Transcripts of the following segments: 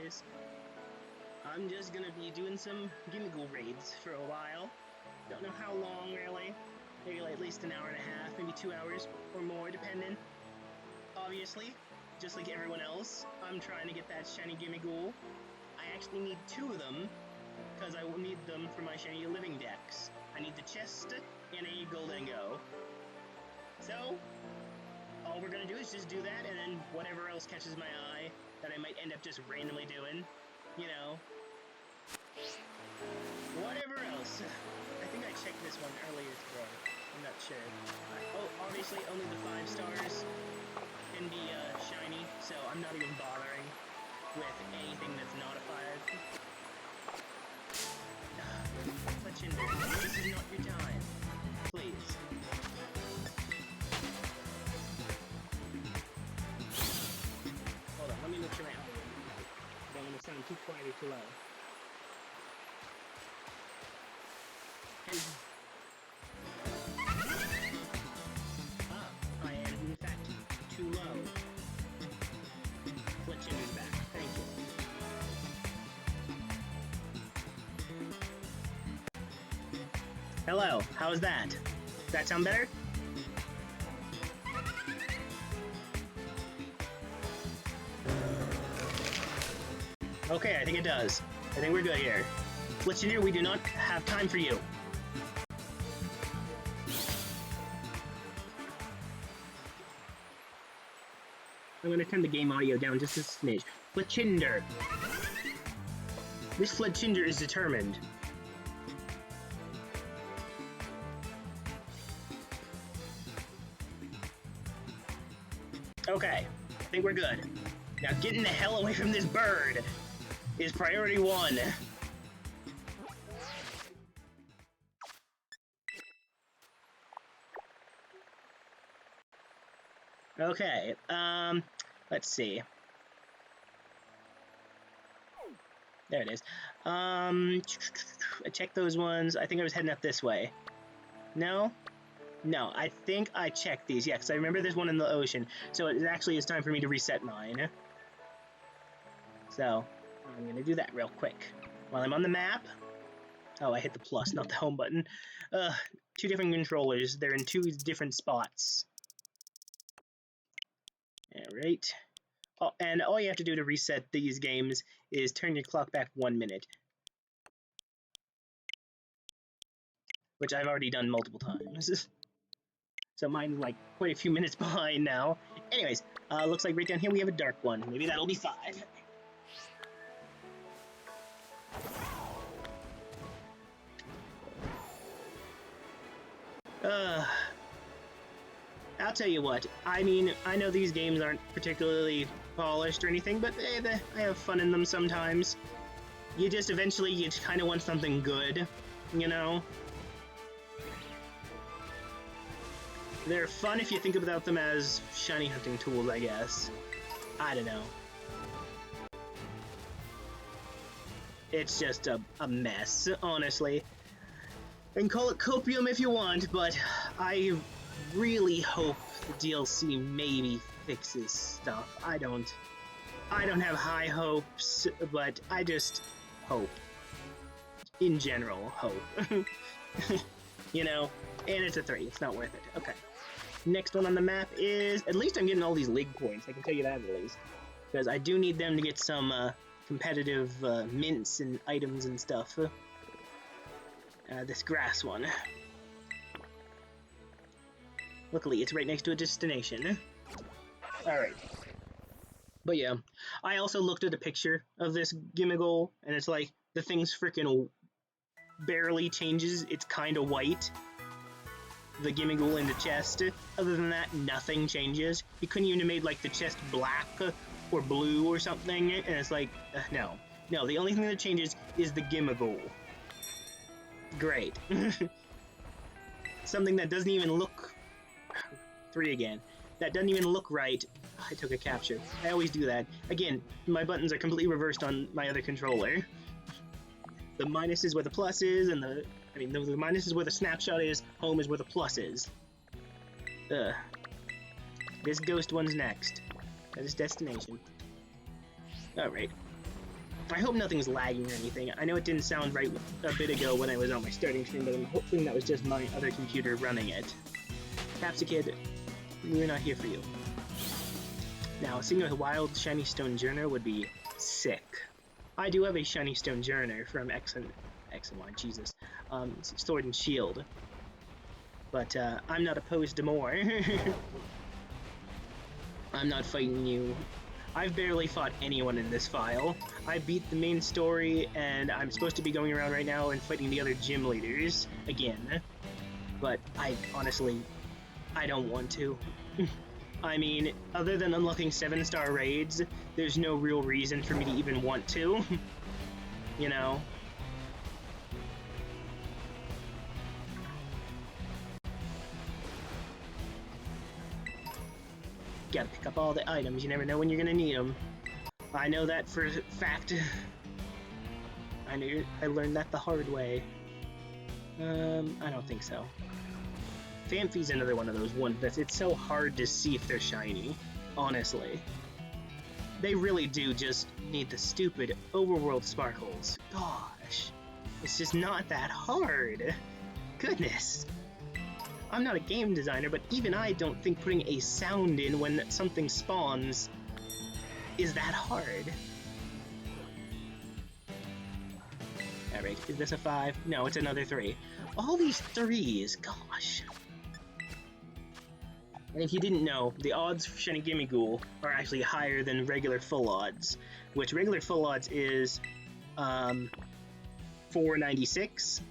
guys. I'm just gonna be doing some gimmieghoul raids for a while. Don't know how long, really. Maybe like at least an hour and a half, maybe 2 hours or more, depending. Obviously, just like everyone else, I'm trying to get that shiny gimmieghoul. I actually need 2 of them, because I will need them for my shiny living decks. I need the chest, and I need golden go. So, all we're gonna do is just do that, and then whatever else catches my eye that I might end up just randomly doing, you know. Whatever else. I think I checked this one earlier today. I'm not sure. Oh, obviously only the 5 stars can be shiny, so I'm not even bothering with anything that's not a 5. Legendary, this is not your time. Please. Hold on, let me look around. I don't want to sound too quiet or too loud. I am in fact too low. Glitching is back. Thank you. Hello, how's that? Does that sound better? Okay, I think it does. I think we're good here. Glitchinger, we do not have time for you. I'm going to turn the game audio down just a smidge. Fletchinder. This Fletchinder is determined. Okay, I think we're good. Now getting the hell away from this bird is priority 1. Okay, let's see. There it is. I checked those ones. I think I was heading up this way. No? No, I think I checked these. Yeah, because I remember there's one in the ocean. So it actually is time for me to reset mine. So, I'm going to do that real quick. While I'm on the map... Oh, I hit the plus, not the home button. 2 different controllers. They're in 2 different spots. Alright. Oh, and all you have to do to reset these games is turn your clock back 1 minute. Which I've already done multiple times. So mine's like quite a few minutes behind now. Anyways, looks like right down here we have a dark one. Maybe that'll be 5. I'll tell you what, I mean, I know these games aren't particularly polished or anything, but I have fun in them sometimes. You just eventually, you kind of want something good, you know? They're fun if you think about them as shiny hunting tools, I guess. I don't know. It's just a mess, honestly. And call it copium if you want, but I really hope the DLC maybe fixes stuff. I don't have high hopes, but I just hope. In general, hope. You know, and it's a 3. It's not worth it. Okay. Next one on the map is... At least I'm getting all these league points. I can tell you that at least. Because I do need them to get some competitive mints and items and stuff. This grass one. Luckily, it's right next to a destination. Alright. But yeah, I also looked at a picture of this gimmieghoul, and it's like, the thing's freaking barely changes. It's kind of white. The gimmieghoul in the chest. Other than that, nothing changes. You couldn't even have made, like, the chest black or blue or something, and it's like, no. No, the only thing that changes is the gimmieghoul. Great. Something that doesn't even look... 3 again. That doesn't even look right. I took a capture. I always do that. Again, my buttons are completely reversed on my other controller. The minus is where the plus is, and the minus is where the snapshot is, home is where the plus is. Ugh. This ghost one's next. That is destination. Alright. I hope nothing's lagging or anything. I know it didn't sound right a bit ago when I was on my starting screen, but I'm hoping that was just my other computer running it. Capsicid, we're not here for you. Now, seeing a wild shiny stone journer would be sick. I do have a shiny stone journer from X and Y, Jesus, Sword and Shield. But I'm not opposed to more. I'm not fighting you. I've barely fought anyone in this file. I beat the main story, and I'm supposed to be going around right now and fighting the other gym leaders again. But honestly, I don't want to. I mean, other than unlocking 7-star raids, there's no real reason for me to even want to. You know? Gotta pick up all the items, you never know when you're gonna need them. I know that for a fact. I learned that the hard way. I don't think so. Phanpy's another one of those ones that it's so hard to see if they're shiny, honestly. They really do just need the stupid overworld sparkles. Gosh, it's just not that hard. Goodness. I'm not a game designer, but even I don't think putting a sound in when something spawns is that hard. Alright, is this a 5? No, it's another 3. All these 3s, gosh. And if you didn't know, the odds for shiny gimmieghoul are actually higher than regular full odds, which regular full odds is 496,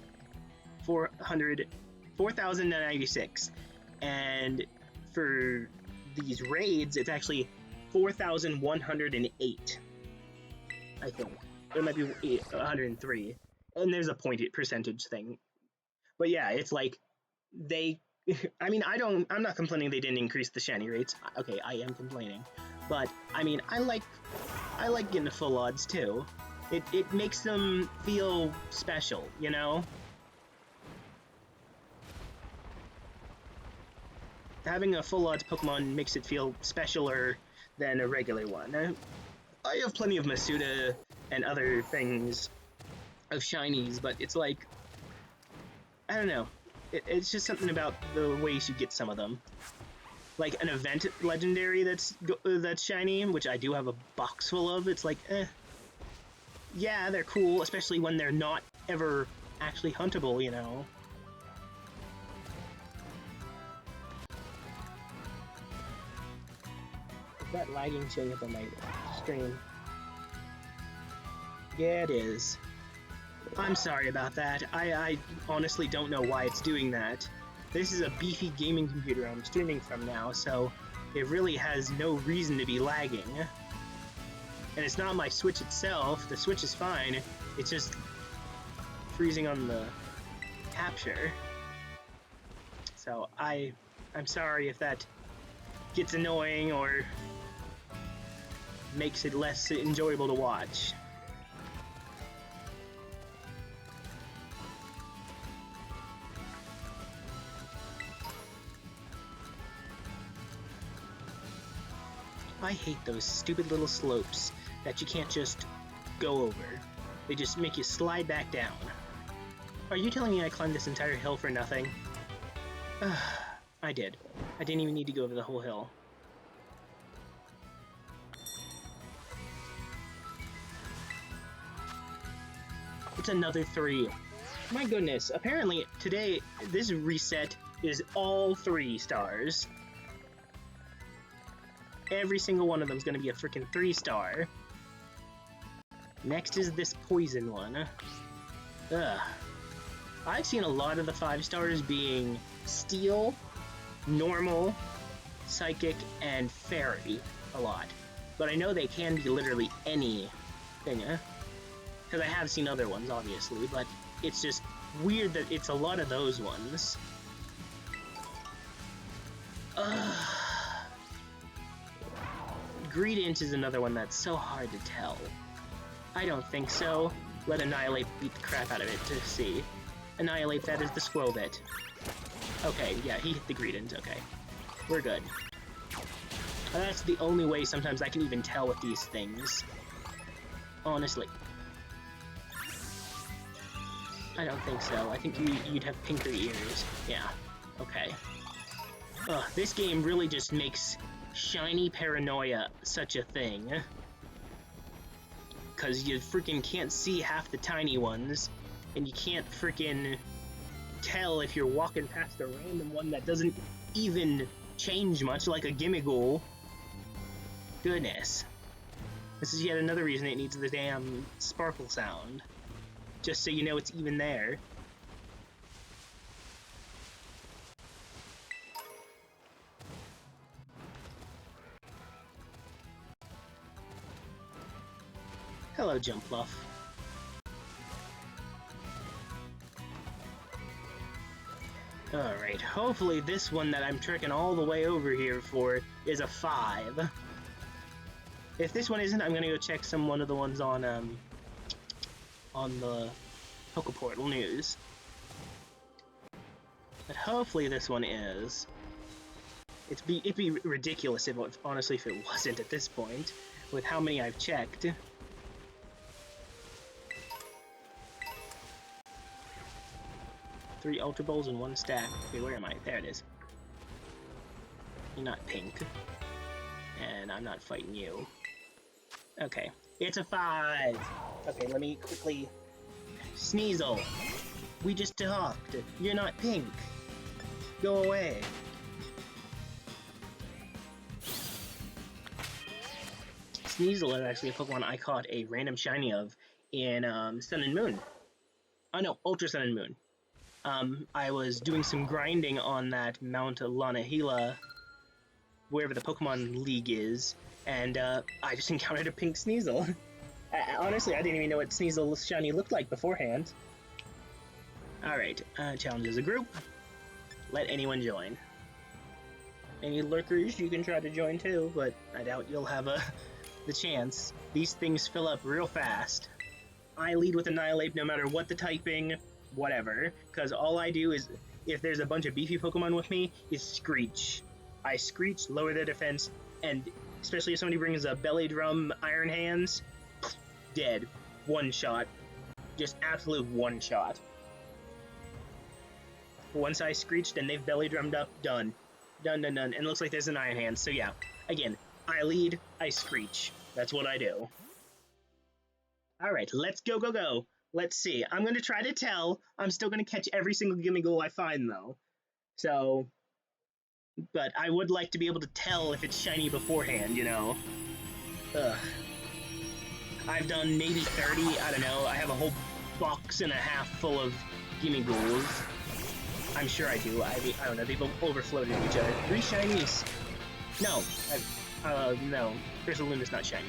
4,096, and for these raids, it's actually 4,108, I think. It might be 103, and there's a percentage thing. But yeah, it's like, I mean, I'm not complaining they didn't increase the shiny rates. Okay, I am complaining. But, I mean, I like getting the full odds, too. It makes them feel special, you know? Having a full odds Pokemon makes it feel specialer than a regular one. I have plenty of Masuda and other things of shinies, but it's like, I don't know. It's just something about the ways you get some of them. Like an event legendary that's shiny, which I do have a box full of. It's like, yeah, they're cool, especially when they're not ever actually huntable, you know. Is that lagging showing up on my stream? Yeah, it is. I'm sorry about that. I honestly don't know why it's doing that. This is a beefy gaming computer I'm streaming from now, so it really has no reason to be lagging. And it's not my Switch itself. The Switch is fine. It's just freezing on the capture. So I'm sorry if that gets annoying or makes it less enjoyable to watch. I hate those stupid little slopes that you can't just go over. They just make you slide back down. Are you telling me I climbed this entire hill for nothing? I did. I didn't even need to go over the whole hill. It's another 3. My goodness, apparently today, this reset is all 3 stars. Every single one of them is going to be a freaking 3-star. Next is this poison one. Ugh. I've seen a lot of the 5-stars being Steel, Normal, Psychic, and Fairy a lot. But I know they can be literally anything, because I have seen other ones, obviously, but it's just weird that it's a lot of those ones. Ugh. Greedent is another one that's so hard to tell. I don't think so. Let Annihilate beat the crap out of it to see. Annihilate, that is the squirrel bit. Okay, yeah, he hit the Greedent, okay. We're good. That's the only way sometimes I can even tell with these things. Honestly. I don't think so. I think you'd have pinker ears. Yeah. Okay. Ugh, this game really just makes shiny paranoia such a thing. Because you freaking can't see half the tiny ones, and you can't freaking tell if you're walking past a random one that doesn't even change much, like a gimmieghoul. Goodness. This is yet another reason it needs the damn sparkle sound. Just so you know it's even there. Hello, Jump Fluff. Alright, hopefully this one that I'm trekking all the way over here for is a 5. If this one isn't, I'm gonna go check one of the ones on the Pokeportal news. But hopefully this one is. It'd be ridiculous if honestly if it wasn't at this point, with how many I've checked. Three Ultra Balls in one stack. Okay, where am I? There it is. You're not pink. And I'm not fighting you. Okay. It's a 5! Okay, let me quickly... Sneasel! We just talked. You're not pink. Go away. Sneasel is actually a Pokemon I caught a random shiny of in Sun and Moon. Oh no, Ultra Sun and Moon. I was doing some grinding on that Mount Lanahila, wherever the Pokemon League is, and I just encountered a pink Sneasel. Honestly, I didn't even know what Sneasel's shiny looked like beforehand. Alright, challenge as a group. Let anyone join. Any lurkers, you can try to join too, but I doubt you'll have the chance. These things fill up real fast. I lead with Annihilate no matter what the typing, whatever, because all I do is, if there's a bunch of beefy Pokemon with me, is Screech. I Screech, lower their defense, and especially if somebody brings a Belly Drum Iron Hands, dead. One shot. Just absolute one shot. Once I Screeched and they've Belly Drummed up, done. Done, done, done. And it looks like there's an Iron Hand, so yeah. Again, I lead, I Screech. That's what I do. Alright, let's go, go, go. Let's see. I'm going to try to tell. I'm still going to catch every single gimmieghoul I find, though. So... But I would like to be able to tell if it's shiny beforehand, you know? Ugh. I've done maybe 30, I don't know. I have a whole box and a half full of gimmieghoul's. I'm sure I do. I don't know, they've overflowed into each other. 3 shinies! No. No. Ursaluna's not shiny.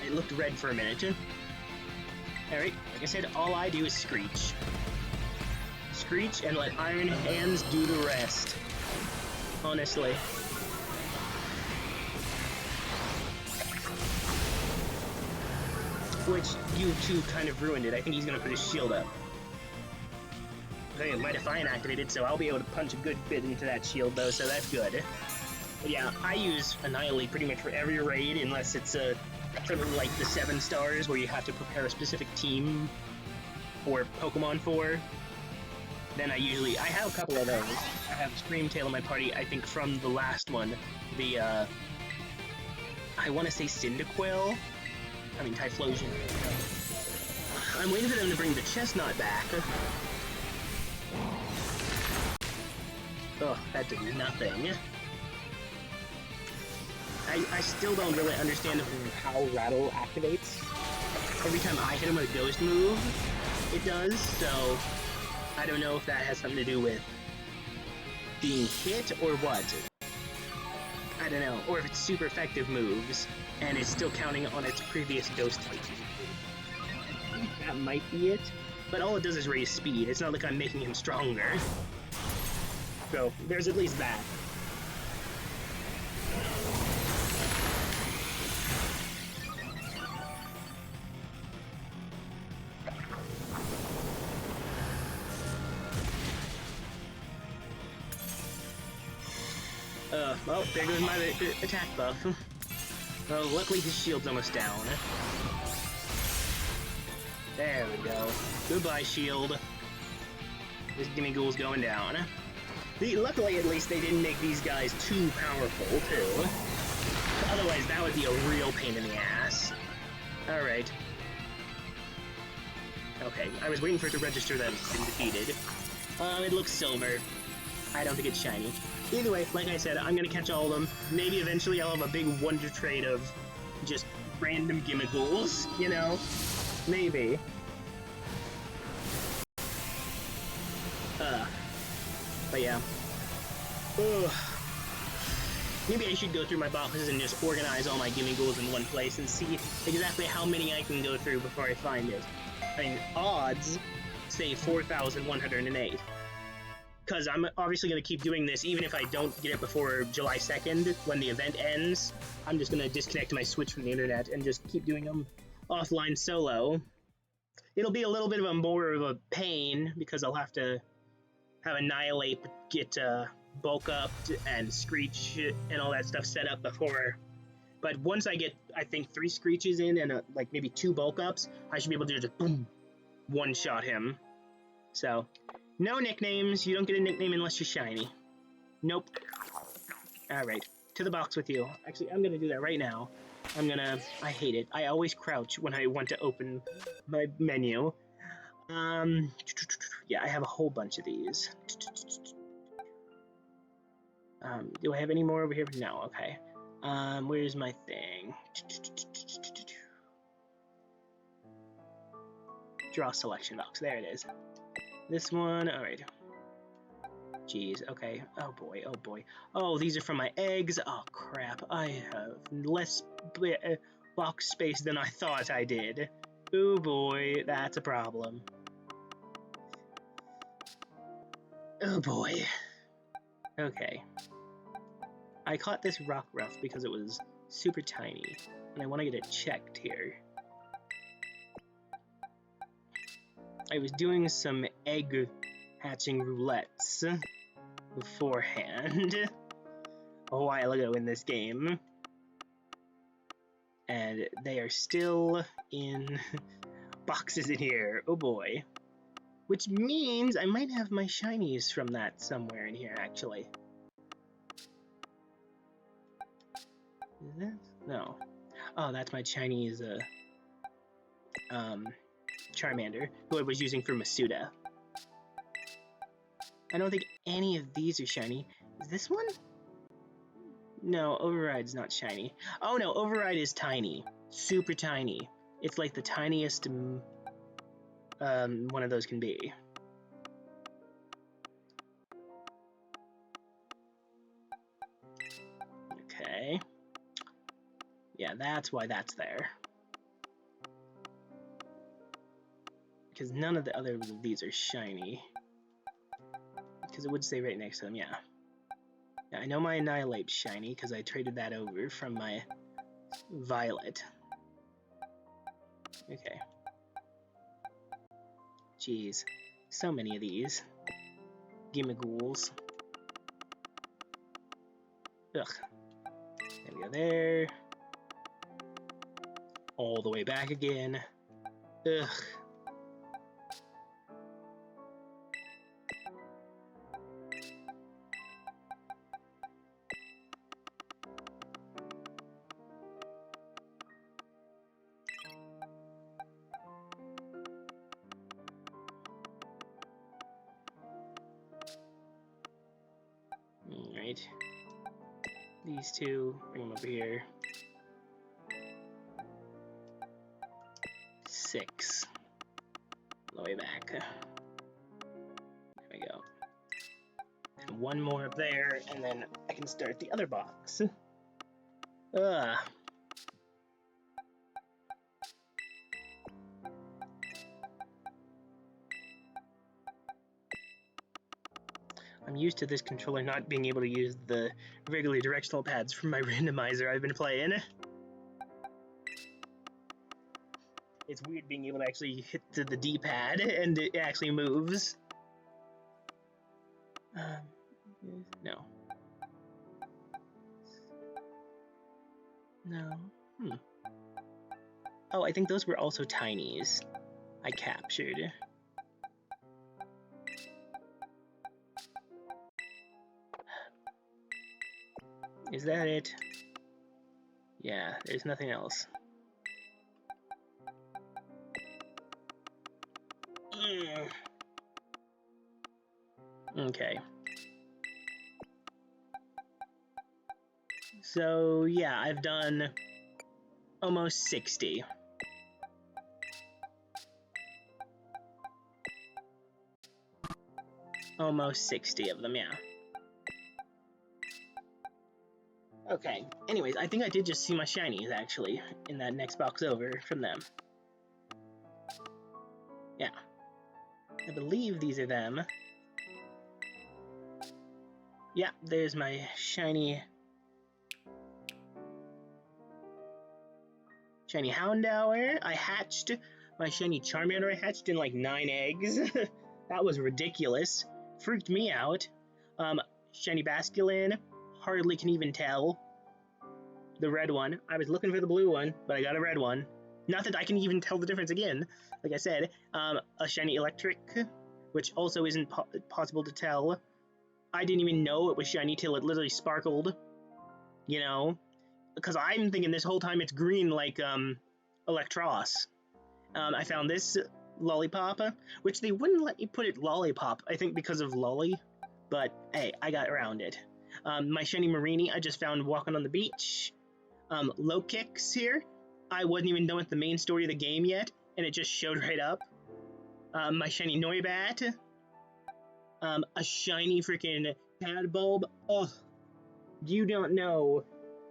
It looked red for a minute. Alright, like I said, all I do is Screech. Screech and let Iron Hands do the rest. Honestly. Which, you two kind of ruined it. I think he's gonna put his shield up. Okay, my Defiant activated, so I'll be able to punch a good bit into that shield, though, so that's good. But yeah, I use Annihilate pretty much for every raid, unless it's something like the 7 stars, where you have to prepare a specific team or Pokemon for. Then I have a couple of those. I have Screamtail in my party, I think from the last one. The, I want to say Cyndaquil? I mean, Typhlosion. I'm waiting for them to bring the Chestnut back. Ugh, that did nothing. I still don't really understand how Rattle activates. Every time I hit him with a Ghost move, it does, so I don't know if that has something to do with being hit or what. I don't know, or if it's super effective moves, and it's still counting on its previous Ghost type. I think that might be it, but all it does is raise speed. It's not like I'm making him stronger. So, there's at least that. Well, there goes my attack buff. Well, luckily his shield's almost down. There we go. Goodbye, shield. This gimmighoul's going down. Luckily, at least, they didn't make these guys too powerful, too. Otherwise, that would be a real pain in the ass. Alright. Okay, I was waiting for it to register that it's been defeated. It looks silver. I don't think it's shiny. Either way, like I said, I'm gonna catch all of them. Maybe eventually I'll have a big wonder trade of just random gimmighouls, you know? Maybe. But yeah. Ugh. Maybe I should go through my boxes and just organize all my gimmighouls in one place and see exactly how many I can go through before I find it. I mean, odds say 4,108. Because I'm obviously going to keep doing this even if I don't get it before July 2nd when the event ends. I'm just going to disconnect my Switch from the internet and just keep doing them offline solo. It'll be a little bit of a more of a pain because I'll have to have Annihilate get bulk up and Screech and all that stuff set up before. But once I get, I think, 3 Screeches in and like maybe 2 bulk ups, I should be able to just boom, one-shot him. So, no nicknames. You don't get a nickname unless you're shiny. Nope. Alright, to the box with you. Actually, I'm gonna do that right now. I hate it. I always crouch when I want to open my menu. Yeah, I have a whole bunch of these. Do I have any more over here? No, okay. Where's my thing? Draw selection box. There it is. This one, alright. Jeez, okay. Oh boy, oh boy. Oh, these are from my eggs. Oh crap, I have less box space than I thought I did. Oh boy, that's a problem. Oh boy. Okay. I caught this rock ruff because it was super tiny, and I want to get it checked here. I was doing some egg hatching roulettes beforehand a while ago in this game, and they are still in boxes in here. Oh boy. Which means I might have my shinies from that somewhere in here, actually. Is that? No. Oh, that's my Chinese, Charmander, who I was using for Masuda. I don't think any of these are shiny. Is this one? No, Override's not shiny. Oh no, Override is tiny. Super tiny. It's like the tiniest, one of those can be. Okay. Yeah, that's why that's there. Because none of the other of these are shiny. Because it would say right next to them, yeah. Yeah, I know my Annihilate's shiny because I traded that over from my Violet. Okay. Jeez, so many of these. Gimmighouls. Ugh. There we go there. All the way back again. Ugh. Alright. These two, bring them over here. 6. All the way back. There we go. And one more up there, and then I can start the other box. Ugh. I'm used to this controller not being able to use the regular directional pads from my randomizer I've been playing. It's weird being able to actually hit the D-pad and it actually moves. No. No. Hmm. Oh, I think those were also tinies I captured. Is that it? Yeah, there's nothing else. Okay. So, yeah, I've done almost 60. Almost 60 of them, yeah. Okay, anyways, I think I did just see my shinies, actually, in that next box over from them. Yeah. I believe these are them. Yeah, there's my shiny Houndour. I hatched my shiny Charmander. I hatched in like 9 eggs. That was ridiculous. Freaked me out. Shiny Basculin. Hardly can even tell. The red one. I was looking for the blue one, but I got a red one. Not that I can even tell the difference again. Like I said, a shiny Electric, which also isn't possible to tell. I didn't even know it was shiny till it literally sparkled. You know? Because I'm thinking this whole time it's green like Electros. I found this Lollipop, which they wouldn't let me put it Lollipop, I think because of Lolly, but hey, I got around it. My shiny Marini I just found walking on the beach. Low Kicks here, I wasn't even done with the main story of the game yet, and it just showed right up. My shiny Noibat. A shiny freaking Pad Bulb. Oh, you don't know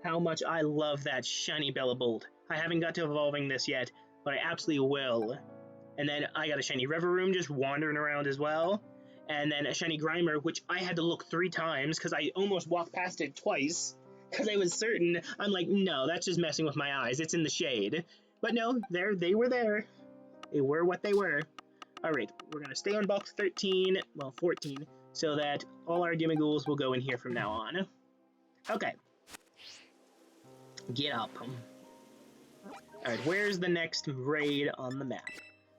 how much I love that shiny Bellabolt. I haven't got to evolving this yet, but I absolutely will. And then I got a shiny Reveroom just wandering around as well. And then a shiny Grimer, which I had to look 3 times because I almost walked past it twice because I was certain. I'm like, no, that's just messing with my eyes. It's in the shade. But no, they were there. They were what they were. Alright, we're going to stay on box 13, well 14, so that all our gimmieghoul's will go in here from now on. Okay. Get up. Alright, where's the next raid on the map?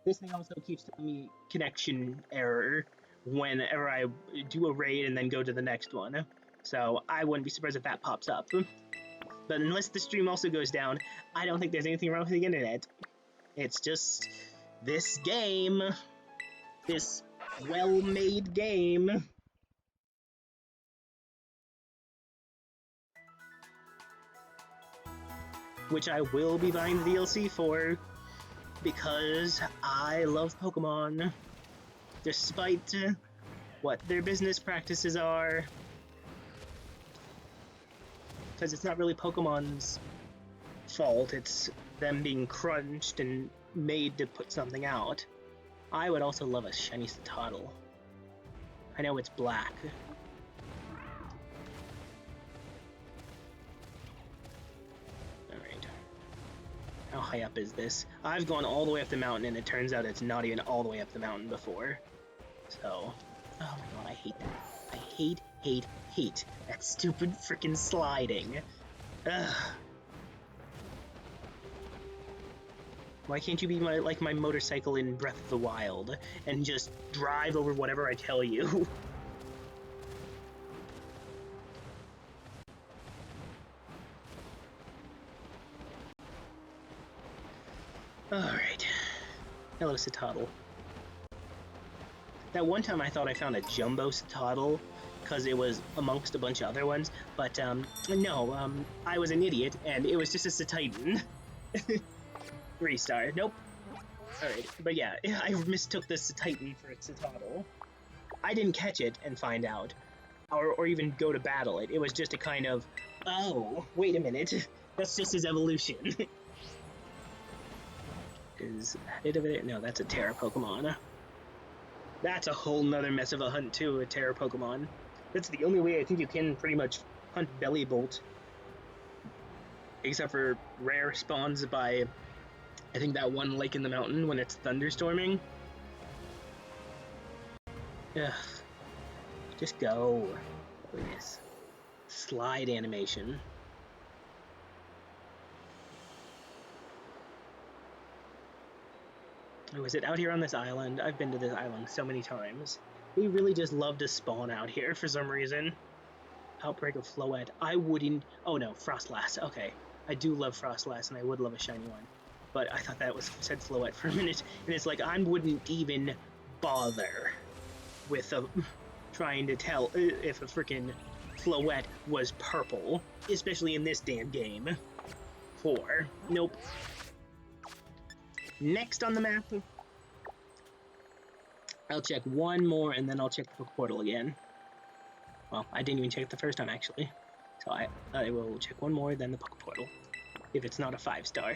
This thing also keeps telling me connection error whenever I do a raid and then go to the next one. So I wouldn't be surprised if that pops up. But unless the stream also goes down, I don't think there's anything wrong with the internet. It's just this game. This well-made game. Which I will be buying the DLC for, because I love Pokemon. Despite what their business practices are. Because it's not really Pokemon's fault, it's them being crunched and made to put something out. I would also love a shiny Citadel. I know it's black. Alright. How high up is this? I've gone all the way up the mountain and it turns out it's not even all the way up the mountain before. So, oh my god, I hate that. I hate that stupid freaking sliding. Ugh. Why can't you be like my motorcycle in Breath of the Wild and just drive over whatever I tell you? Alright. Hello, Citadel. That one time I thought I found a Jumbo Citadel because it was amongst a bunch of other ones, but no, I was an idiot and it was just a Cititan. 3-star. Nope. Alright, but yeah, I mistook this Titan for a Citadel. I didn't catch it and find out, or even go to battle it. It was just a kind of, oh, wait a minute, that's just his evolution. Is that it over there? No, that's a Tera Pokemon. That's a whole nother mess of a hunt too, a Tera Pokemon. That's the only way I think you can pretty much hunt Bellybolt. Except for rare spawns by, I think, that one lake in the mountain when it's thunderstorming. Ugh. Just go. Goodness. Slide animation. Was it out here on this island? I've been to this island so many times. They really just love to spawn out here for some reason. Outbreak of Floette. I wouldn't... Oh no, Frostlass. Okay. I do love Frostlass, and I would love a shiny one. But I thought that was said Floette for a minute, and it's like, I wouldn't even bother with trying to tell if a freaking Floette was purple, especially in this damn game. 4. Nope. Next on the map, I'll check one more, and then I'll check the portal again. Well, I didn't even check it the first time, actually. So I will check one more, then the Poke Portal, if it's not a 5-star.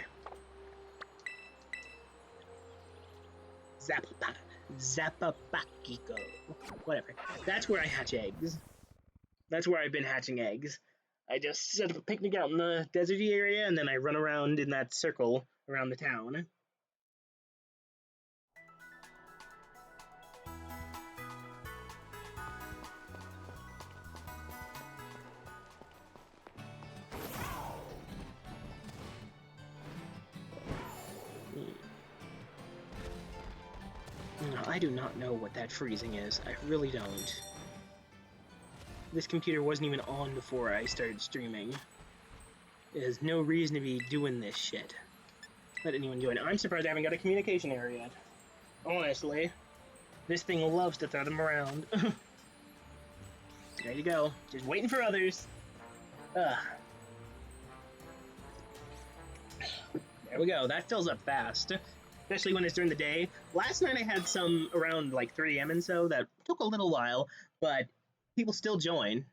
Zapapakiko. Whatever. That's where I hatch eggs. That's where I've been hatching eggs. I just set up a picnic out in the deserty area, and then I run around in that circle around the town. No, I do not know what that freezing is. I really don't. This computer wasn't even on before I started streaming. There's no reason to be doing this shit. Let anyone join. I'm surprised I haven't got a communication error yet. Honestly. This thing loves to throw them around. There you go. Just waiting for others. There we go. That fills up fast. Especially when it's during the day. Last night I had some around like 3 AM and so that took a little while, but people still join.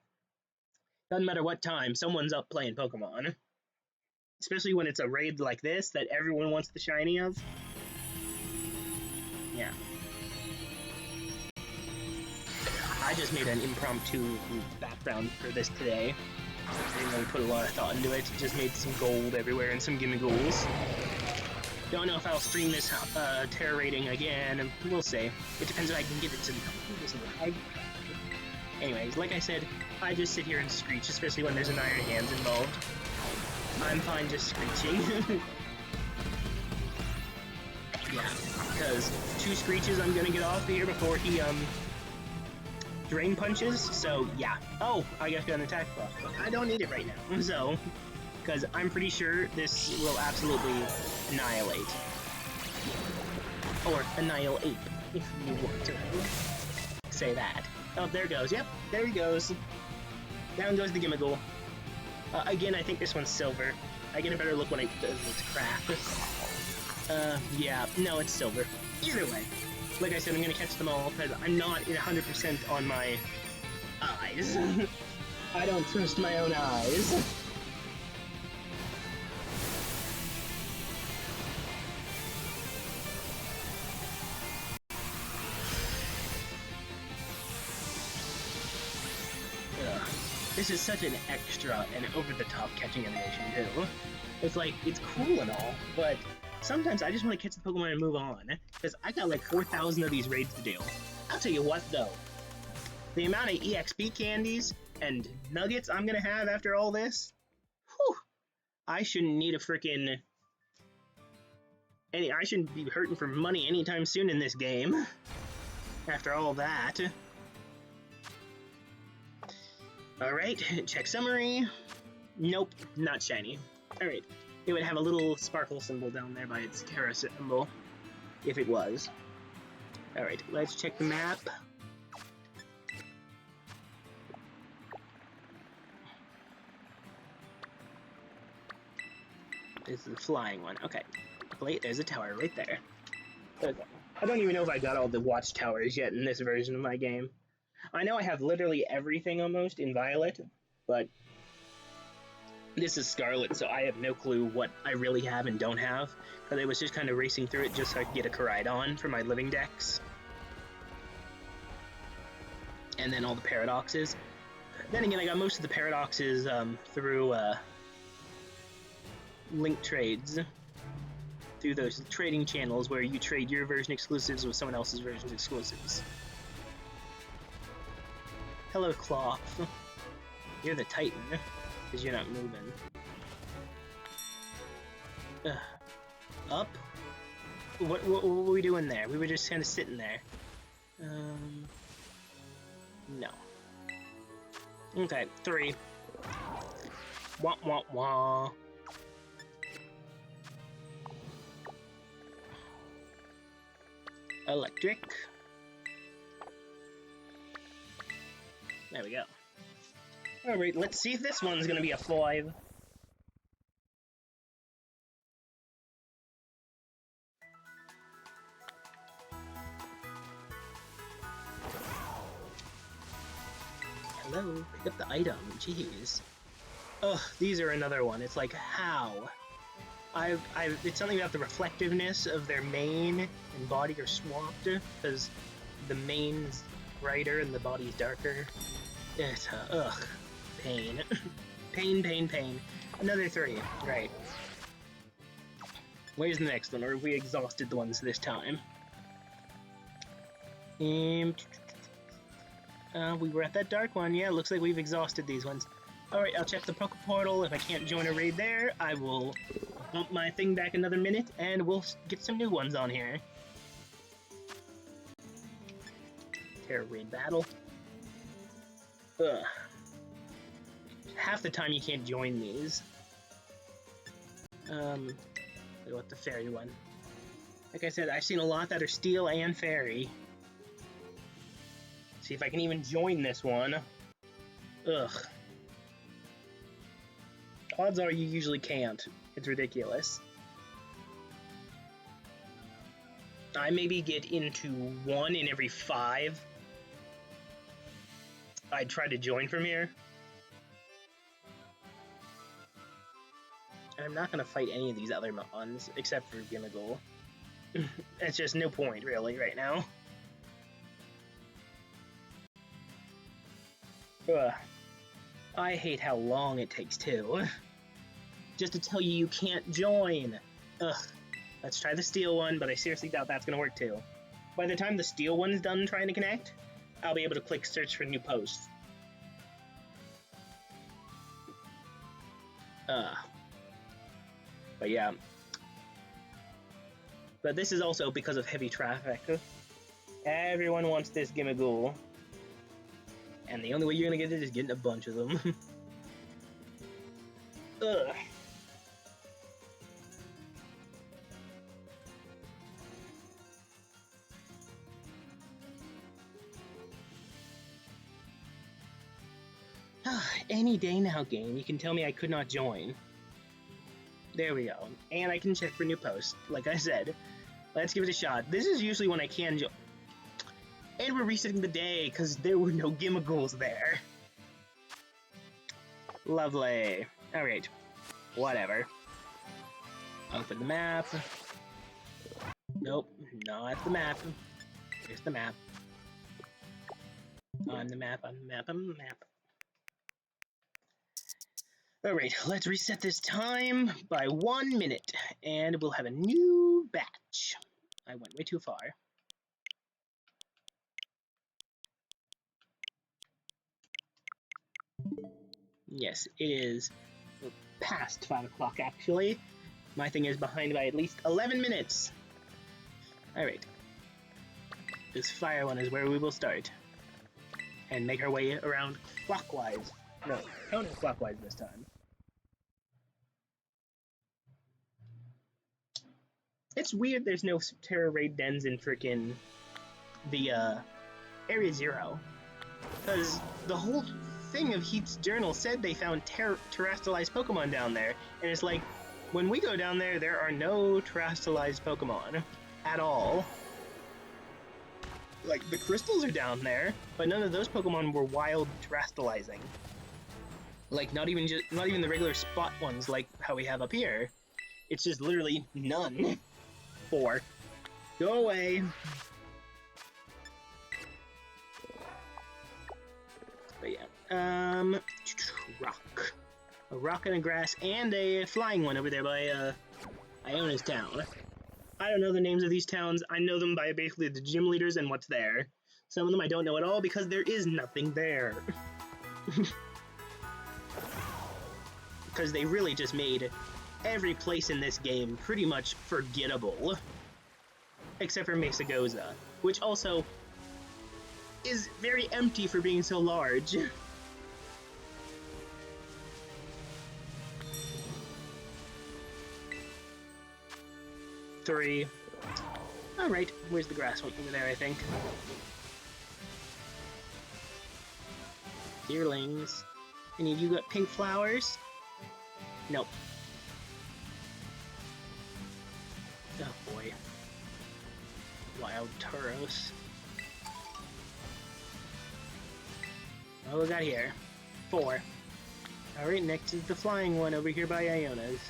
Doesn't matter what time, someone's up playing Pokemon. Especially when it's a raid like this that everyone wants the shiny of. Yeah. I just made an impromptu background for this today. I didn't really put a lot of thought into it. Just made some gold everywhere and some gimmieghoul's. Don't know if I'll stream this tera rating again. We'll see. It depends if I can get it to the... Anyways, like I said, I just sit here and screech, especially when there's an Iron Hands involved. I'm fine just screeching. Yeah, because 2 screeches I'm gonna get off here before he, drain punches, so yeah. Oh, I got an attack buff, but I don't need it right now, so... Because I'm pretty sure this will absolutely annihilate. Or annihilate, if you want to say that. Oh, there it goes. Yep, there he goes. Down goes the gimmieghoul. Again, I think this one's silver. I get a better look when it does its crap. Yeah, no, it's silver. Either way, like I said, I'm gonna catch them all, because I'm not 100% on my eyes. I don't trust my own eyes. This is such an extra and over-the-top catching animation, too. It's like, it's cool and all, but sometimes I just want to catch the Pokemon and move on, because I got like 4,000 of these raids to do. I'll tell you what, though. The amount of EXP candies and nuggets I'm gonna have after all this, whew, I shouldn't need a freaking... I shouldn't be hurting for money anytime soon in this game. After all that. Alright, check summary. Nope, not shiny. Alright, it would have a little sparkle symbol down there by its tera symbol, if it was. Alright, let's check the map. This is the flying one. Okay, wait, there's a tower right there. Okay. I don't even know if I got all the watchtowers yet in this version of my game. I know I have literally everything almost in Violet, but this is Scarlet, so I have no clue what I really have and don't have. But I was just kind of racing through it just so I could get a Koraidon for my living decks. And then all the paradoxes. Then again, I got most of the paradoxes through link trades. Through those trading channels where you trade your version exclusives with someone else's version exclusives. Hello, Cloth. You're the Titan, because you're not moving. Up. What were we doing there? We were just kind of sitting there. No. Okay, 3. Wah, wah, wah. Electric. There we go. Alright, let's see if this one's gonna be a 5. Hello, pick up the item. Jeez. Ugh, these are another one. It's like, how? It's something about the reflectiveness of their mane and body are swapped, because the mane's brighter and the body's darker. It's, ugh. Pain. Pain, pain, pain. Another 3. Right. Where's the next one? Or have we exhausted the ones this time? We were at that dark one. Yeah, looks like we've exhausted these ones. Alright, I'll check the Poke Portal. If I can't join a raid there, I will bump my thing back another minute, and we'll get some new ones on here. Tera raid battle. Ugh. Half the time you can't join these. What the fairy one? Like I said, I've seen a lot that are steel and fairy. See if I can even join this one. Ugh. Odds are you usually can't. It's ridiculous. I maybe get into 1 in every 5. I'd try to join from here. I'm not gonna fight any of these other Mons, except for gimmieghoul. It's just no point, really, right now. Ugh. I hate how long it takes, too. Just to tell you can't join. Ugh. Let's try the steel one, but I seriously doubt that's gonna work, too. By the time the steel one's done trying to connect, I'll be able to click search for new posts. But yeah. But this is also because of heavy traffic. Everyone wants this gimmieghoul. And the only way you're gonna get it is getting a bunch of them. Ugh. Any day now, game. You can tell me I could not join. There we go. And I can check for new posts, like I said. Let's give it a shot. This is usually when I can join. And we're resetting the day, because there were no gimmieghoul's there. Lovely. Alright. Whatever. Open the map. Nope. Not the map. Here's the map. On the map, on the map, on the map. Alright, let's reset this time by 1 minute, and we'll have a new batch. I went way too far. Yes, it is past 5 o'clock, actually. My thing is behind by at least 11 minutes. Alright. This fire one is where we will start. And make our way around clockwise. No, counterclockwise this time. It's weird there's no Tera raid dens in frickin' the, Area 0. Because the whole thing of Heat's journal said they found terrestrialized Pokemon down there. And it's like, when we go down there, there are no terrestrialized Pokemon. At all. Like, the crystals are down there, but none of those Pokemon were wild terrestrializing. Like, not even the regular spot ones like how we have up here. It's just literally none. 4. Go away. But yeah, rock. A rock and a grass, and a flying one over there by, Iona's town. I don't know the names of these towns. I know them by basically the gym leaders and what's there. Some of them I don't know at all because there is nothing there. Because they really just made every place in this game pretty much forgettable. except for Mesagoza, which also is very empty for being so large. Three. Alright, where's the grass one? Over there, I think. Deerlings. Any of you got pink flowers? Nope. Oh boy. Wild Tauros. What we got here? 4. Alright, next is the flying one over here by Iona's.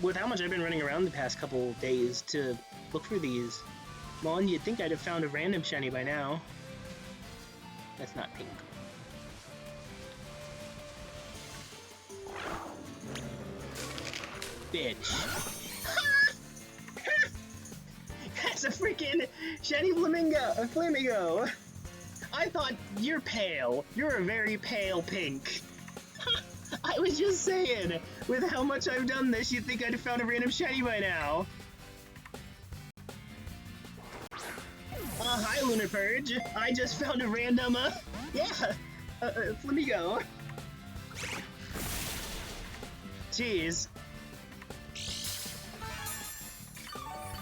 With how much I've been running around the past couple days to look for these, Mon, you'd think I'd have found a random shiny by now. That's not pink. Bitch. That's a freaking shiny flamingo. I thought you're pale. You're a very pale pink. I was just saying, with how much I've done this, you'd think I'd have found a random shiny by now. Hi, Lunar Purge. I just found a random, flamingo. Jeez.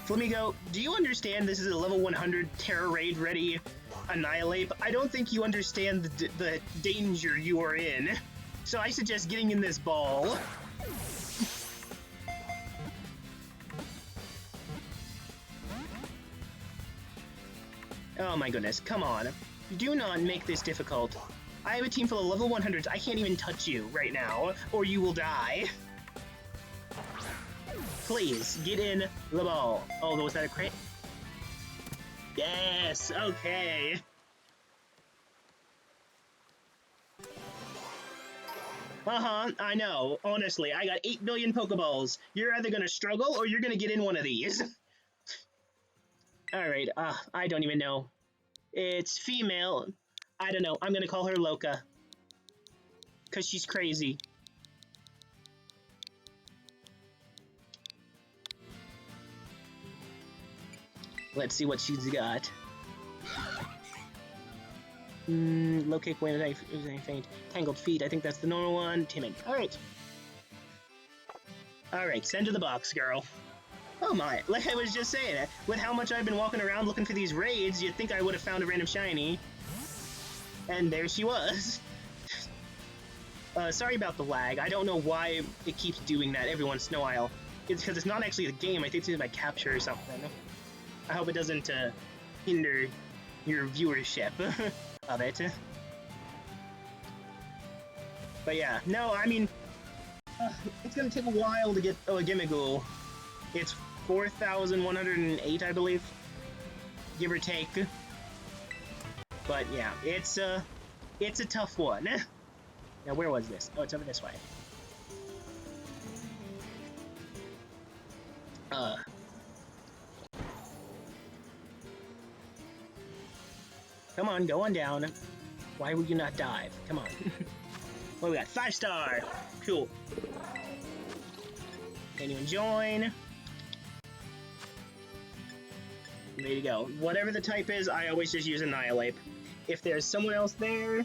Flamingo, do you understand this is a level 100 Terra Raid ready Annihilate? I don't think you understand the danger you are in. So I suggest getting in this ball. Oh my goodness, come on. Do not make this difficult. I have a team full of level 100s. I can't even touch you right now, or you will die. Please, get in the ball. Oh, was that a crit? Yes, okay. I know. Honestly, I got 8 billion Pokeballs. You're either gonna struggle or you're gonna get in one of these. Alright, I don't even know. It's female. I don't know. I'm gonna call her Loca. 'Cause she's crazy. Let's see what she's got. Locate when I faint. Tangled feet, I think that's the normal one. Timid. Alright. Alright, send to the box, girl. Oh my, like I was just saying, with how much I've been walking around looking for these raids, you'd think I would have found a random shiny. And there she was. Sorry about the lag. I don't know why it keeps doing that every once in a while. It's because it's not actually the game, I think it's my capture or something. I hope it doesn't, hinder your viewership of it. But yeah, no, I mean, it's gonna take a while to get a gimmieghoul. It's 4,108, I believe, give or take. But yeah, it's a tough one. Now, where was this? Oh, it's over this way. Come on, go on down. Why would you not dive? Come on. What do we got? 5-star! Cool. Anyone join? Ready to go. Whatever the type is, I always just use Annihilate. If there's someone else there,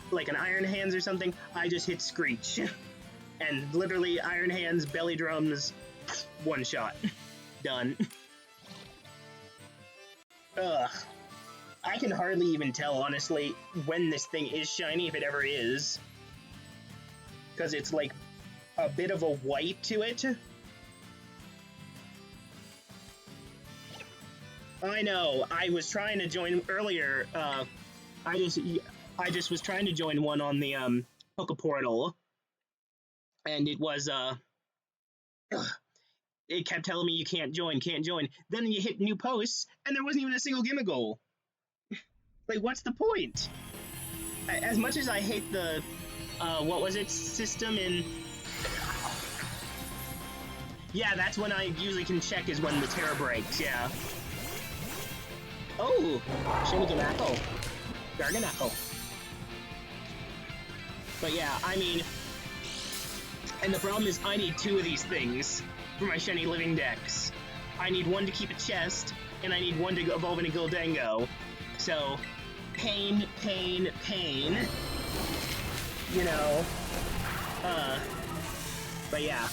like an Iron Hands or something, I just hit Screech. And literally, Iron Hands, Belly Drums, one shot. Done. Ugh. I can hardly even tell, honestly, when this thing is shiny, if it ever is. Because it's like a bit of a white to it. I know, I was trying to join earlier, I just was trying to join one on the, Pokeportal. And it was, it kept telling me you can't join. Then you hit new posts, and there wasn't even a single gimmieghoul. Like, what's the point? As much as I hate the, what was it, system in... Yeah, that's when I usually can check is when the Tera breaks, yeah. Oh! Shiny Gimmieghoul. Garganacl. But yeah, I mean... And the problem is I need 2 of these things for my shiny living dex. I need 1 to keep a chest, and I need 1 to evolve into Gholdengo. So, pain, pain, pain. You know. But yeah.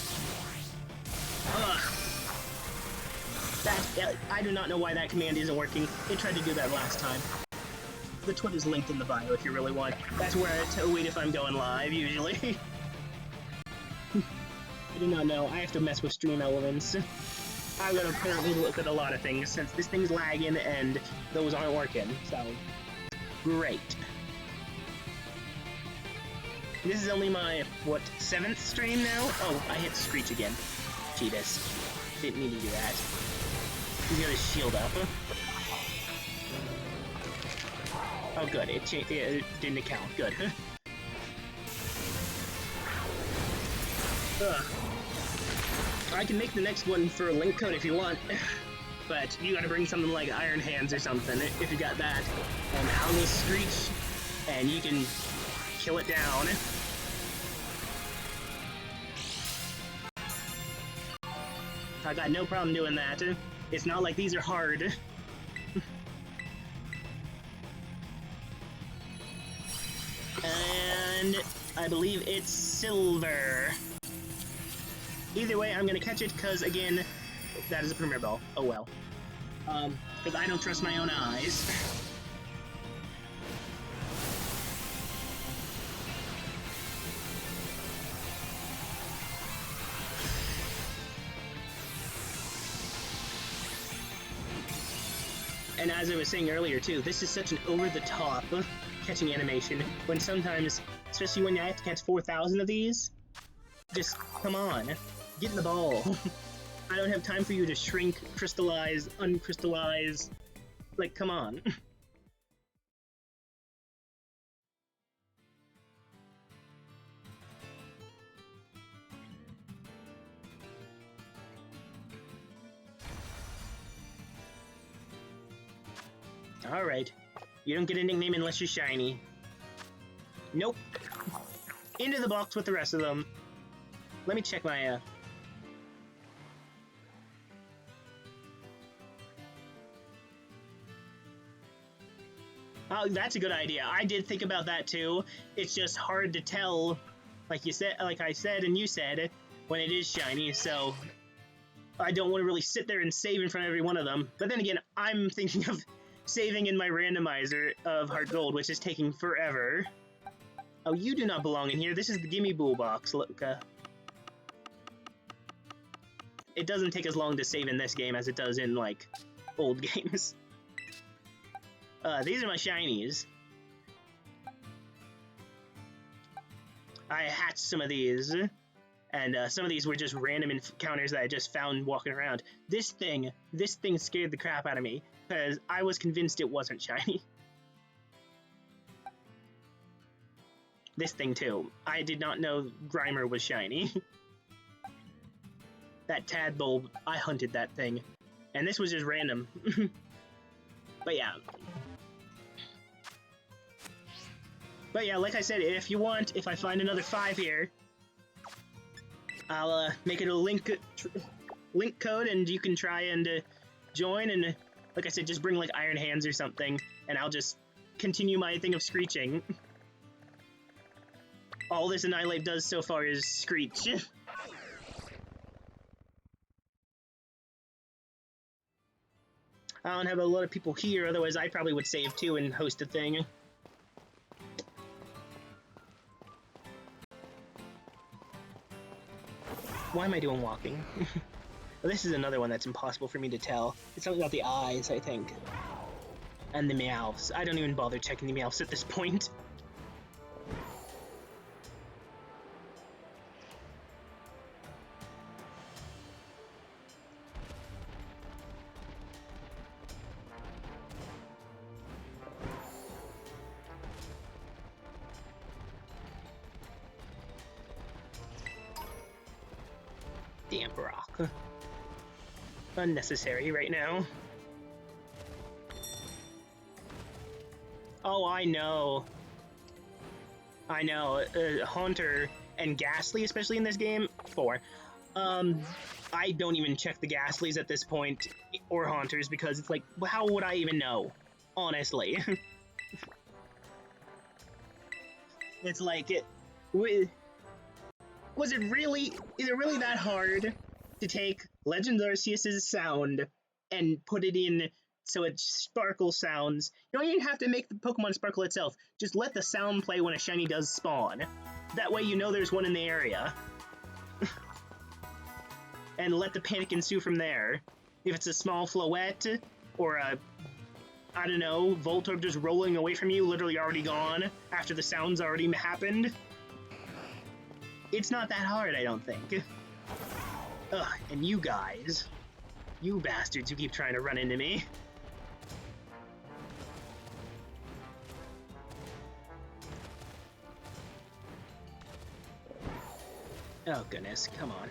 I do not know why that command isn't working. It tried to do that last time. The Twitter's linked in the bio if you really want. That's where I wait if I'm going live, usually. I do not know. I have to mess with stream elements. I'm gonna apparently look at a lot of things since this thing's lagging and those aren't working, so great. This is only my, what, 7th stream now? Oh, I hit Screech again. Cheetahs. Didn't mean to do that. He's got his shield up. Oh good, it didn't account. Good. I can make the next one for a link code if you want, but you gotta bring something like Iron Hands or something if you got that. And I'll go Screech, and you can kill it down. I got no problem doing that. It's not like these are hard. And I believe it's silver. Either way, I'm gonna catch it, because, again, that is a Premier Ball. Oh well. Because I don't trust my own eyes. And as I was saying earlier, too, this is such an over-the-top catching animation, when sometimes, especially when you have to catch 4,000 of these, just, come on, get in the ball. I don't have time for you to shrink, crystallize, uncrystallize. Like, come on. Alright. You don't get a nickname unless you're shiny. Nope. Into the box with the rest of them. Let me check my, Oh, that's a good idea. I did think about that too. It's just hard to tell, like you said, like I said and you said, when it is shiny, so I don't want to really sit there and save in front of every one of them. But then again, I'm thinking of saving in my randomizer of Heart Gold, which is taking forever. Oh, you do not belong in here. This is the gimmieghoul box, look. It doesn't take as long to save in this game as it does in, like, old games. These are my shinies. I hatched some of these, and some of these were just random encounters that I just found walking around. This thing scared the crap out of me, because I was convinced it wasn't shiny. This thing too. I did not know Grimer was shiny. That Tadpole, I hunted that thing. And this was just random. But yeah. But yeah, like I said, if you want, if I find another 5 here, I'll make it a link code, and you can try and join, and like I said, just bring like Iron Hands or something, and I'll just continue my thing of screeching. All this Annihilate does so far is screech. I don't have a lot of people here, otherwise I probably would save too and host a thing. Why am I doing walking? This is another one that's impossible for me to tell. It's something about the eyes, I think. And the meows. I don't even bother checking the meows at this point. Damn rock. Unnecessary right now. Oh, I know. I know. Haunter and Ghastly, especially in this game. 4. I don't even check the Ghastlies at this point, or Haunters, because it's like, how would I even know? Honestly. It's like, is it really that hard to take Legends Arceus' sound and put it in so it sparkle sounds? You don't even have to make the Pokemon sparkle itself. Just let the sound play when a shiny does spawn. That way you know there's one in the area. And let the panic ensue from there. If it's a small Floette, or a, I don't know, Voltorb just rolling away from you, literally already gone, after the sound's already happened. It's not that hard, I don't think. Ugh, and you guys. You bastards who keep trying to run into me. Oh goodness, come on.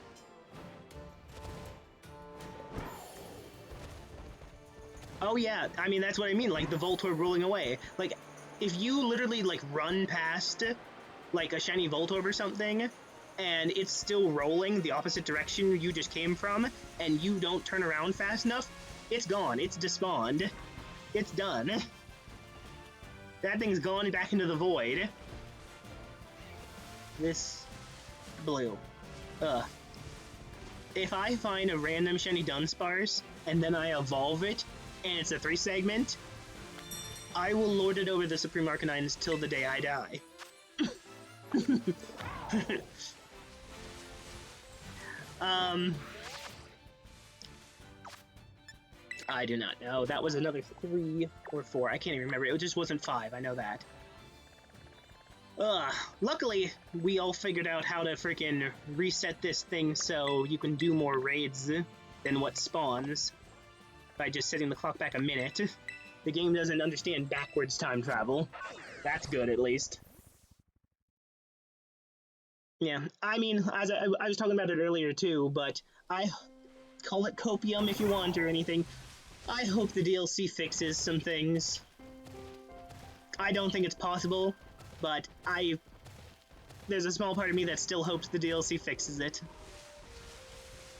Oh yeah, I mean, that's what I mean, like, the Voltorb rolling away. Like, if you literally, like, run past, like, a shiny Voltorb or something, and it's still rolling the opposite direction you just came from, and you don't turn around fast enough, it's gone, it's despawned. It's done. That thing's gone back into the void. This... blue. If I find a random shiny Dunsparce, and then I evolve it, and it's a 3-segment, I will lord it over the Supreme Arcanines till the day I die. I do not know. That was another 3 or 4. I can't even remember. It just wasn't 5. I know that. Luckily, we all figured out how to freaking reset this thing so you can do more raids than what spawns by just setting the clock back a minute. The game doesn't understand backwards time travel. That's good, at least. Yeah, I mean, as I was talking about it earlier too, but I call it copium if you want or anything. I hope the DLC fixes some things. I don't think it's possible, but there's a small part of me that still hopes the DLC fixes it.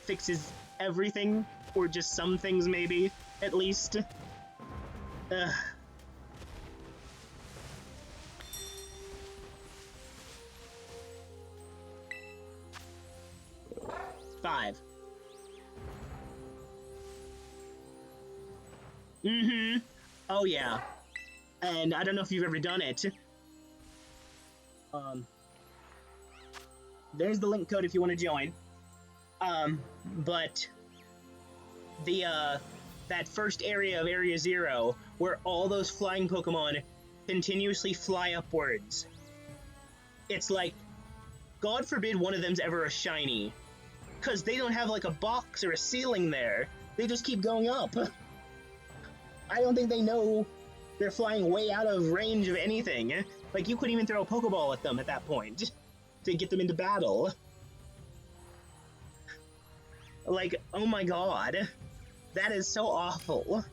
Fixes everything, or just some things maybe, at least. 5. Mm-hmm. Oh yeah. And I don't know if you've ever done it. There's the link code if you want to join. But that first area of Area 0, where all those flying Pokemon continuously fly upwards. It's like, God forbid one of them's ever a shiny. Because they don't have like a box or a ceiling there. They just keep going up. I don't think they know they're flying way out of range of anything. Like, you couldn't even throw a Pokeball at them at that point to get them into battle. Like, oh my god. That is so awful.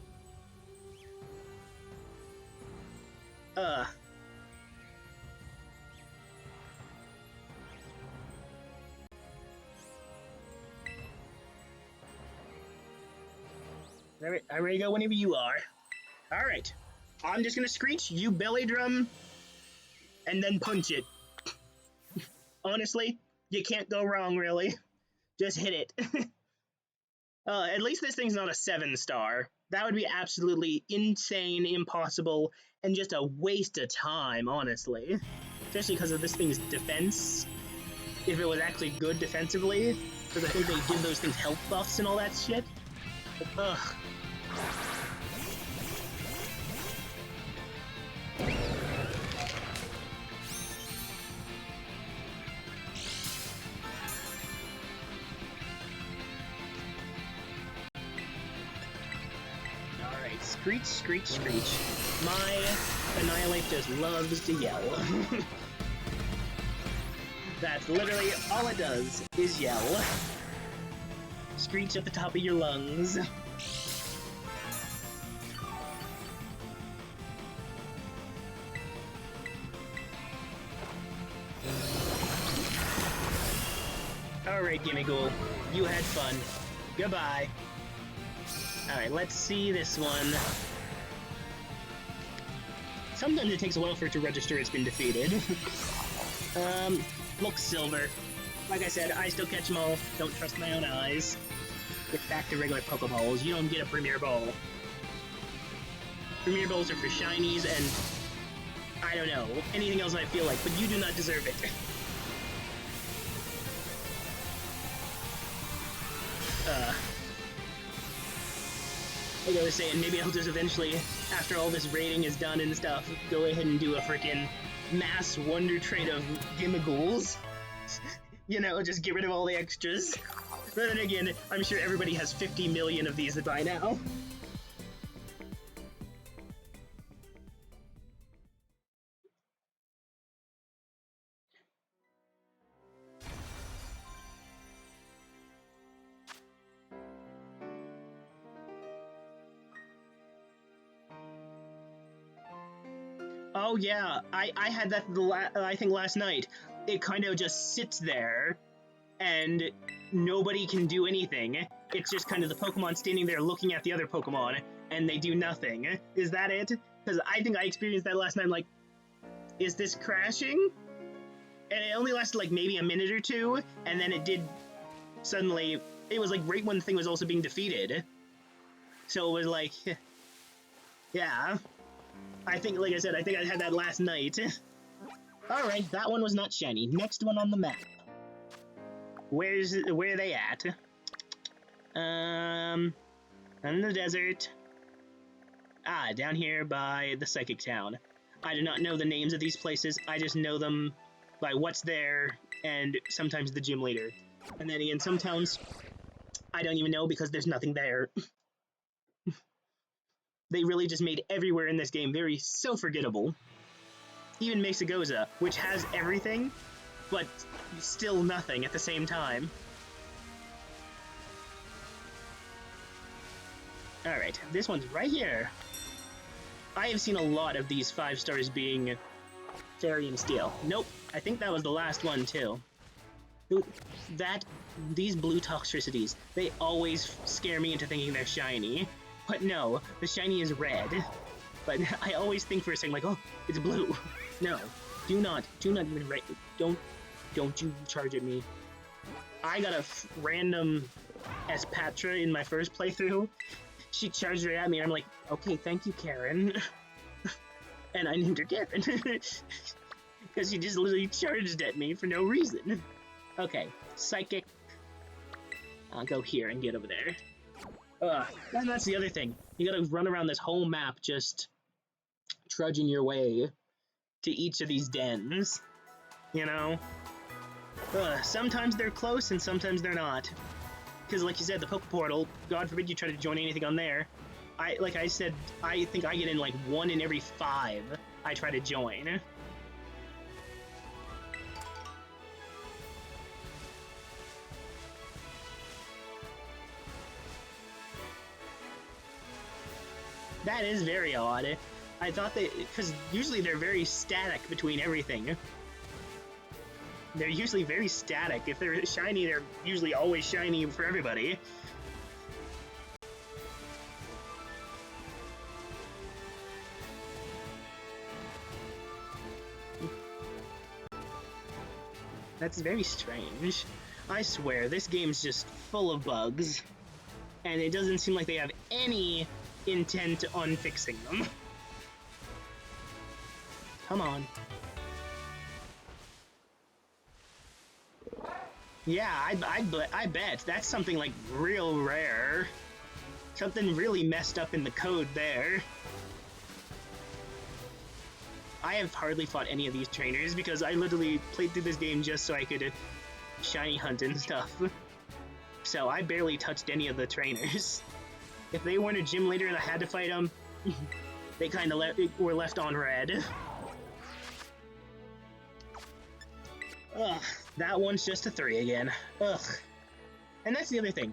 I'm ready to go whenever you are. Alright. I'm just gonna screech, you belly drum, and then punch it. Honestly, you can't go wrong, really. Just hit it. At least this thing's not a 7-star. That would be absolutely insane, impossible, and just a waste of time, honestly. Especially because of this thing's defense. If it was actually good defensively. Because I think they give those things health buffs and all that shit. Ugh. Alright, screech, screech, screech. My Annihilate just loves to yell. That's literally all it does, is yell. Screech at the top of your lungs. Alright, gimmieghoul. You had fun. Goodbye. Alright, let's see this one. Sometimes it takes a while for it to register it's been defeated. Look, Silver. Like I said, I still catch them all. Don't trust my own eyes. Get back to regular Pokeballs. You don't get a Premier Ball. Premier Balls are for shinies and... I don't know. Anything else I feel like, but you do not deserve it. Like I was saying, maybe I'll just eventually, after all this raiding is done and stuff, go ahead and do a freaking mass wonder trade of gimmieghoul's. You know, just get rid of all the extras. But then again, I'm sure everybody has 50 million of these by now. Oh yeah, I had that I think last night. It kind of just sits there, and nobody can do anything. It's just kind of the Pokemon standing there looking at the other Pokemon, and they do nothing. Is that it? Because I think I experienced that last night. I'm like, is this crashing? And it only lasted like maybe a minute or two, and then it did suddenly. It was like right when the thing was also being defeated. So it was like, yeah. I think, like I said, I think I had that last night. Alright, that one was not shiny. Next one on the map. Where are they at? In the desert. Ah, down here by the Psychic Town. I do not know the names of these places. I just know them by what's there and sometimes the gym leader. And then again, some towns I don't even know because there's nothing there. They really just made everywhere in this game so forgettable. Even Mesagoza, which has everything, but still nothing at the same time. Alright, this one's right here. I have seen a lot of these 5 stars being Fairy and Steel. Nope, I think that was the last one too. These blue Toxtricities, they always scare me into thinking they're shiny. But no, the shiny is red. But I always think for a second, like, oh, it's blue. No, do not even don't you charge at me. I got a random Espatra in my first playthrough. She charged right at me, and I'm like, okay, thank you, Karen. And I named her Karen. Because she just literally charged at me for no reason. Okay, Psychic. I'll go here and get over there. And that's the other thing. You gotta run around this whole map just trudging your way to each of these dens. You know? Sometimes they're close and sometimes they're not. Because like you said, the Poke Portal, God forbid you try to join anything on there. Like I said, I think I get in like 1 in every 5 I try to join. That is very odd. I thought because usually they're very static between everything. They're usually very static. If they're shiny, they're usually always shiny for everybody. That's very strange. I swear, this game's just full of bugs. And it doesn't seem like they have any intent on fixing them. Come on. Yeah, I bet. That's something like real rare. Something really messed up in the code there. I have hardly fought any of these trainers because I literally played through this game just so I could shiny hunt and stuff. So I barely touched any of the trainers. If they weren't a gym leader and I had to fight them, they kind of were left on red. Ugh, that one's just a 3 again. Ugh. And that's the other thing.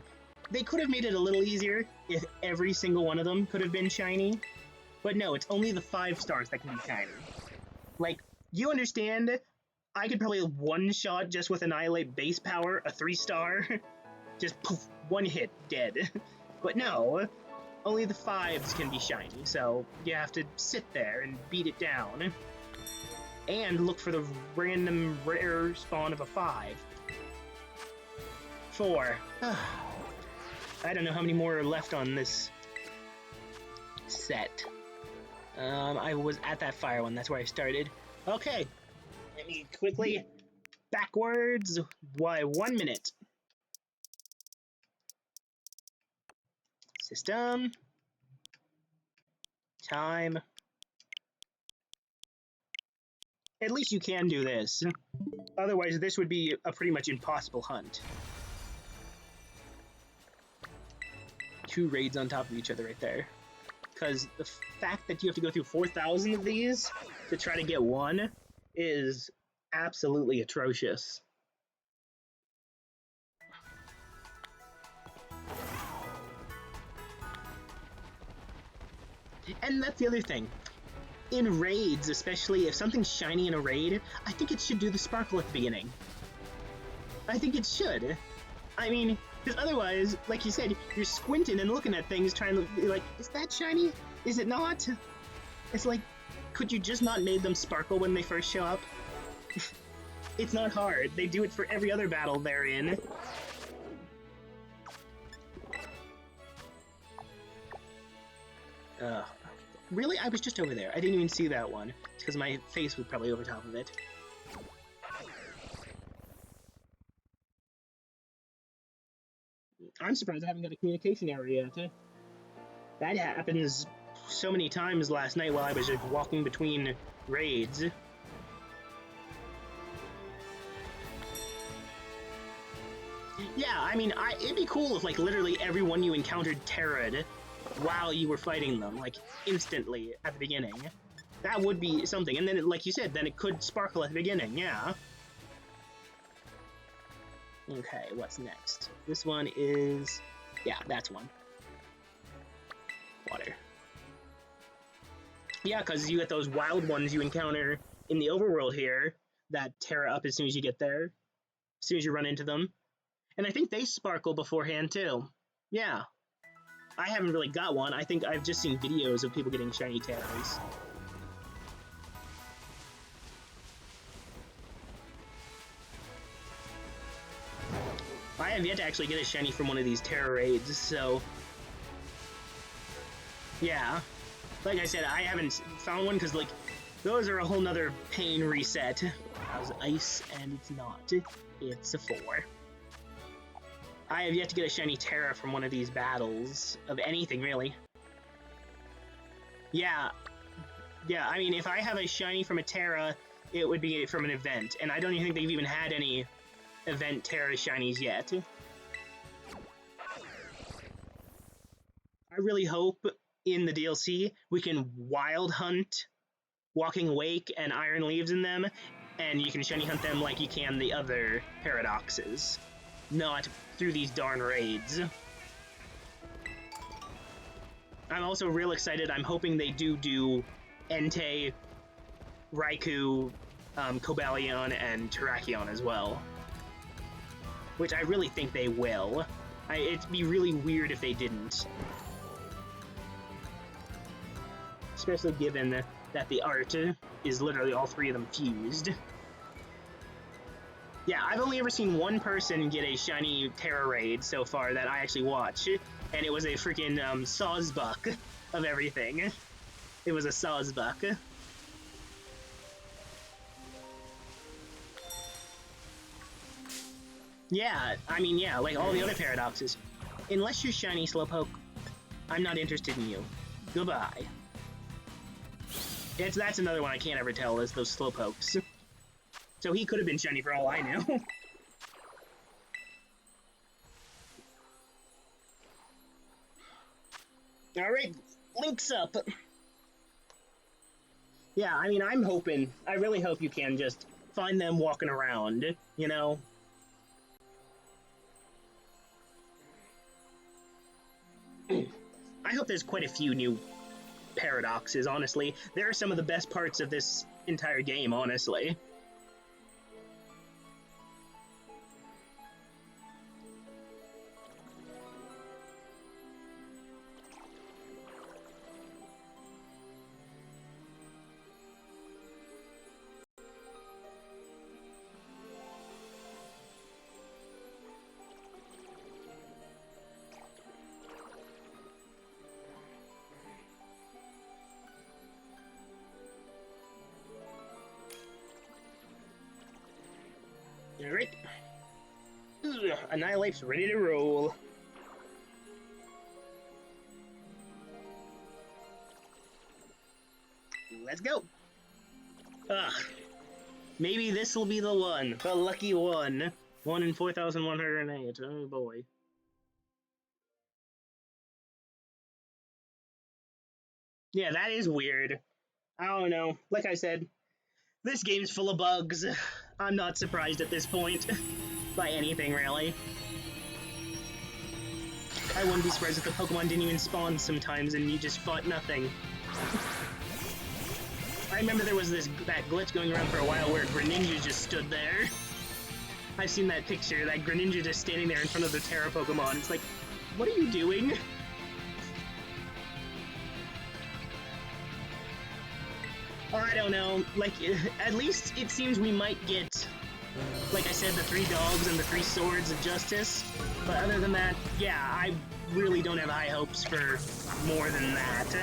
They could have made it a little easier if every single one of them could have been shiny. But no, it's only the 5 stars that can be shiny. Like, you understand I could probably one-shot just with Annihilate base power, a 3-star. Just poof, one hit, dead. But no, only the 5s can be shiny, so you have to sit there and beat it down. And look for the random rare spawn of a 5. 4. I don't know how many more are left on this set. I was at that fire one, that's where I started. Okay, let me quickly backwards. Why, 1 minute. System. Time. At least you can do this. Otherwise, this would be a pretty much impossible hunt. 2 raids on top of each other right there. Because the fact that you have to go through 4,000 of these to try to get one is absolutely atrocious. And that's the other thing. In raids, especially if something's shiny in a raid, I think it should do the sparkle at the beginning. I think it should. I mean, because otherwise, like you said, you're squinting and looking at things trying to be like, is that shiny? Is it not? It's like, could you just not make them sparkle when they first show up? It's not hard. They do it for every other battle they're in. Really? I was just over there. I didn't even see that one. It's because my face was probably over top of it. I'm surprised I haven't got a communication error yet. That happens so many times last night while I was just walking between raids. Yeah, I mean, it'd be cool if, like, literally everyone you encountered tera'd while you were fighting them, like, instantly at the beginning. That would be something. And then, like you said, then it could sparkle at the beginning, yeah. Okay, what's next? This one is... yeah, that's one. Water. Yeah, because you get those wild ones you encounter in the overworld here that tear up as soon as you get there. As soon as you run into them. And I think they sparkle beforehand, too. Yeah. I haven't really got one. I think I've just seen videos of people getting shiny teras. I have yet to actually get a shiny from one of these Terra raids, so... yeah. Like I said, I haven't found one, because, like, those are a whole nother pain reset. How's ice, and it's not. It's a 4. I have yet to get a shiny Terra from one of these battles, of anything, really. Yeah. Yeah, I mean, if I have a shiny from a Terra, it would be from an event, and I don't even think they've even had any event Terra shinies yet. I really hope in the DLC we can wild hunt Walking Wake and Iron Leaves in them, and you can shiny hunt them like you can the other paradoxes, not through these darn raids. I'm also real excited. I'm hoping they do Entei, Raikou, Cobalion, and Terrakion as well. Which I really think they will. It'd be really weird if they didn't. Especially given that the art is literally all 3 of them fused. Yeah, I've only ever seen one person get a shiny Terra raid so far that I actually watched, and it was a freaking Sawsbuck of everything. It was a Sawsbuck. Yeah, I mean, yeah, like all the other paradoxes. Unless you're shiny Slowpoke, I'm not interested in you. Goodbye. That's another one I can't ever tell, is those Slowpokes. So he could have been shiny for all I knew. Alright, links up! Yeah, I mean, I'm hoping, I really hope you can just find them walking around, you know? I hope there's quite a few new paradoxes, honestly. They're some of the best parts of this entire game, honestly. Ugh, Annihilate's ready to roll. Let's go. Ugh. Maybe this will be the one. The lucky one. 1 in 4,108. Oh boy. Yeah, that is weird. I don't know. Like I said, this game's full of bugs. I'm not surprised at this point. By anything, really. I wouldn't be surprised if the Pokemon didn't even spawn sometimes and you just fought nothing. I remember there was that glitch going around for a while where Greninja just stood there. I've seen that picture, that Greninja just standing there in front of the Tera Pokemon. It's like, what are you doing? I don't know. Like, at least it seems we might get, like I said, the 3 dogs and the 3 swords of justice. But other than that, yeah, I really don't have high hopes for more than that.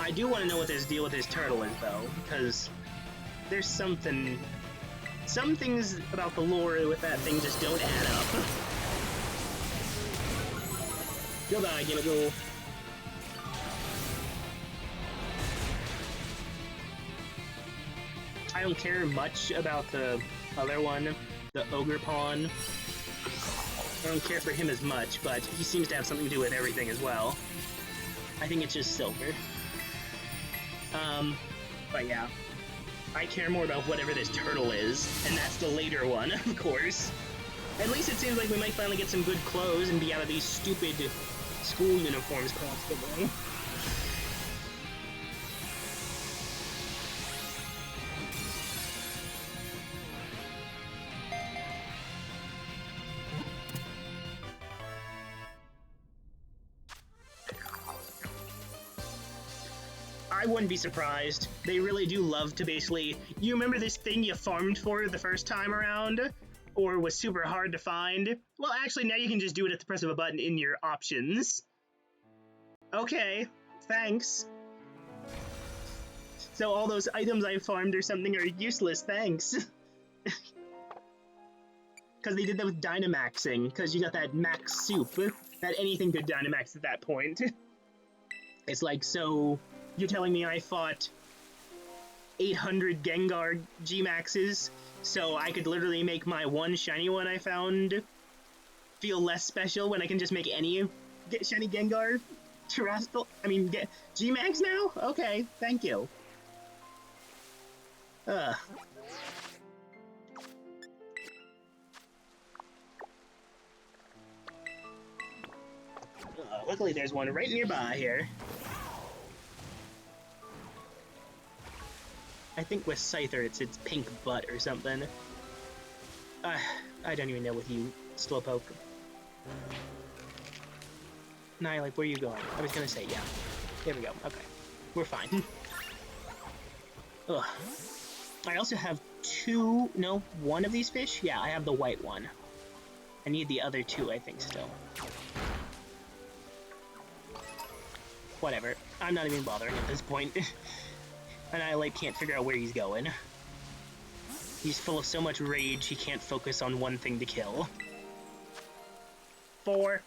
I do want to know what this deal with this turtle is, though, because there's something... Some things about the lore with that thing just don't add up. Goodbye, gimmieghoul. I don't care much about the other one, the Ogre Pawn. I don't care for him as much, but he seems to have something to do with everything as well. I think it's just silver. But yeah. I care more about whatever this turtle is, and that's the later one, of course. At least it seems like we might finally get some good clothes and be out of these stupid school uniforms constantly. I wouldn't be surprised. They really do love to basically... You remember this thing you farmed for the first time around? Or was super hard to find? Well, actually, now you can just do it at the press of a button in your options. Okay, thanks. So all those items I farmed or something are useless, thanks. Because they did that with Dynamaxing, because you got that max soup, that anything could Dynamax at that point. It's like, so... You're telling me I fought 800 Gengar G-Maxes, so I could literally make my one shiny one I found feel less special when I can just make any shiny Gengar Terrestrial? I mean, G-Max now? Okay, thank you. Luckily there's one right nearby here. I think with Scyther it's its pink butt or something. I don't even know with you, Slowpoke. Annihilate, where are you going? I was gonna say, yeah. There we go, okay. We're fine. Ugh. I also have one of these fish? Yeah, I have the white one. I need the other 2, I think, still. Whatever. I'm not even bothering at this point. Annihilate can't figure out where he's going. He's full of so much rage, he can't focus on one thing to kill. 4.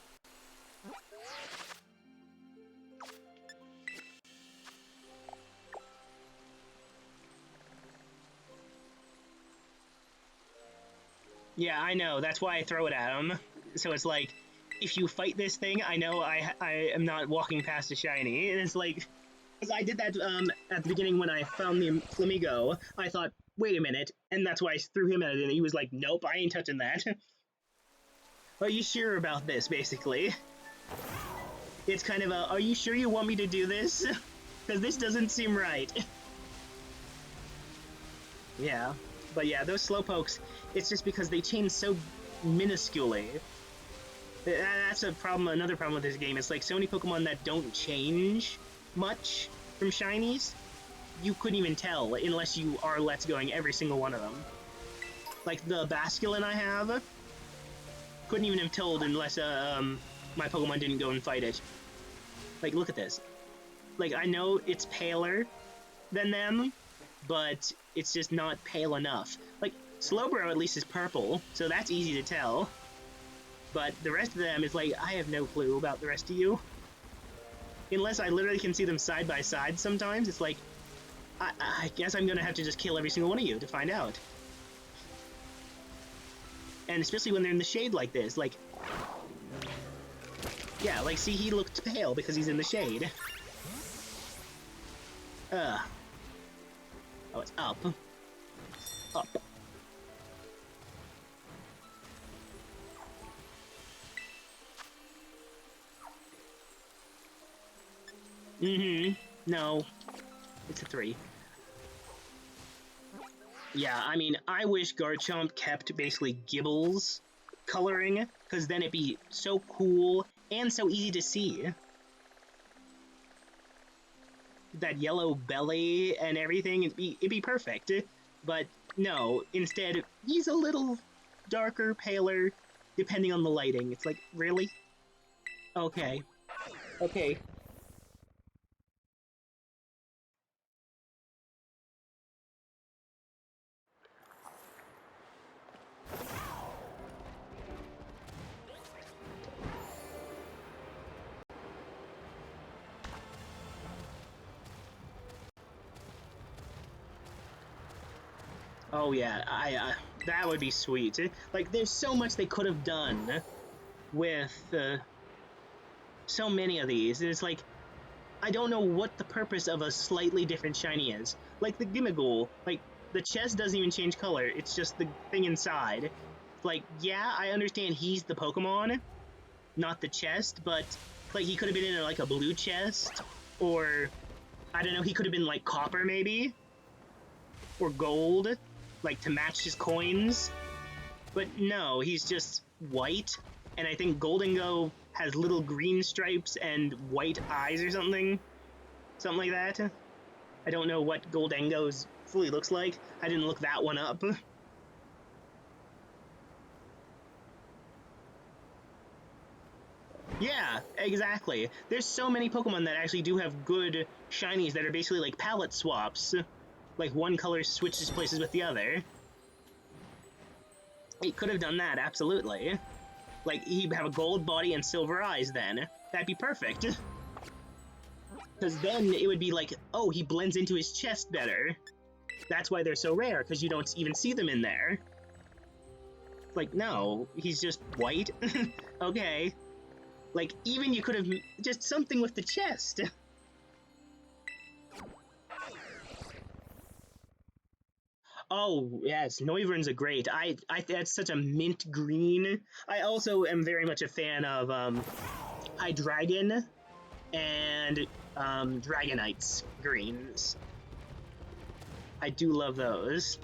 Yeah, I know, that's why I throw it at him. So it's like, if you fight this thing, I know I am not walking past a shiny, and it's like... Because I did that at the beginning when I found the Flamigo, I thought, wait a minute, and that's why I threw him at it, and he was like, nope, I ain't touching that. Are you sure about this, basically? It's kind of a, are you sure you want me to do this? Because this doesn't seem right. Yeah, but yeah, those Slowpokes, it's just because they change so minusculely. That's a problem, another problem with this game. It's like so many Pokemon that don't change much from shinies, you couldn't even tell unless you are Let's Going every single one of them. Like the Basculin I have, couldn't even have told unless my Pokemon didn't go and fight it. Like, look at this. Like, I know it's paler than them, but it's just not pale enough. Like, Slowbro at least is purple, so that's easy to tell. But the rest of them is like, I have no clue about the rest of you. Unless I literally can see them side by side sometimes, it's like, I guess I'm gonna have to just kill every single one of you to find out. And especially when they're in the shade like this, like... Yeah, like, see, he looked pale because he's in the shade. Oh, it's up. Up. No. It's a 3. Yeah, I mean, I wish Garchomp kept basically Gibble's coloring, because then it'd be so cool and so easy to see. That yellow belly and everything, it'd be perfect. But no, instead, he's a little darker, paler, depending on the lighting. It's like, really? Okay. Okay. Oh yeah, that would be sweet. Like, there's so much they could have done with so many of these. It's like, I don't know what the purpose of a slightly different shiny is. Like the gimmieghoul, like, the chest doesn't even change color, it's just the thing inside. Like, yeah, I understand he's the Pokemon, not the chest, but, like, he could have been in, like, a blue chest, or, I don't know, he could have been, like, copper, maybe? Or gold, like, to match his coins. But no, he's just white, and I think Goldengo has little green stripes and white eyes or something. Something like that. I don't know what Goldengo's fully looks like. I didn't look that one up. Yeah, exactly. There's so many Pokemon that actually do have good shinies that are basically like palette swaps. Like, one color switches places with the other. It could have done that, absolutely. Like, he'd have a gold body and silver eyes then. That'd be perfect. Because then it would be like, oh, he blends into his chest better. That's why they're so rare, because you don't even see them in there. Like, no, he's just white? Okay. Like, even you could have just something with the chest. Oh, yes, Noivern's a great. That's such a mint green. I also am very much a fan of Hydreigon and Dragonite's greens. I do love those.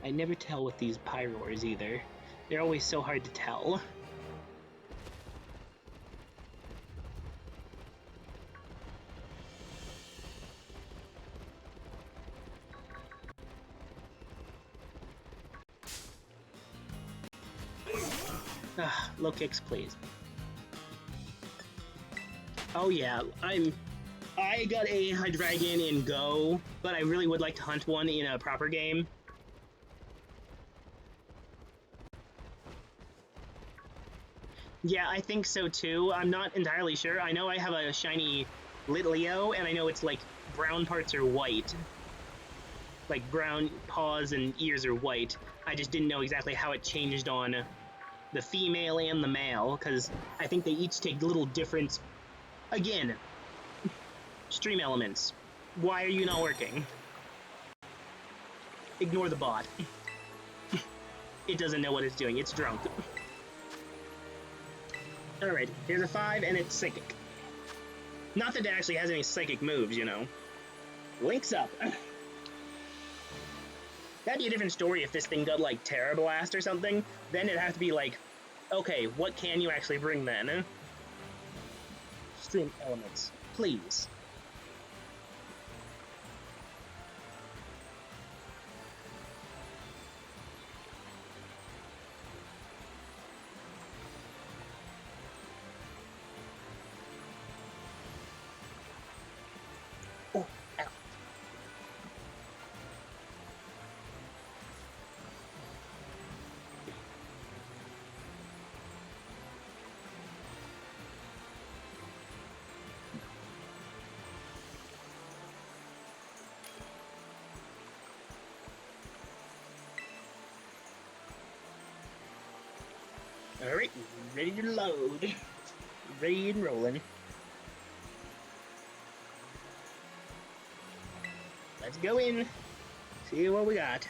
I never tell with these Pyroars either. They're always so hard to tell. Low kicks, please. Oh yeah, I got a Hydreigon in Go, but I really would like to hunt one in a proper game. Yeah, I think so too. I'm not entirely sure. I know I have a shiny Litleo, and I know it's like brown parts are white. Like, brown paws and ears are white. I just didn't know exactly how it changed on the female and the male, because I think they each take little different... Again, stream elements. Why are you not working? Ignore the bot. It doesn't know what it's doing. It's drunk. Alright, here's a 5, and it's Psychic. Not that it actually has any Psychic moves, you know. Link's up. That'd be a different story if this thing got, like, Tera Blast or something. Then it'd have to be like, okay, what can you actually bring then? Stream elements, please. Alright, ready to load. Ready and rolling. Let's go in. See what we got.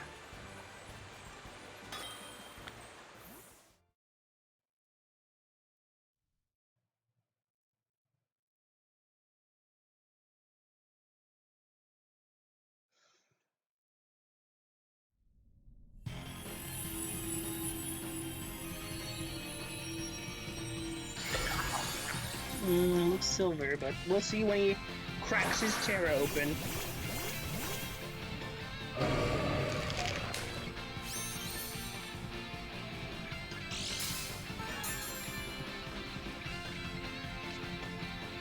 Looks silver, but we'll see when he cracks his tera open.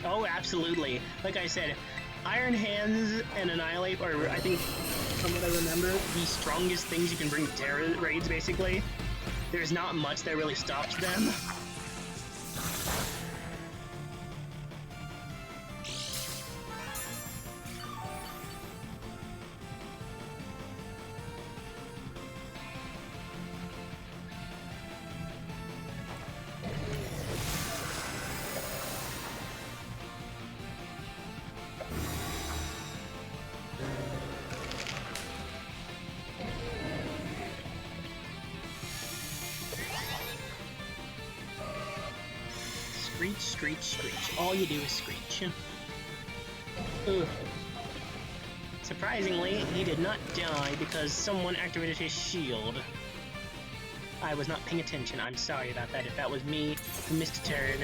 Oh, absolutely. Like I said, Iron Hands and Annihilate are, I think, from what I remember, the strongest things you can bring to Terra raids, basically. There's not much that really stops them. Screech, screech, screech. All you do is screech. Ugh. Surprisingly, he did not die because someone activated his shield. I was not paying attention. I'm sorry about that. If that was me who missed a turn,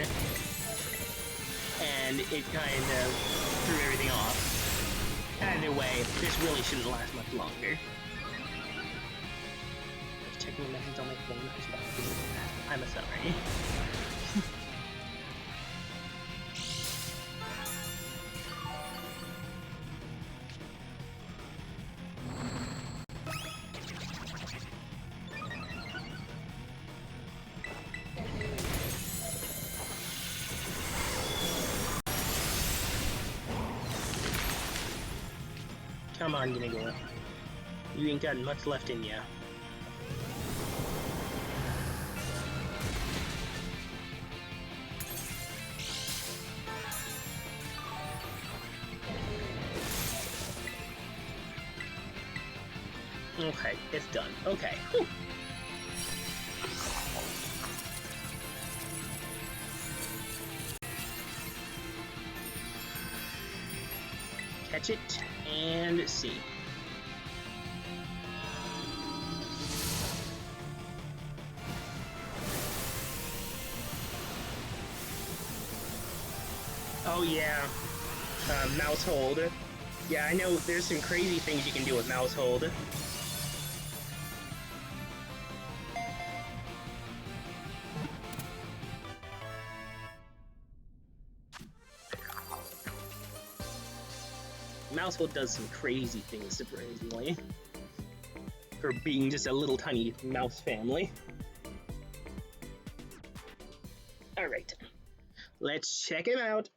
and it kind of threw everything off. Either way, this really shouldn't last much longer. Checking the message on my phone. I'm sorry. Come on, gimmieghoul. You ain't got much left in ya. Okay, it's done. Okay. Whew. Catch it and see. Oh yeah, mouse hold. Yeah, I know there's some crazy things you can do with mouse hold. Mouse hold does some crazy things, surprisingly, for being just a little tiny mouse family. Alright, let's check him out.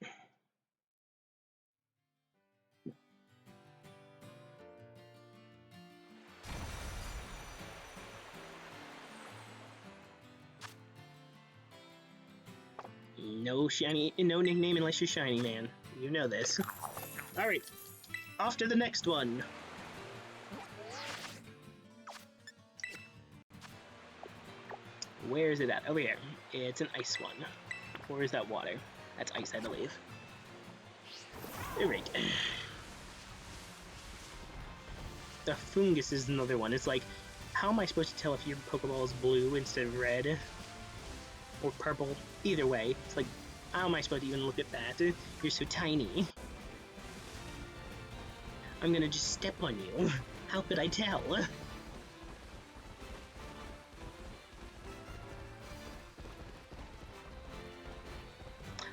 No shiny, no nickname unless you're shiny, man. You know this. Alright, off to the next one. Where is it at? Over here. It's an ice one. Or is that water? That's ice, I believe. Alright. The fungus is another one. It's like, how am I supposed to tell if your Pokeball is blue instead of red? Or purple? Either way. It's like, how am I supposed to even look at that? You're so tiny. I'm gonna just step on you. How could I tell?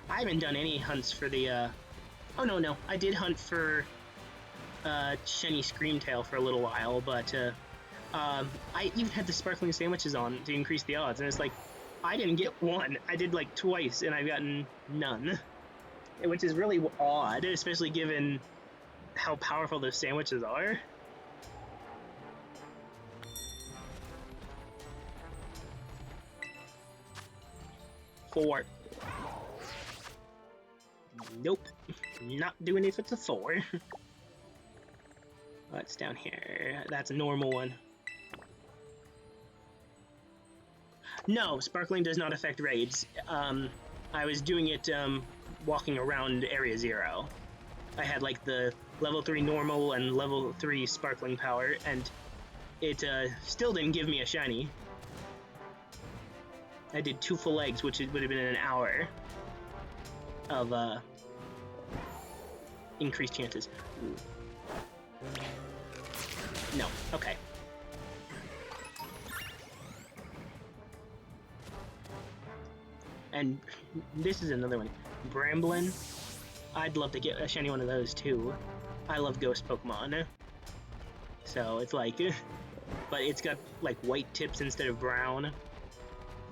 I haven't done any hunts for the, oh no, I did hunt for, Shiny Screamtail for a little while, but, I even had the sparkling sandwiches on to increase the odds, and it's like, I didn't get one. I did like twice, and I've gotten none. Which is really odd, especially given how powerful those sandwiches are. 4. Nope. Not doing it if it's a 4. What's down here? That's a normal one. No, sparkling does not affect raids. I was doing it walking around Area 0. I had like the level 3 normal and level 3 sparkling power, and it still didn't give me a shiny. I did 2 full eggs, which would have been an hour of increased chances. Ooh. No, okay. And this is another one. Bramblin. I'd love to get a shiny one of those too. I love ghost Pokemon. So it's like, but it's got like white tips instead of brown.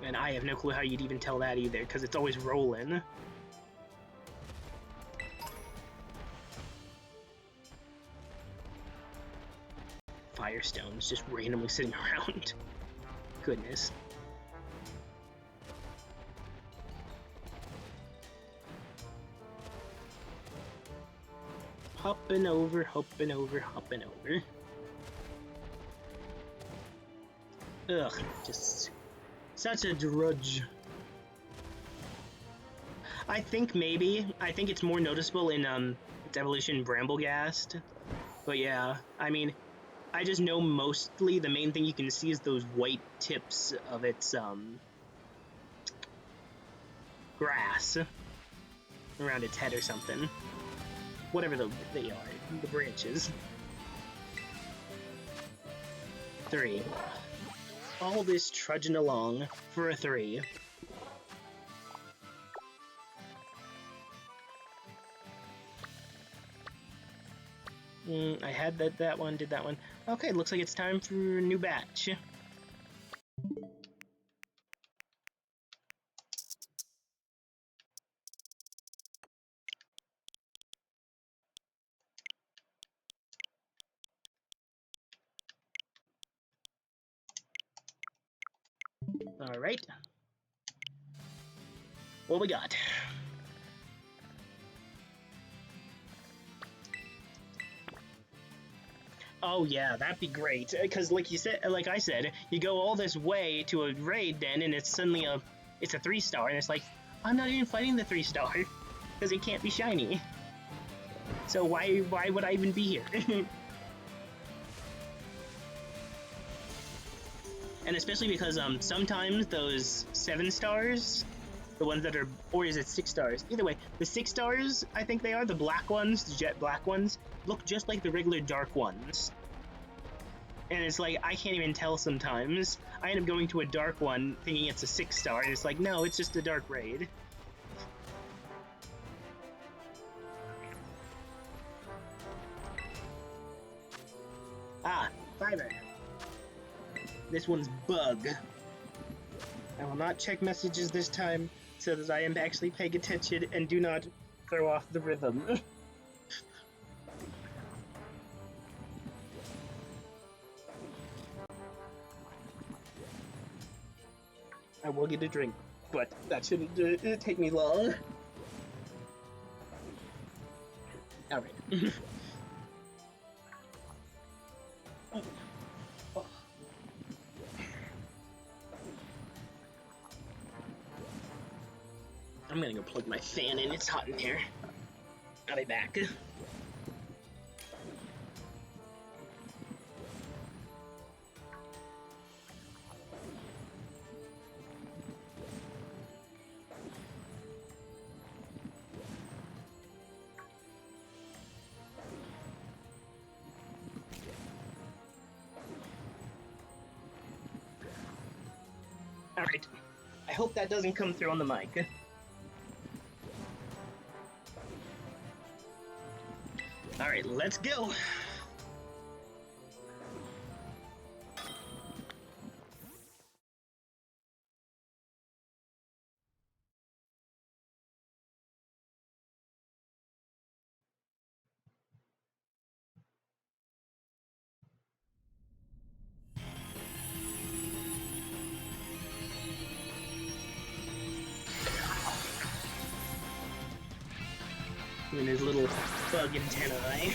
And I have no clue how you'd even tell that either, because it's always rolling. Firestones just randomly sitting around. Goodness. Hopping over, hopping over, hopping over. Ugh, just such a drudge. I think it's more noticeable in its evolution Bramblegast. But yeah, I mean, I just know mostly the main thing you can see is those white tips of its grass around its head or something. Whatever they are, the branches. 3. All this trudging along for a 3. I had that one, did that one. Okay, looks like it's time for a new batch. Alright. What we got? Oh yeah, that'd be great. Because like I said, you go all this way to a raid den, and it's suddenly it's a 3-star, and it's like, I'm not even fighting the 3-star because it can't be shiny. So why would I even be here? And especially because sometimes those 7 stars, the ones that are, or is it 6 stars? Either way, the 6 stars, I think they are, the black ones, the jet black ones, look just like the regular dark ones. And it's like, I can't even tell sometimes. I end up going to a dark one thinking it's a 6 star, and it's like, no, it's just a dark raid. Ah, Fiverr. This one's bug. I will not check messages this time, so that I am actually paying attention and do not throw off the rhythm. I will get a drink, but that shouldn't take me long. Alright. Oh. Oh. I'm gonna go plug my fan in, it's hot in here. I'll be back. Alright. I hope that doesn't come through on the mic. Alright, let's go! And his little bug antennae.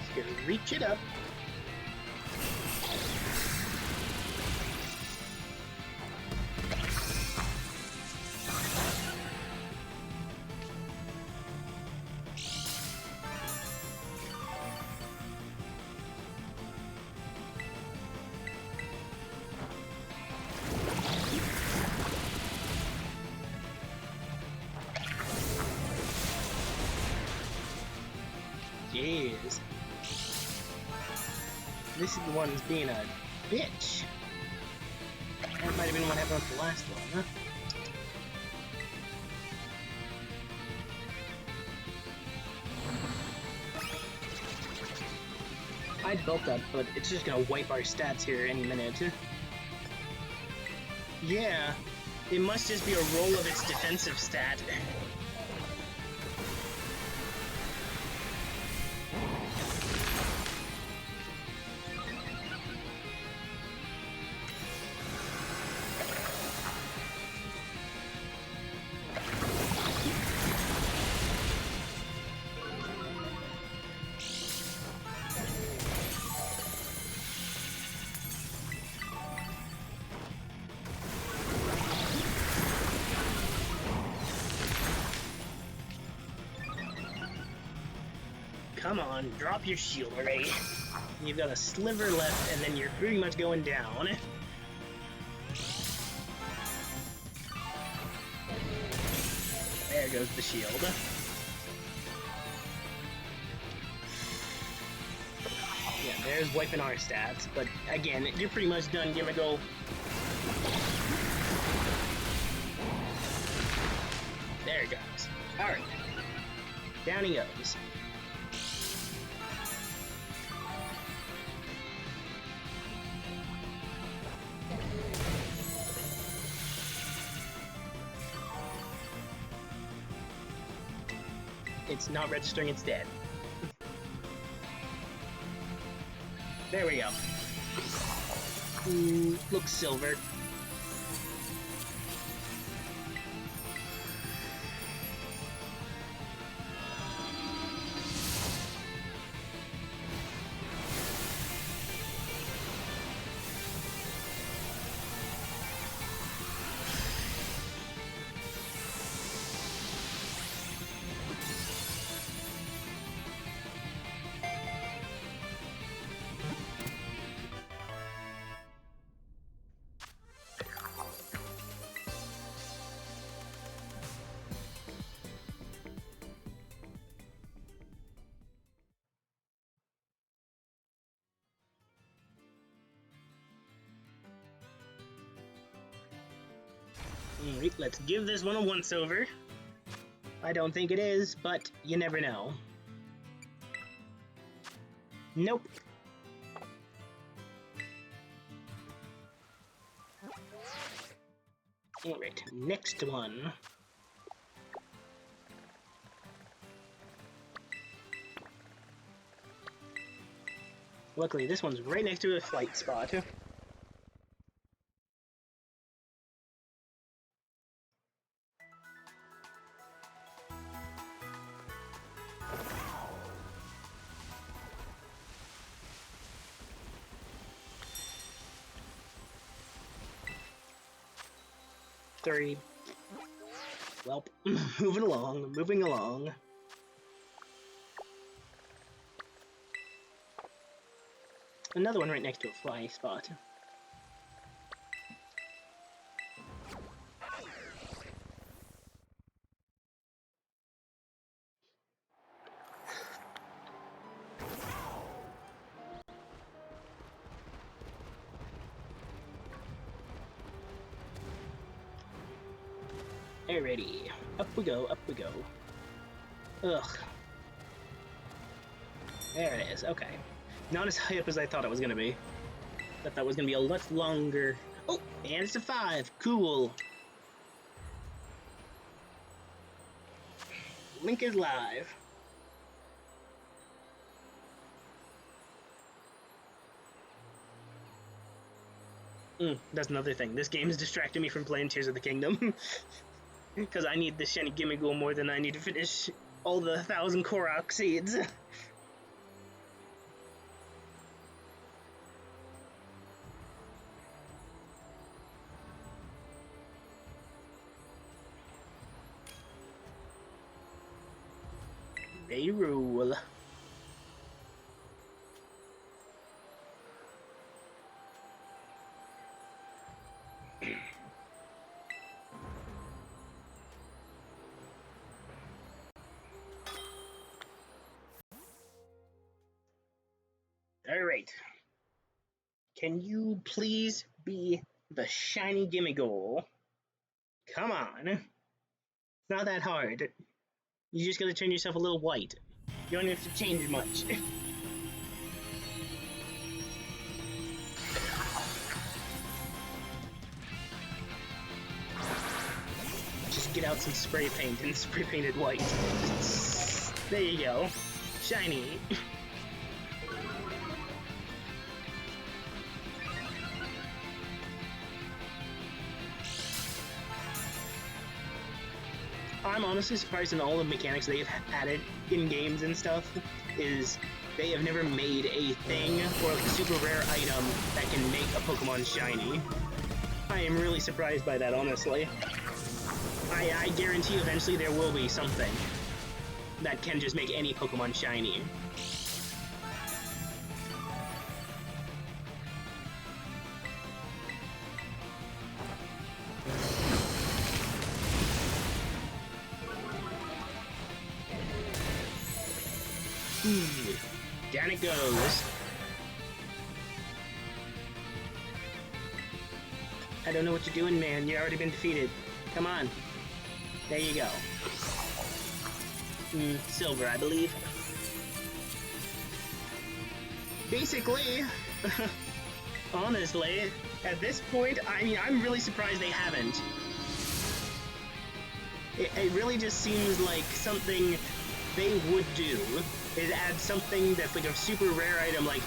Just gonna reach it up. Jeez. This is the one who's being a bitch. That might have been what happened with the last one, huh? I'd built up, but it's just gonna wipe our stats here any minute. Yeah, it must just be a roll of its defensive stat. Come on, drop your shield already. You've got a sliver left, and then you're pretty much going down. There goes the shield. Yeah, there's wiping our stats, but again, you're pretty much done. Gimmieghoul. There it goes. Alright. Down he goes. It's not registering, it's dead. There we go. Looks silver. Alright, let's give this one a once-over. I don't think it is, but you never know. Nope. Alright, next one. Luckily, this one's right next to a flight spot. Three. Welp. Moving along, moving along. Another one right next to a fly spot. Alrighty, up we go, up we go. Ugh. There it is, okay. Not as high up as I thought it was gonna be. Thought that was gonna be a lot longer. Oh, and it's a 5, cool. Link is live. That's another thing. This game is distracting me from playing Tears of the Kingdom. Because I need the shiny gimmieghoul more than I need to finish all the 1,000 Korok seeds. They rule. Alright. Can you please be the shiny gimmieghoul? Come on. It's not that hard. You just gotta turn yourself a little white. You don't have to change much. Just get out some spray paint and spray paint it white. There you go. Shiny. I'm honestly surprised in all the mechanics they've added in games and stuff is they have never made a thing or like a super rare item that can make a Pokemon shiny. I am really surprised by that, honestly. I guarantee eventually there will be something that can just make any Pokemon shiny. Down it goes. I don't know what you're doing, man. You've already been defeated. Come on. There you go. Silver, I believe. Basically, honestly, at this point, I mean, I'm really surprised they haven't. It really just seems like something they would do is add something that's like a super rare item, like,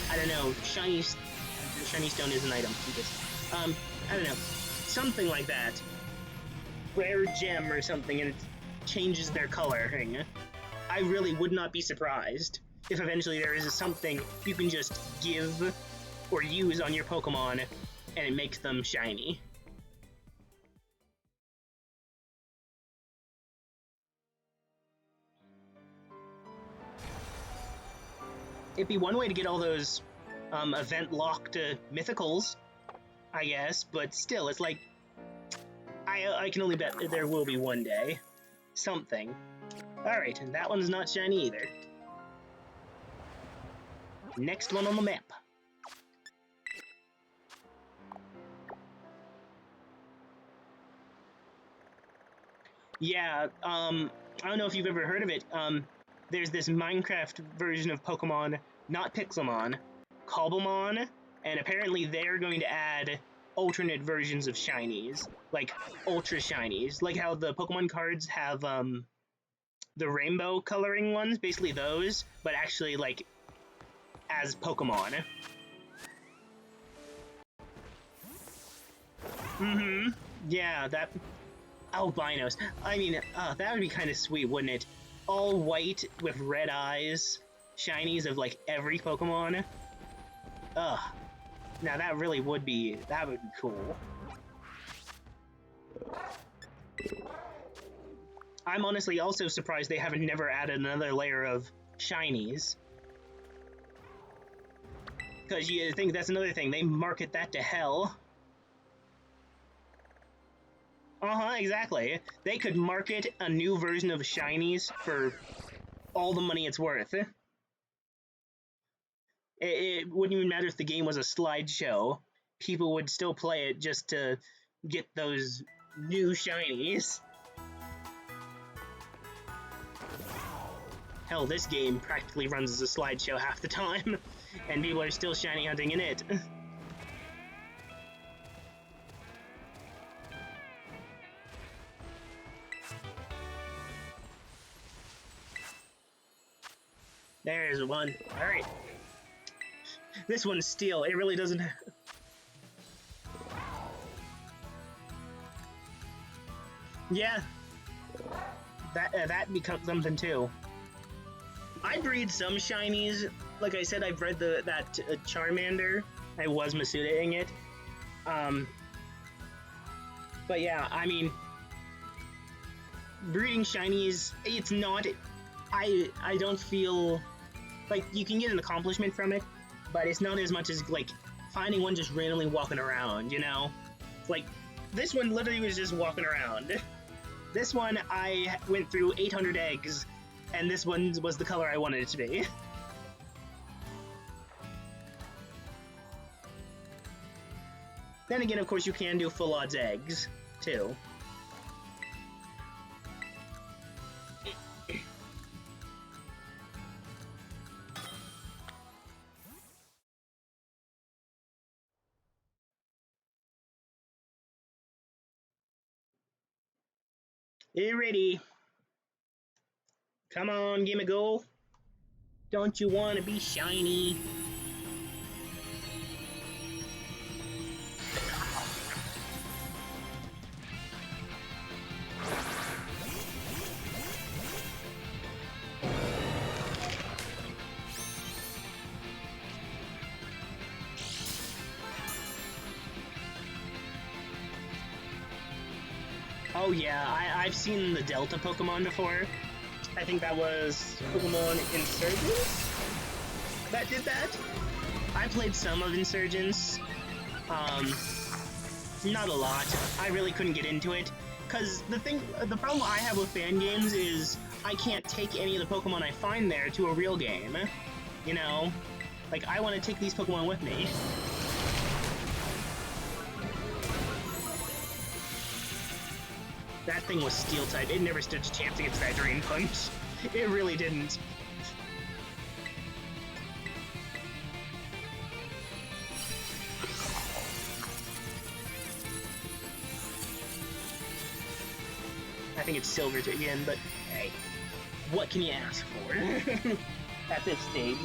I don't know, shiny stone is an item. I don't know, something like that. Rare gem or something, and it changes their coloring. I really would not be surprised if eventually there is something you can just give or use on your Pokemon and it makes them shiny. It'd be one way to get all those event-locked mythicals, I guess, but still, it's like, I can only bet there will be one day. Something. Alright, and that one's not shiny either. Next one on the map. Yeah, I don't know if you've ever heard of it. There's this Minecraft version of Pokemon, not Pixelmon, Cobblemon, and apparently they're going to add alternate versions of shinies, like ultra shinies, like how the Pokemon cards have the rainbow coloring ones, basically those, but actually like as Pokemon. Yeah, that albinos. I mean, that would be kind of sweet, wouldn't it? All white with red eyes, shinies of like every Pokemon. Ugh. Now that really would be cool. I'm honestly also surprised they haven't never added another layer of shinies. Because you think that's another thing, they market that to hell. Exactly. They could market a new version of shinies for all the money it's worth. It wouldn't even matter if the game was a slideshow. People would still play it just to get those new shinies. Hell, this game practically runs as a slideshow half the time, and people are still shiny hunting in it. There's one. Alright. This one's steel. It really doesn't... Yeah, that becomes something too. I breed some shinies. Like I said, I've bred that Charmander. I was Masudaing it. But yeah, I mean, breeding shinies, it's not. I don't feel like you can get an accomplishment from it, but it's not as much as like finding one just randomly walking around. You know, like this one literally was just walking around. This one I went through 800 eggs, and this one was the color I wanted it to be. Then again, of course, you can do full odds eggs, too. You ready? Come on, gimmieghoul. Don't you want to be shiny? Oh yeah, I've seen the Delta Pokemon before. I think that was Pokemon Insurgence that did that. I played some of Insurgence. Not a lot. I really couldn't get into it. Because the problem I have with fan games is I can't take any of the Pokemon I find there to a real game. You know? Like, I want to take these Pokemon with me. That thing was Steel type. It never stood a chance against that Drain Punch. It really didn't. I think it's Silver again, but hey, what can you ask for at this stage?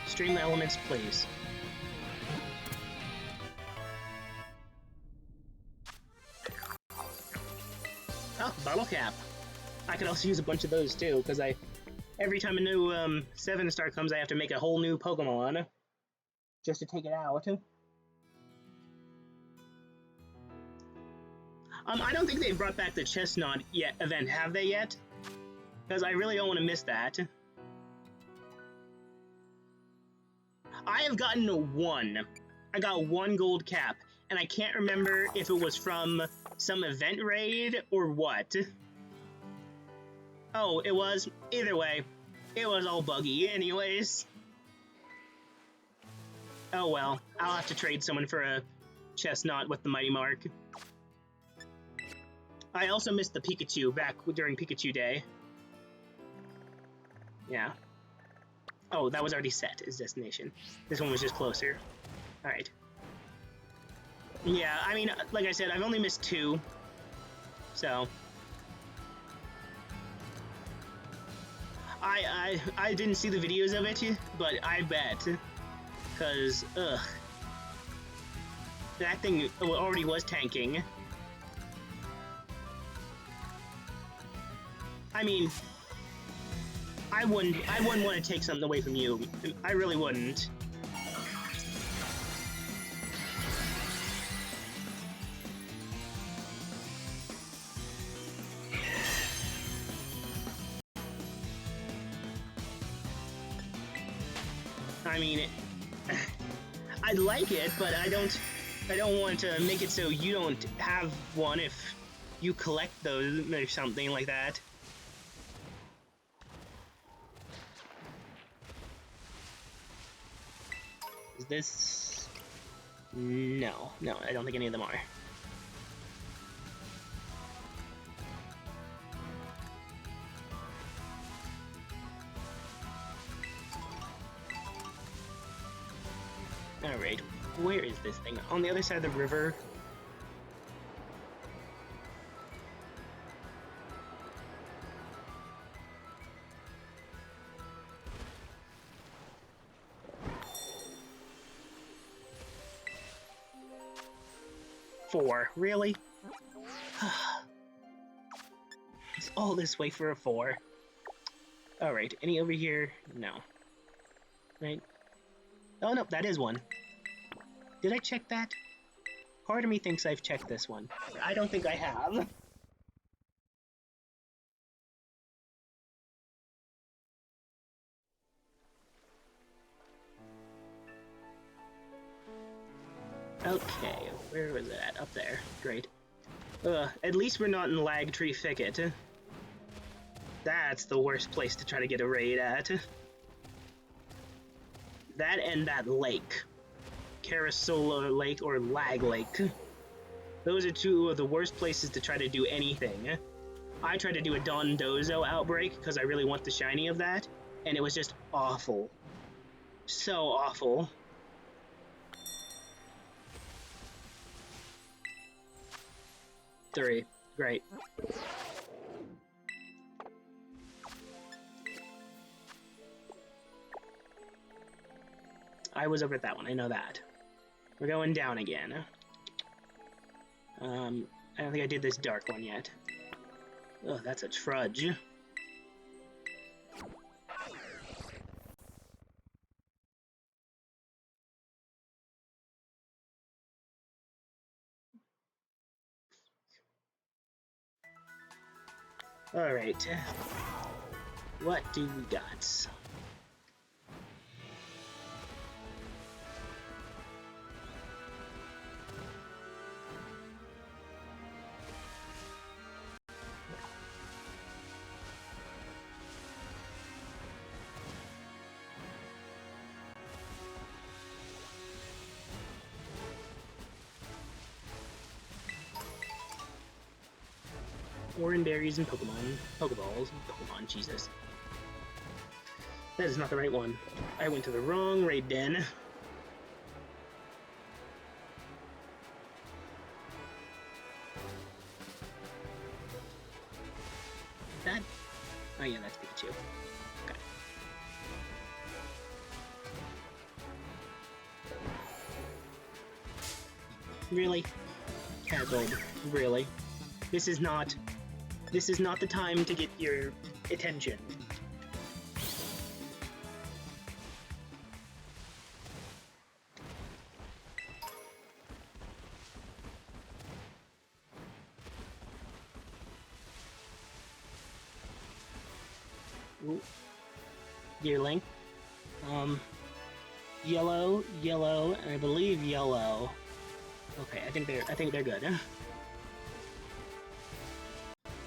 Stream elements, please. Oh, bottle cap. I could also use a bunch of those too, because every time a new 7-star comes, I have to make a whole new Pokemon just to take it out. I don't think they've brought back the Chestnut event, have they yet? Because I really don't want to miss that. I have gotten one. I got one gold cap, and I can't remember if it was from some event raid or what. Oh, it was? Either way, it was all buggy anyways. Oh well, I'll have to trade someone for a Chestnut with the Mighty Mark. I also missed the Pikachu back during Pikachu Day. Yeah. Oh, that was already set as destination. This one was just closer. Alright. Yeah, I mean, like I said, I've only missed 2. So... I didn't see the videos of it, but I bet. Because, ugh. That thing already was tanking. I mean... I wouldn't want to take something away from you. I really wouldn't. I mean, I like it, but I don't want to make it so you don't have one if you collect those or something like that. Is this... No, I don't think any of them are. Alright, where is this thing? On the other side of the river? 4. Really? It's all this way for a 4. Alright, any over here? No. Right? Oh no, that is one. Did I check that? Part of me thinks I've checked this one. I don't think I have. Okay, where was it at? Up there. Great. At least we're not in Lag Tree Thicket. That's the worst place to try to get a raid at. That and that lake. Carasola Lake or Lag Lake. Those are two of the worst places to try to do anything. I tried to do a Dondozo outbreak because I really want the shiny of that, and it was just awful. So awful. Three. Great. I was over at that one, I know that. We're going down again. I don't think I did this dark one yet. Oh, that's a trudge. Alright. What do we got? Orange berries and Pokeballs, Jesus. That is not the right one. I went to the wrong raid den. That? Oh yeah, that's Pikachu. Okay. Really? Cat Gold. Really? This is not the time to get your attention. Ooh. Yearling. Yellow, and I believe yellow. Okay, I think they're good.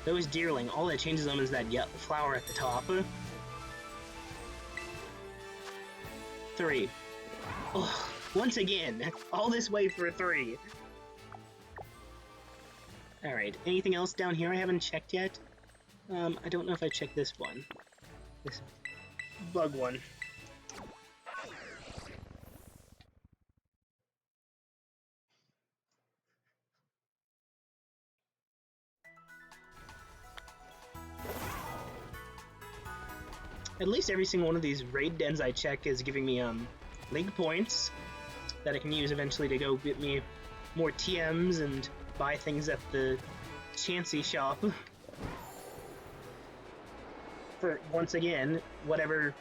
Those Deerling, all that changes them is that flower at the top. 3. Ugh, once again, all this way for 3. Alright, anything else down here I haven't checked yet? I don't know if I checked this one. This bug one. At least every single one of these raid dens I check is giving me league points that I can use eventually to go get me more TMs and buy things at the Chansey shop. For, once again, whatever...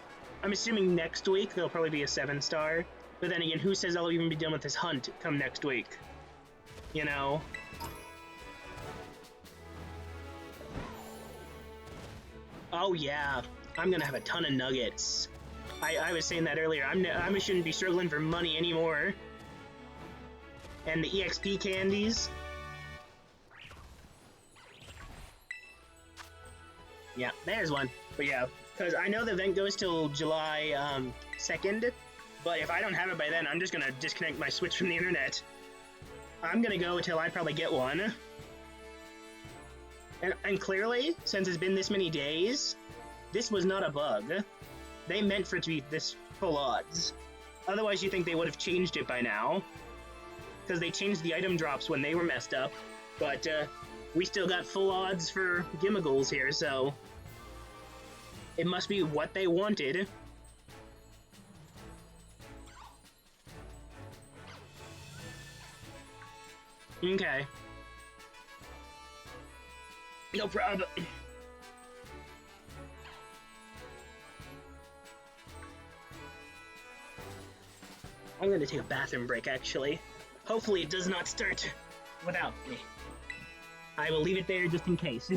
I'm assuming next week there'll probably be a 7-star, but then again, who says I'll even be done with this hunt come next week? You know? Oh yeah, I'm gonna have a ton of nuggets. I was saying that earlier, I shouldn't be struggling for money anymore. And the EXP candies. Yeah, there's one. But yeah, because I know the event goes till July 2nd, but if I don't have it by then, I'm just gonna disconnect my Switch from the internet. I'm gonna go until I probably get one. And clearly, since it's been this many days, this was not a bug. They meant for it to be this full odds. Otherwise, you think they would have changed it by now. Because they changed the item drops when they were messed up. But we still got full odds for gimmieghoul's here, so... it must be what they wanted. Okay. No problem. I'm gonna take a bathroom break, actually. Hopefully it does not start without me. I will leave it there just in case.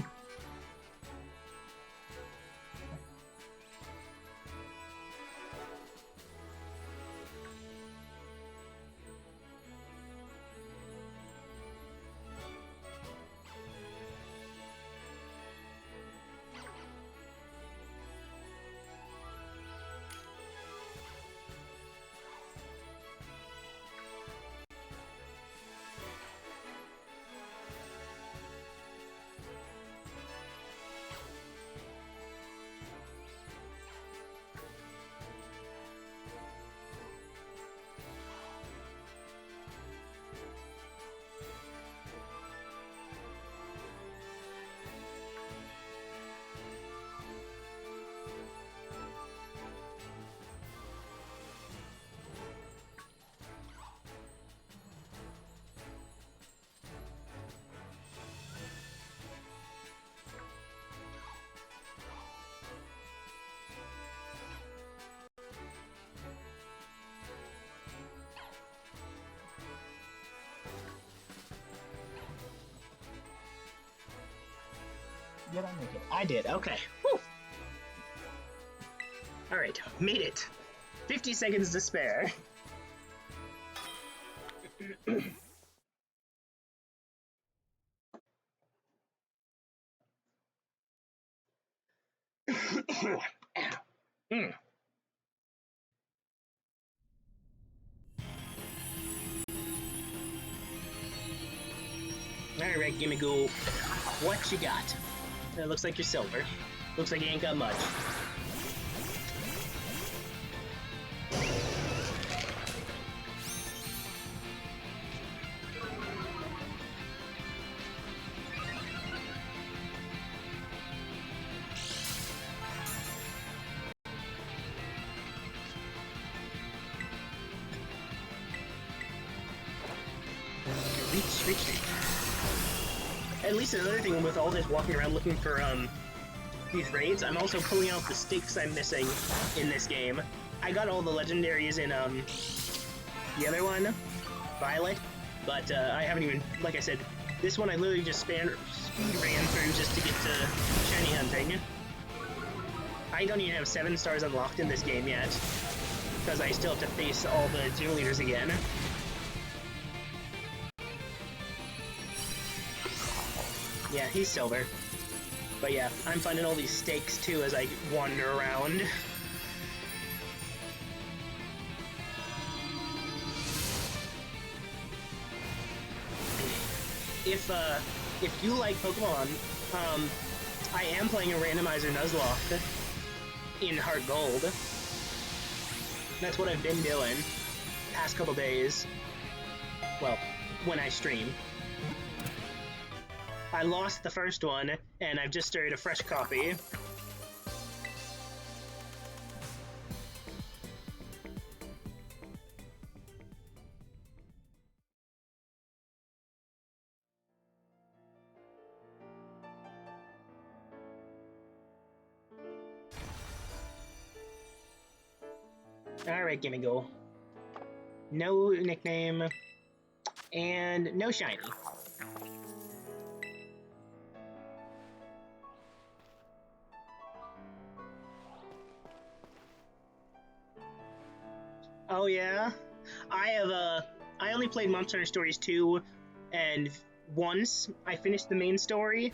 Did I make it? I did, okay. Whew. Alright, made it. 50 seconds to spare. Alright, gimmieghoul. What you got? It looks like you're silver. Looks like you ain't got much. Reach. At least another thing with all this walking around looking for these raids, I'm also pulling out the stakes I'm missing in this game. I got all the legendaries in the other one, Violet, but I haven't even, like I said, this one I literally just speed ran through just to get to shiny hunting. I don't even have 7 stars unlocked in this game yet, because I still have to face all the gym leaders again. Yeah, he's silver. But yeah, I'm finding all these stakes too as I wander around. If you like Pokemon, I am playing a randomizer Nuzlocke in Heart Gold. That's what I've been doing past couple days. Well, when I stream. I lost the first one, and I've just started a fresh copy. Alright, gimmieghoul. No nickname, and no shiny. Oh yeah? I only played Monster Hunter Stories 2, and once I finished the main story,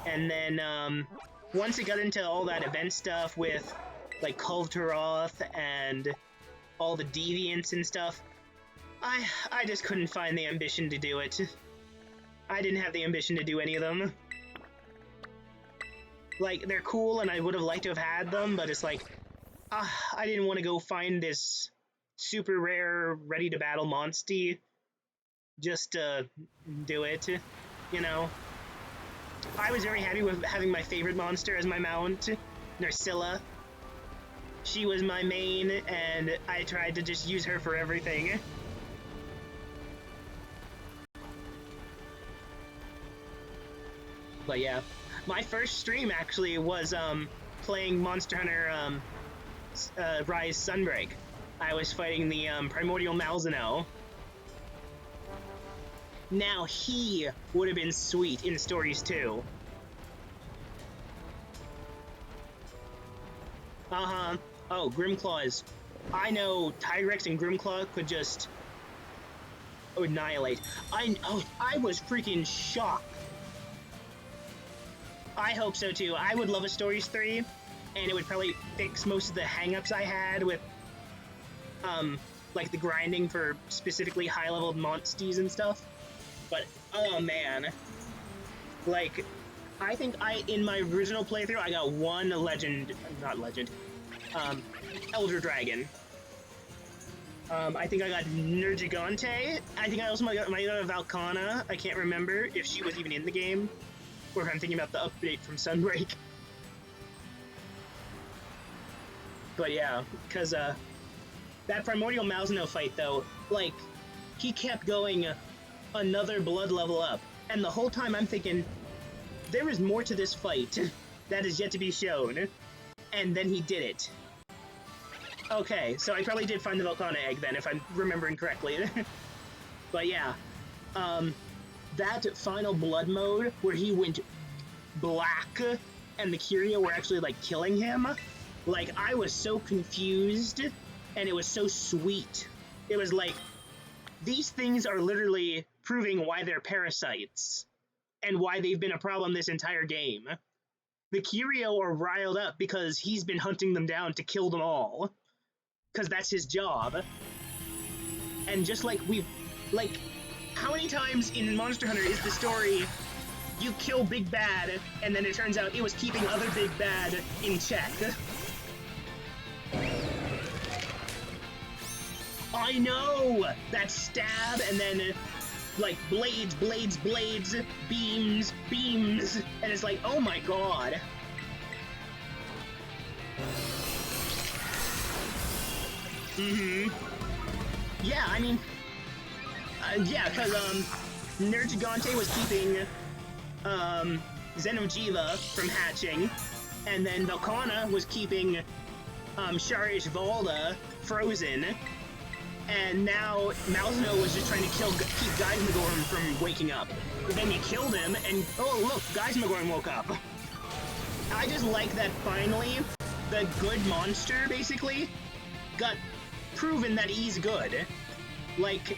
and then, once it got into all that event stuff with, like, Kultaroth and all the deviants and stuff, I just couldn't find the ambition to do it. I didn't have the ambition to do any of them. Like, they're cool, and I would have liked to have had them, but it's like, I didn't want to go find this super rare, ready-to-battle monstie just to do it, you know? I was very happy with having my favorite monster as my mount, Nursilla. She was my main, and I tried to just use her for everything. But yeah, my first stream actually was playing Monster Hunter Rise Sunbreak. I was fighting the Primordial Malzeno. Now he would have been sweet in Stories 2. Uh-huh. Oh, Grimclaws. I know Tyrex and Grimclaw could just annihilate. I was freaking shocked. I hope so too. I would love a Stories 3, and it would probably fix most of the hang-ups I had with like the grinding for specifically high-leveled monsties and stuff. But oh man. Like, I think in my original playthrough I got one Elder Dragon. I think I got Nergigante. I think I also might have got a Valkana. I can't remember if she was even in the game, or if I'm thinking about the update from Sunbreak. But yeah, because that Primordial Malzeno fight, though, like, he kept going another blood level up. And the whole time I'm thinking, there is more to this fight that is yet to be shown. And then he did it. Okay, so I probably did find the Valkana egg then, if I'm remembering correctly. But yeah, that final blood mode where he went black and the Curio were actually like killing him, like I was so confused and it was so sweet. It was like, these things are literally proving why they're parasites and why they've been a problem this entire game. The Curio are riled up because he's been hunting them down to kill them all. Because that's his job. And just like how many times in Monster Hunter is the story, you kill Big Bad, and then it turns out it was keeping other Big Bad in check? I know! That stab, and then, like, blades, beams, and it's like, oh my god. Yeah, I mean, yeah, because, Nergigante was keeping, Xeno'jiiva from hatching, and then Valkana was keeping, Sharish Valda frozen, and now Malzeno was just trying to keep Geismagorm from waking up. But then you killed him, and oh look, Geismagorm woke up. I just like that finally, the good monster, basically, got proven that he's good. Like,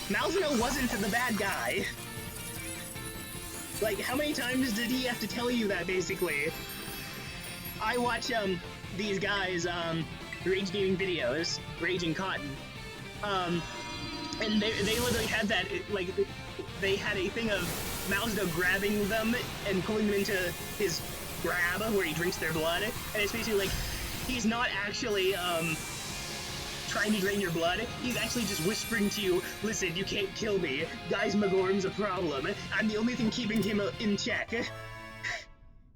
Malzeno wasn't the bad guy. Like, how many times did he have to tell you that, basically? I watch, these guys, Rage Gaming videos, Rage and Cotton, and they literally had that, like, they had a thing of Malzeno grabbing them and pulling them into his grab where he drinks their blood, and it's basically like, he's not actually, trying to drain your blood, he's actually just whispering to you, listen, you can't kill me, Geismagorm's a problem, I'm the only thing keeping him in check.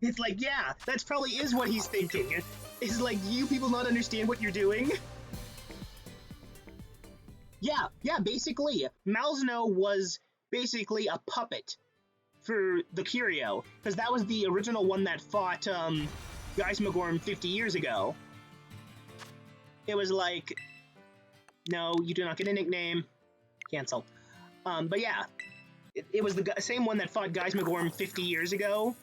It's like, yeah, that's probably is what he's thinking. It's like, you people not understand what you're doing? Yeah, basically, Malzeno was basically a puppet for the Curio, because that was the original one that fought, Geismagorm 50 years ago. It was like, no, you do not get a nickname. Cancel. But yeah, it was the same one that fought Geismagorm 50 years ago,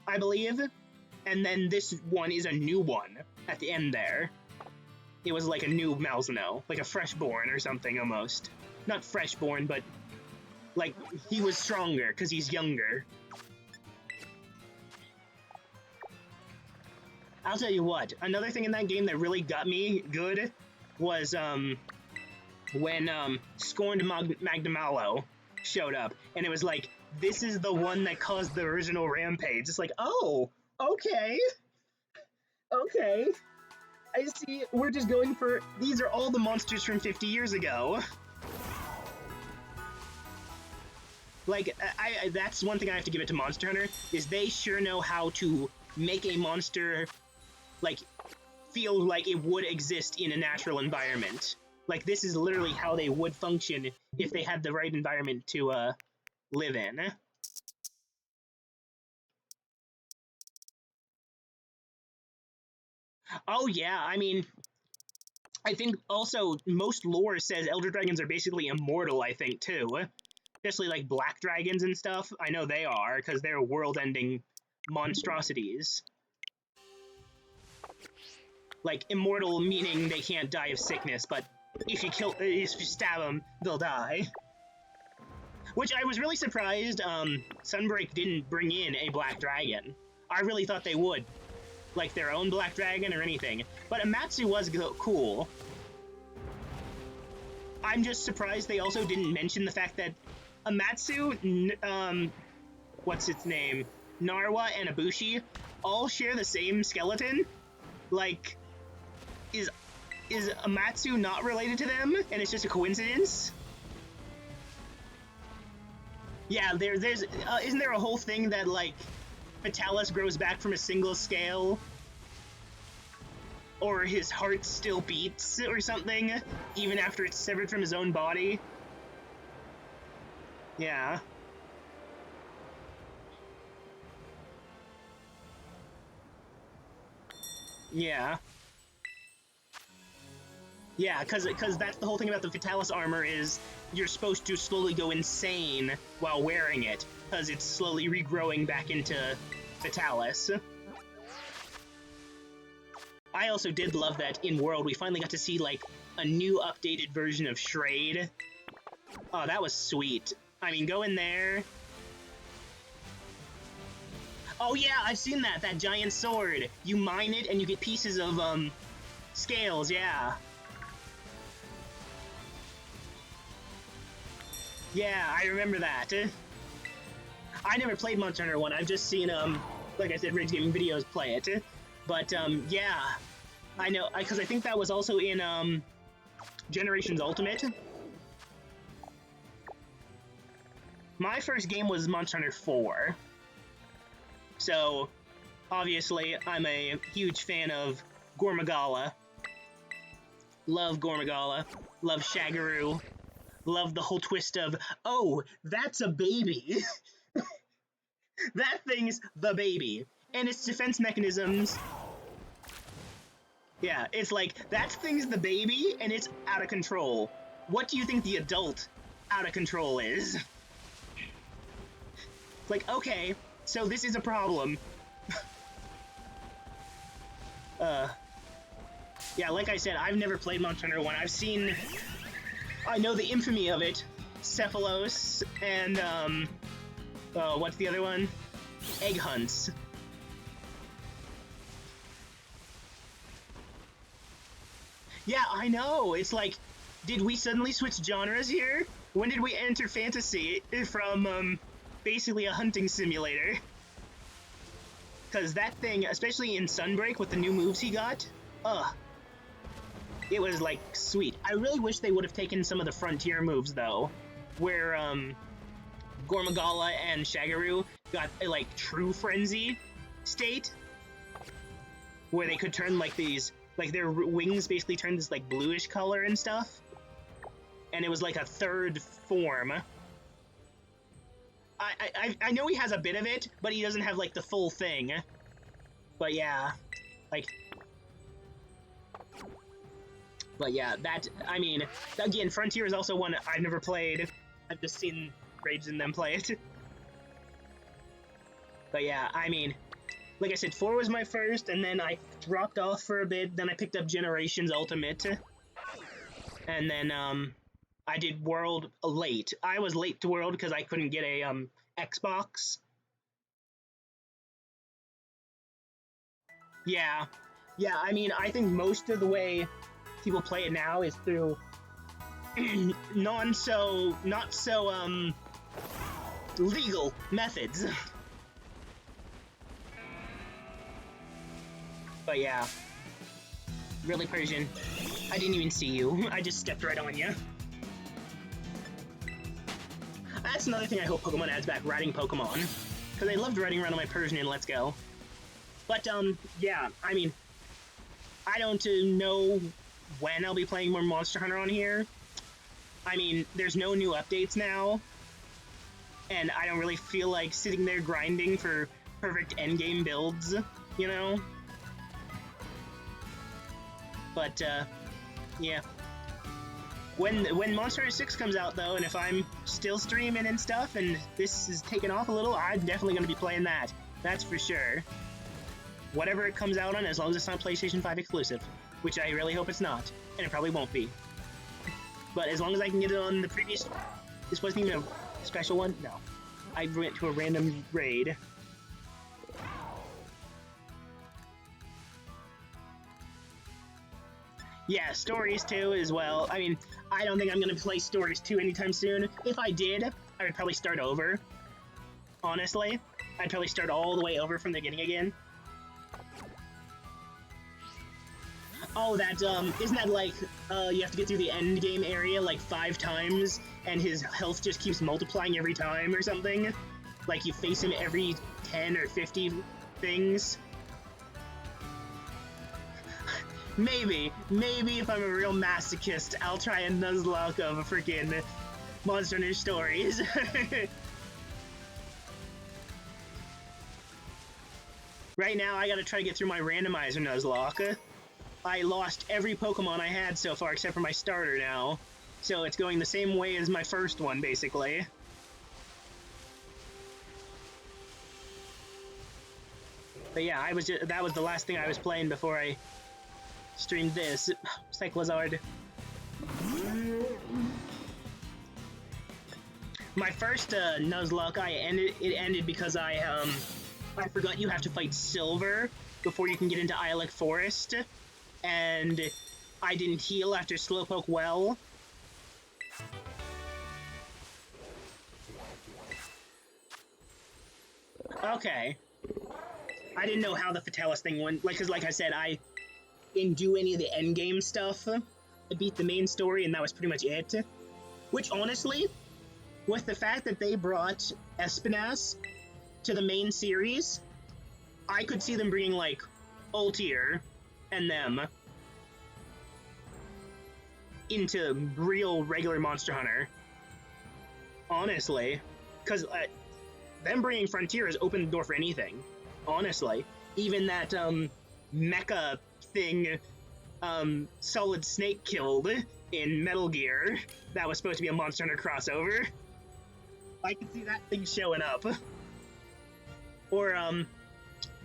I believe. And then this one is a new one at the end there. It was like a new Malzeno, like a freshborn or something almost. Not freshborn, but like he was stronger because he's younger. I'll tell you what, another thing in that game that really got me good was when Scorned Magnamalo showed up, and it was like, this is the one that caused the original rampage. It's like, oh, okay. Okay. I see, we're just going for, these are all the monsters from 50 years ago. Like, that's one thing I have to give it to Monster Hunter, is they sure know how to make a monster, like, feel like it would exist in a natural environment. Like, this is literally how they would function if they had the right environment to, live in. Oh yeah, I mean, I think also most lore says Elder Dragons are basically immortal, I think, too. Especially like black dragons and stuff. I know they are, because they're world-ending monstrosities. Like, immortal meaning they can't die of sickness, but if you stab them, they'll die. Which I was really surprised Sunbreak didn't bring in a black dragon. I really thought they would. Like their own black dragon or anything. But Amatsu was cool. I'm just surprised they also didn't mention the fact that Amatsu, what's its name? Narwa and Ibushi all share the same skeleton. Like, is Amatsu not related to them and it's just a coincidence? Yeah, there's isn't there a whole thing that like Vitalis grows back from a single scale, or his heart still beats or something even after it's severed from his own body? Yeah. Yeah. Yeah, because that's the whole thing about the Vitalis armor is you're supposed to slowly go insane while wearing it, because it's slowly regrowing back into Vitalis. I also did love that in World we finally got to see, like, a new updated version of Shrade. Oh, that was sweet. I mean, go in there. Oh yeah, I've seen that giant sword. You mine it and you get pieces of, scales, yeah. Yeah, I remember that. I never played Monster Hunter 1, I've just seen, like I said, Rage Gaming videos play it. But, yeah. I know, because I think that was also in, Generations Ultimate. My first game was Monster Hunter 4. So, obviously, I'm a huge fan of Gormagala. Love Gormagala. Love Shagaru. Love the whole twist of, oh, that's a baby. That thing's the baby. And its defense mechanisms... Yeah, it's like, that thing's the baby, and it's out of control. What do you think the adult out of control is? Like, okay, so this is a problem. Yeah, like I said, I've never played Monster Hunter 1. I know the infamy of it. Cephalos and, what's the other one? Egg Hunts. Yeah, I know. It's like, did we suddenly switch genres here? When did we enter fantasy from, basically a hunting simulator? Because that thing, especially in Sunbreak with the new moves he got, it was, like, sweet. I really wish they would have taken some of the frontier moves, though, where, Gormagala and Shagaru got a, like, true frenzy state, where they could turn, like, these... Like, their wings basically turned this, like, bluish color and stuff. And it was, like, a third form. I know he has a bit of it, but he doesn't have, like, the full thing. But, yeah. Like... But, yeah, that... I mean, again, Frontier is also one I've never played. I've just seen Rage and them play it. But, yeah, I mean... Like I said, 4 was my first, and then I dropped off for a bit, then I picked up Generations Ultimate. And then, I did World late. I was late to World because I couldn't get a, Xbox. Yeah. Yeah, I mean, I think most of the way people play it now is through not so, legal methods. But yeah. Really, Persian? I didn't even see you. I just stepped right on you. That's another thing I hope Pokemon adds back, riding Pokemon. Because I loved riding around on my Persian in Let's Go. But, yeah, I mean, I don't know when I'll be playing more Monster Hunter on here. I mean, there's no new updates now. And I don't really feel like sitting there grinding for perfect endgame builds, you know? But, yeah. When Monster Hunter 6 comes out, though, and if I'm still streaming and stuff, and this is taking off a little, I'm definitely going to be playing that. That's for sure. Whatever it comes out on, as long as it's not PlayStation 5 exclusive, which I really hope it's not, and it probably won't be. But as long as I can get it on the previous... This wasn't even a special one? No. I went to a random raid. Yeah, Stories 2 as well. I mean, I don't think I'm going to play Stories 2 anytime soon. If I did, I would probably start over. Honestly. I'd probably start all the way over from the beginning again. Oh, that, isn't that like, you have to get through the end game area like 5 times, and his health just keeps multiplying every time or something? Like, you face him every 10 or 50 things? Maybe if I'm a real masochist, I'll try a Nuzlocke of a freaking Monster Hunter Stories. Right now, I gotta try to get through my randomizer Nuzlocke. I lost every Pokemon I had so far except for my starter now. So it's going the same way as my first one, basically. But yeah, that was the last thing I was playing before I streamed this. Cyclizard. My first Nuzlocke, it ended because I forgot you have to fight Silver before you can get into Ilex Forest, and I didn't heal after Slowpoke Well. Okay. I didn't know how the Fatalis thing went, because like I said, I didn't do any of the endgame stuff. I beat the main story, and that was pretty much it. Which, honestly, with the fact that they brought Espinas to the main series, I could see them bringing, like, Ultier and them into real, regular Monster Hunter. Honestly. Because them bringing Frontier has opened the door for anything. Honestly. Even that, mecha thing Solid Snake killed in Metal Gear that was supposed to be a Monster Hunter crossover. I could see that thing showing up. Or,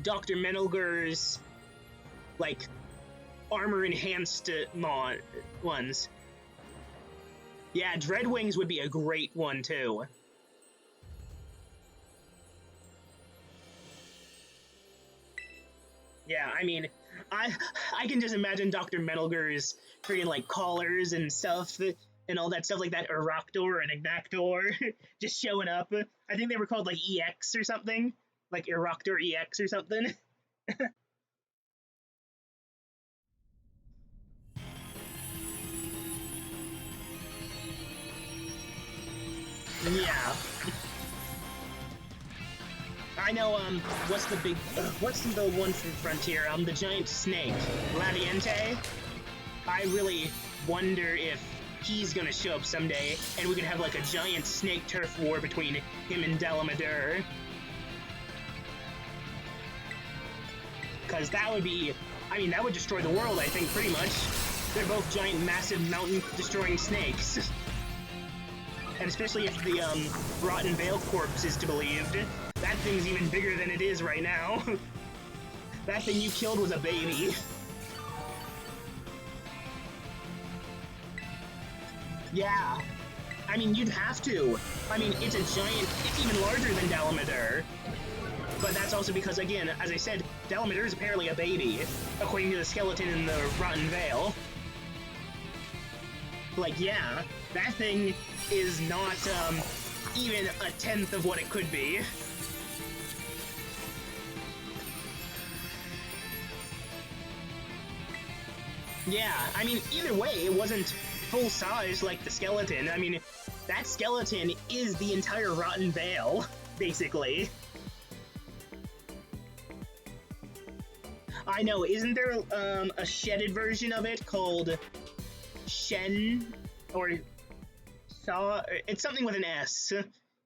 Dr. Menelger's, like, armor-enhanced ones. Yeah, Dreadwings would be a great one, too. Yeah, I mean, I can just imagine Dr. Menelger's freaking, like, collars and stuff, and all that stuff like that, Eroctor and Ignactor, just showing up. I think they were called, like, EX or something. Like Eroctor EX or something. Yeah. I know, what's the one from Frontier? The giant snake, Latiente? I really wonder if he's gonna show up someday, and we could have, like, a giant snake turf war between him and Dalamadur. Because that would be, I mean, that would destroy the world, I think, pretty much. They're both giant, massive, mountain-destroying snakes. And especially if the, Rotten Vale corpse is to be believed. That thing's even bigger than it is right now. That thing you killed was a baby. Yeah. I mean, you'd have to. I mean, it's a giant, it's even larger than Dalamadur. But that's also because, again, as I said, Dalamadur is apparently a baby, according to the skeleton in the Rotten Vale. Like, yeah, that thing is not, even a tenth of what it could be. Yeah, I mean, either way, it wasn't full size like the skeleton. I mean, that skeleton is the entire Rotten Vale, basically. I know, isn't there, a shedded version of it called Shen? Or Shaw? It's something with an S.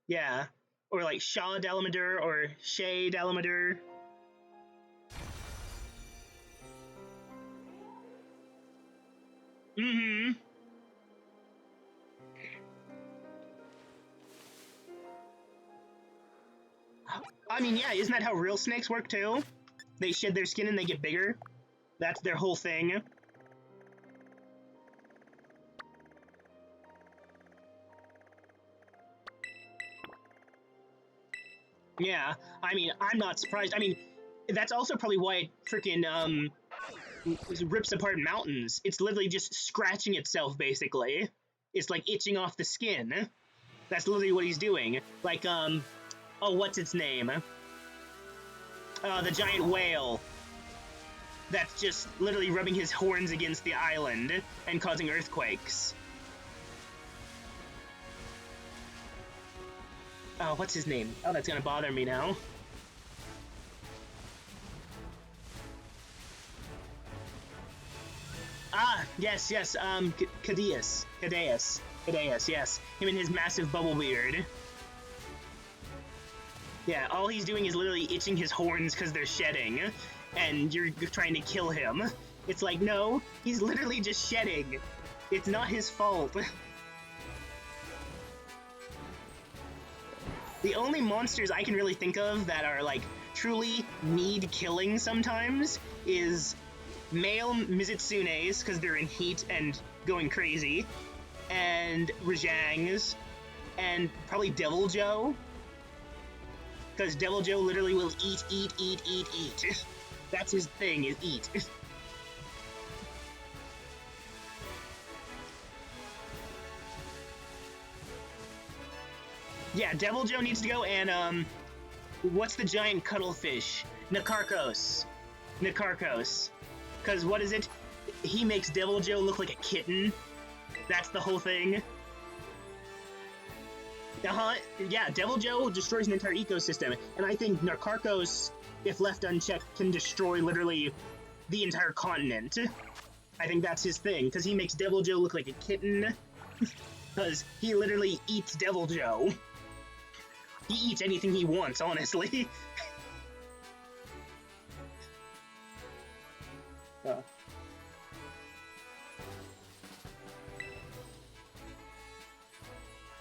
Yeah. Or like Shaw Dalamadur or Shay Dalamadur. Mm-hmm. I mean, yeah, isn't that how real snakes work too? They shed their skin and they get bigger. That's their whole thing. Yeah, I mean, I'm not surprised. I mean, that's also probably why it freaking rips apart mountains. It's literally just scratching itself, basically. It's like itching off the skin. That's literally what he's doing. Like, oh, what's its name? The giant whale. That's just literally rubbing his horns against the island and causing earthquakes. Oh, what's his name? Oh, that's gonna bother me now. Ah, yes, Cadeus, yes. Him and his massive bubble beard. Yeah, all he's doing is literally itching his horns because they're shedding, and you're trying to kill him. It's like, no, he's literally just shedding. It's not his fault. The only monsters I can really think of that are, like, truly need killing sometimes is male Mizutsunes, because they're in heat and going crazy, and Rajangs, and probably Devil Joe, because Devil Joe literally will eat. That's his thing, is eat. Yeah, Devil Joe needs to go, and, what's the giant cuttlefish? Nakarkos. Because what is it? He makes Devil Joe look like a kitten. That's the whole thing. Yeah, Devil Joe destroys an entire ecosystem, and I think Nakarkos, if left unchecked, can destroy literally the entire continent. I think that's his thing, because he makes Devil Joe look like a kitten, because he literally eats Devil Joe. He eats anything he wants, honestly.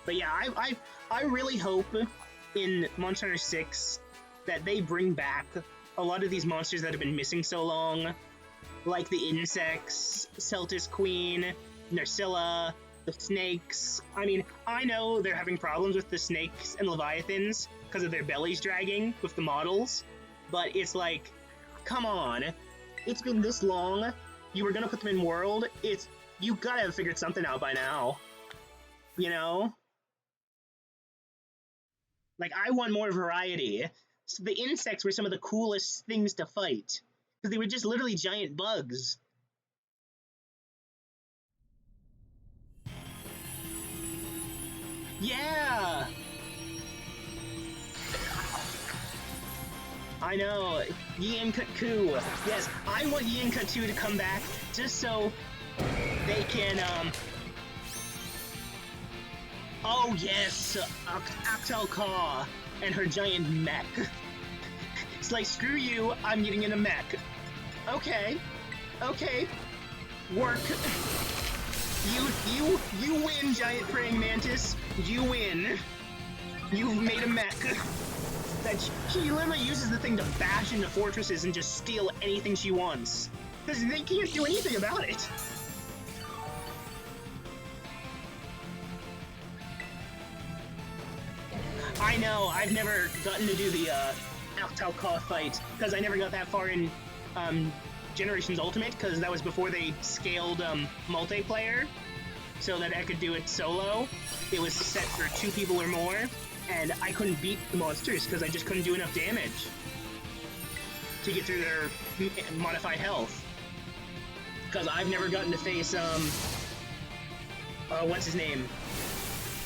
But yeah, I really hope in Monster Hunter 6 that they bring back a lot of these monsters that have been missing so long, like the insects, Celtis Queen, Narcilla, the snakes. I mean, I know they're having problems with the snakes and leviathans because of their bellies dragging with the models, but it's like, come on, it's been this long, you were gonna put them in World, you gotta have figured something out by now, you know? Like, I want more variety. So the insects were some of the coolest things to fight, because they were just literally giant bugs. Yeah! I know, Yin Kut-Ku. Yes, I want Yin Kut-Ku to come back just so they can, oh yes, Aktal Ka and her giant mech. It's like, screw you, I'm getting in a mech. Okay, work. You win, giant praying mantis. You win. You've made a mech. That she literally uses the thing to bash into fortresses and just steal anything she wants. Because they can't do anything about it. I know, I've never gotten to do the Aktal Ka fight, because I never got that far in Generations Ultimate, because that was before they scaled multiplayer, so that I could do it solo. It was set for 2 people or more, and I couldn't beat the monsters, because I just couldn't do enough damage to get through their modified health. Because I've never gotten to face, what's his name?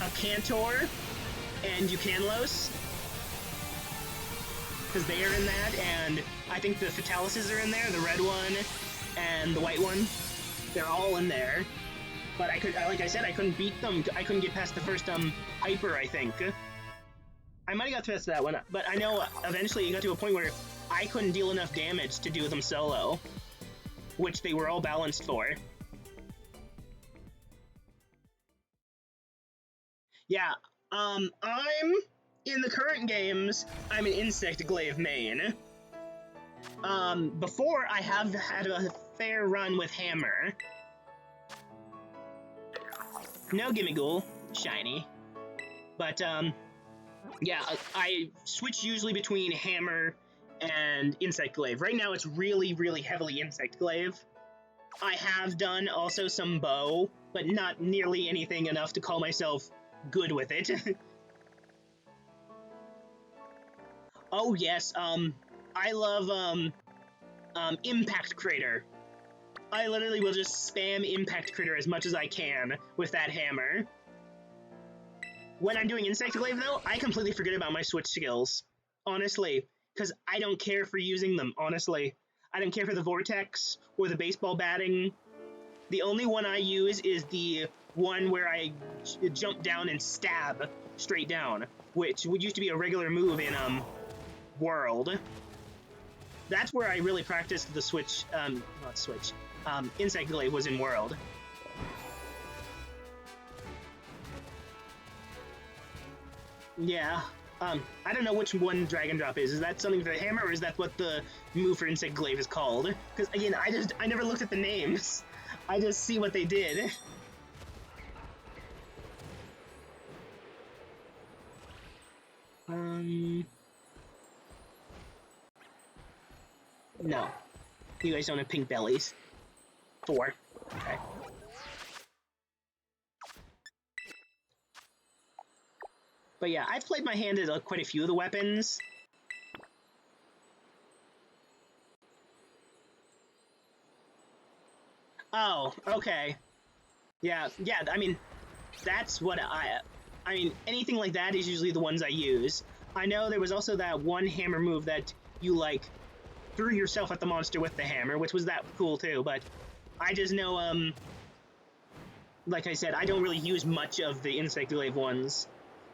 A Cantor and Eucanlos, because they are in that, and I think the Fatalises are in there, the red one and the white one. They're all in there. But like I said, I couldn't beat them. I couldn't get past the first Hyper, I think. I might have got past that one, but I know eventually it got to a point where I couldn't deal enough damage to do them solo, which they were all balanced for. Yeah, I'm in the current games. I'm an Insect Glaive main. Before I have had a fair run with Hammer. No gimmieghoul, shiny. But yeah, I switch usually between Hammer and Insect Glaive. Right now, it's really, really heavily Insect Glaive. I have done also some bow, but not nearly anything enough to call myself good with it. Oh yes, I love Impact Crater. I literally will just spam Impact Crater as much as I can with that hammer. When I'm doing Insect Glaive though, I completely forget about my switch skills. Honestly, because I don't care for using them, honestly. I don't care for the Vortex or the baseball batting. The only one I use is the one where I jump down and stab straight down, which would used to be a regular move in World. That's where I really practiced the switch, not switch, Insect Glaive was in World. Yeah, I don't know which one Dragon Drop is. Is that something for the hammer, or is that what the move for Insect Glaive is called? Because again, I never looked at the names. I just see what they did. No. You guys don't have pink bellies. 4. Okay. But yeah, I've played my hand at quite a few of the weapons. Oh, okay. Yeah, I mean, that's what I mean, anything like that is usually the ones I use. I know there was also that one hammer move that you, like, threw yourself at the monster with the hammer, which was that cool too, but I just know, like I said, I don't really use much of the Insect Glaive ones,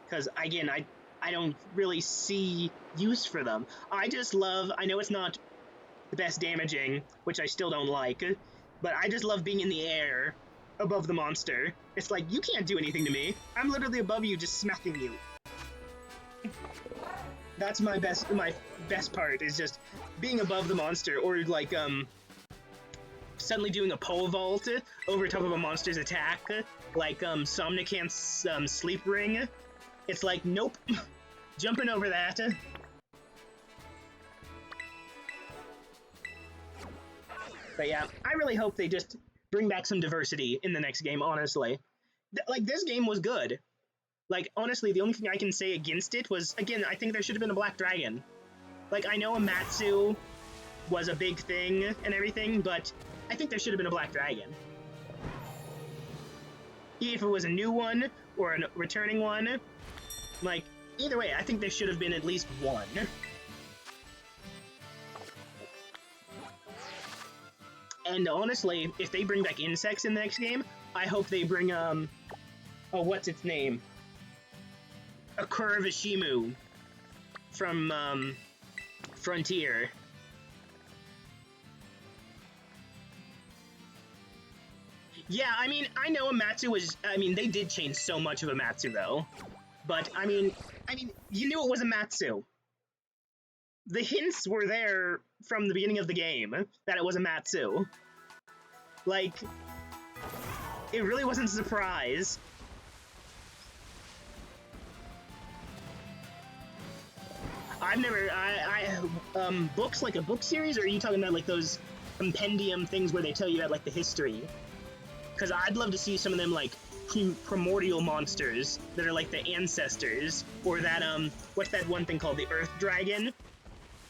because, again, I don't really see use for them. I just love, I know it's not the best damaging, which I still don't like, but I just love being in the air above the monster. It's like, you can't do anything to me. I'm literally above you, just smacking you. That's my best part, is just being above the monster, or like, suddenly doing a pole vault over top of a monster's attack, like, Somnicant's, Sleep Ring. It's like, nope, jumping over that. But yeah, I really hope they just bring back some diversity in the next game, honestly. Like, this game was good. Like, honestly, the only thing I can say against it was, again, I think there should have been a black dragon. Like, I know Amatsu was a big thing and everything, but I think there should have been a black dragon. If it was a new one or a returning one, like, either way, I think there should have been at least one. And honestly, if they bring back insects in the next game, I hope they bring, oh, what's its name? A Kurvishimu from, Frontier. Yeah, I mean, I know Amatsu was, I mean, they did change so much of Amatsu, though. But, I mean, you knew it was Amatsu. The hints were there from the beginning of the game that it was Amatsu. Like, it really wasn't a surprise. I've never, books, like a book series, or are you talking about, like, those compendium things where they tell you about, like, the history? Because I'd love to see some of them, like, primordial monsters that are, like, the ancestors, or that, what's that one thing called? The Earth Dragon?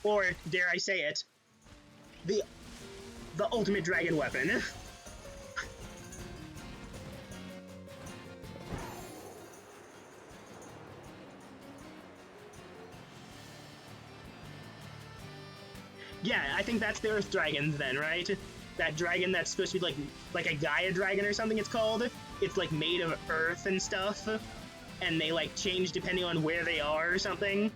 Or, dare I say it, the ultimate dragon weapon. Yeah, I think that's the Earth Dragon then, right? That dragon that's supposed to be like a Gaia dragon or something it's called. It's like made of earth and stuff, and they like change depending on where they are or something.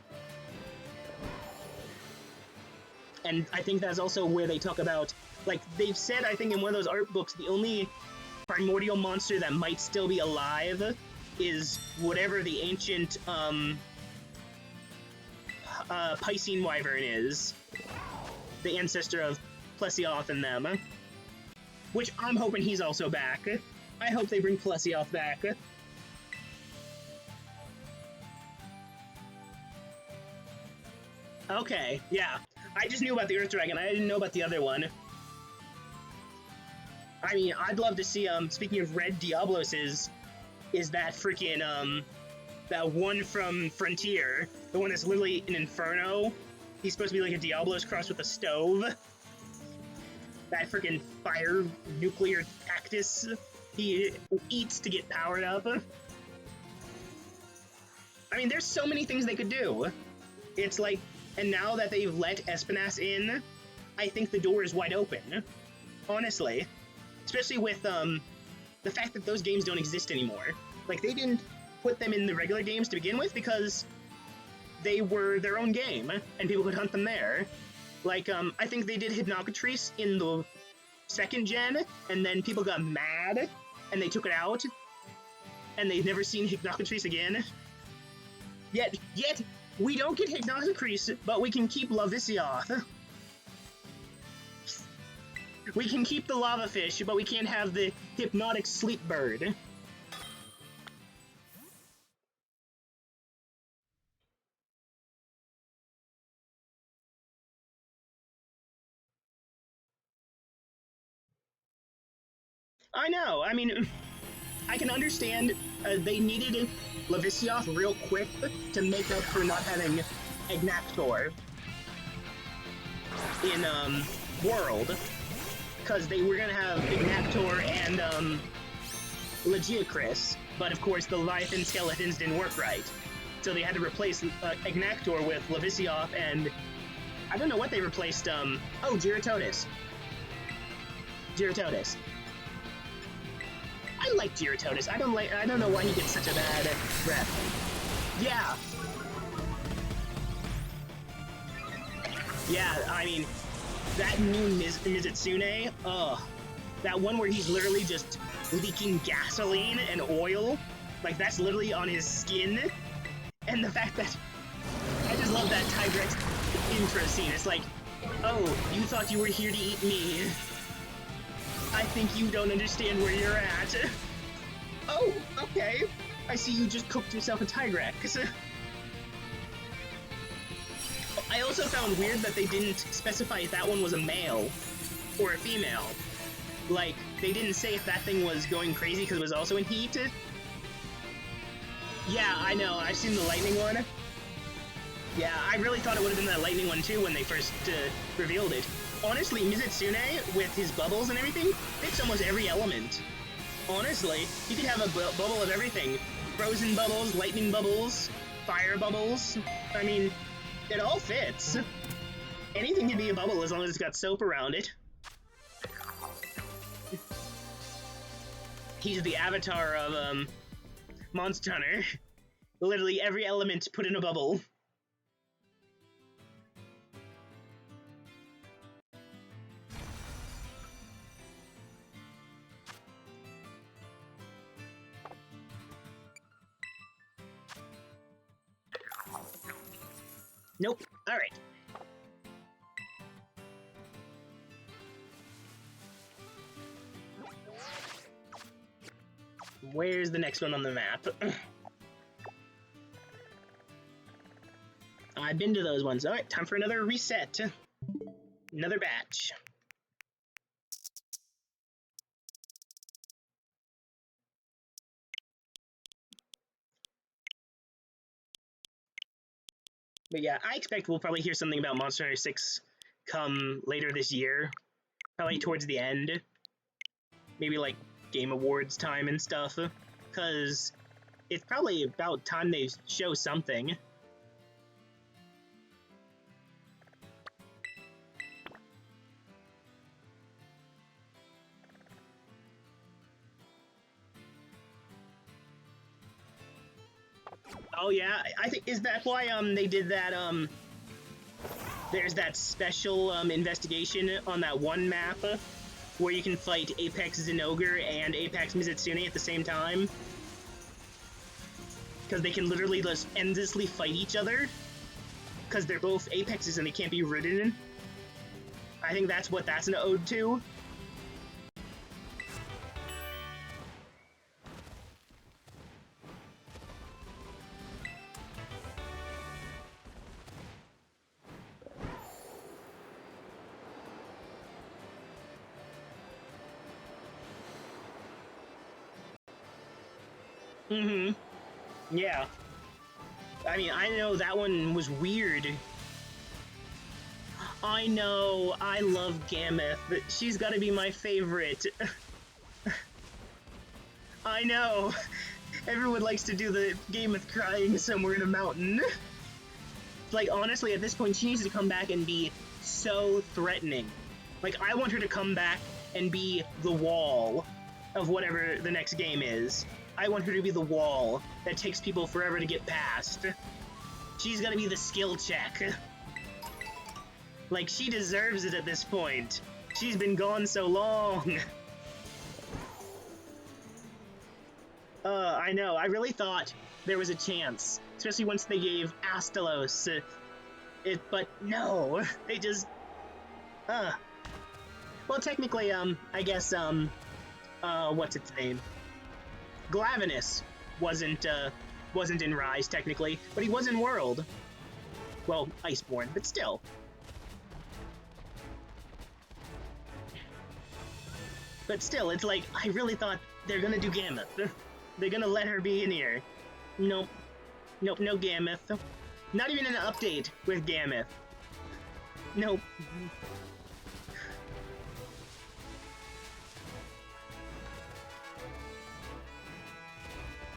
And I think that's also where they talk about, like, they've said, I think in one of those art books, the only primordial monster that might still be alive is whatever the ancient, Piscine Wyvern is. The ancestor of Plesioth and them. Which I'm hoping he's also back. I hope they bring Plesioth back. Okay, yeah. I just knew about the Earth Dragon, I didn't know about the other one. I mean, I'd love to see, speaking of Red Diabloses, is that freaking, that one from Frontier. The one that's literally an Inferno. He's supposed to be like a Diablos crossed with a stove. That freaking fire nuclear cactus he eats to get powered up. I mean, there's so many things they could do. It's like, and now that they've let Espinas in, I think the door is wide open. Honestly. Especially with, the fact that those games don't exist anymore. Like, they didn't put them in the regular games to begin with because they were their own game, and people could hunt them there. Like, I think they did Hypnocatrice in the 2nd gen, and then people got mad, and they took it out, and they've never seen Hypnocatrice again. Yet, we don't get Hypnocatrice, but we can keep Lavissioth. We can keep the lava fish, but we can't have the hypnotic sleep bird. I know, I mean, I can understand they needed Lavissioth real quick to make up for not having Ignactor in, World. Because they were gonna have Ignactor and, Legiacris, but of course the Leviathan Skeletons didn't work right. So they had to replace Ignactor with Lavissioth and... I don't know what they replaced, oh, Gyarados. Gyarados. I like Gyarados. I don't know why he gets such a bad rep. Yeah. Yeah, I mean, that new Mizitsune, that one where he's literally just leaking gasoline and oil, like that's literally on his skin, and the fact that, I just love that Tigrex intro scene. It's like, oh, you thought you were here to eat me. I think you don't understand where you're at. Oh, okay. I see you just cooked yourself a Tigrex. I also found weird that they didn't specify if that one was a male or a female. Like, they didn't say if that thing was going crazy because it was also in heat. Yeah, I know. I've seen the lightning one. Yeah, I really thought it would have been that lightning one too when they first revealed it. Honestly, Mizitsune, with his bubbles and everything, fits almost every element. Honestly, you could have a bubble of everything. Frozen bubbles, lightning bubbles, fire bubbles. I mean, it all fits. Anything can be a bubble as long as it's got soap around it. He's the avatar of, Monster Hunter. Literally every element put in a bubble. Nope. Alright. Where's the next one on the map? I've been to those ones. Alright, time for another reset. Another batch. But yeah, I expect we'll probably hear something about Monster Hunter 6 come later this year. Probably towards the end. Maybe like Game Awards time and stuff. Because it's probably about time they show something. Oh yeah, I think, is that why they did that, there's that special investigation on that one map where you can fight Apex Zinogre and Apex Mizitsune at the same time? because they can literally just endlessly fight each other, because they're both apexes and they can't be ridden. I think that's what that's an ode to. Mm-hmm. Yeah. I mean, I know that one was weird. I know, I love Gameth, but she's gotta be my favorite. I know. Everyone likes to do the Gameth crying somewhere in a mountain. Like, honestly, at this point, she needs to come back and be so threatening. Like, I want her to come back and be the wall of whatever the next game is. I want her to be the wall that takes people forever to get past. She's gotta be the skill check. Like, she deserves it at this point. She's been gone so long. I know. I really thought there was a chance, especially once they gave Astalos but no, they just, well, technically, I guess, what's its name? Glavenus wasn't in Rise, technically, but he was in World. Well, Iceborne, but still. But still, it's like, I really thought they're gonna do Gameth. They're gonna let her be in here. Nope. Nope, no Gameth. Not even an update with Gameth. Nope.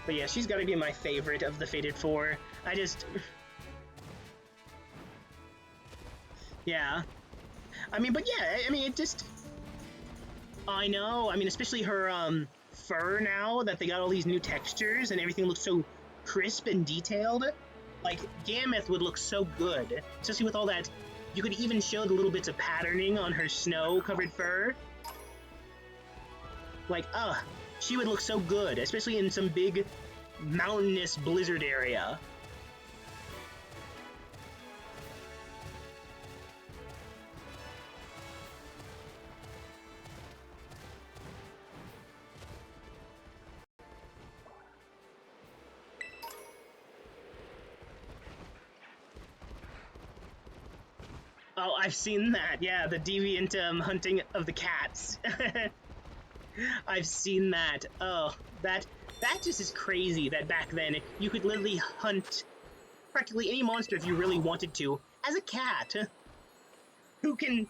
But yeah, she's gotta be my favorite of the Fated Four. I just... Yeah. I mean, but yeah, I mean, it just... I know, I mean, especially her, fur now, that they got all these new textures and everything looks so crisp and detailed. Like, Gameth would look so good, especially with all that... You could even show the little bits of patterning on her snow-covered fur. Like, she would look so good, especially in some big mountainous blizzard area. Oh, I've seen that, yeah, the deviant hunting of the cats. I've seen that. Oh, that just is crazy that back then you could literally hunt practically any monster if you really wanted to as a cat. Who could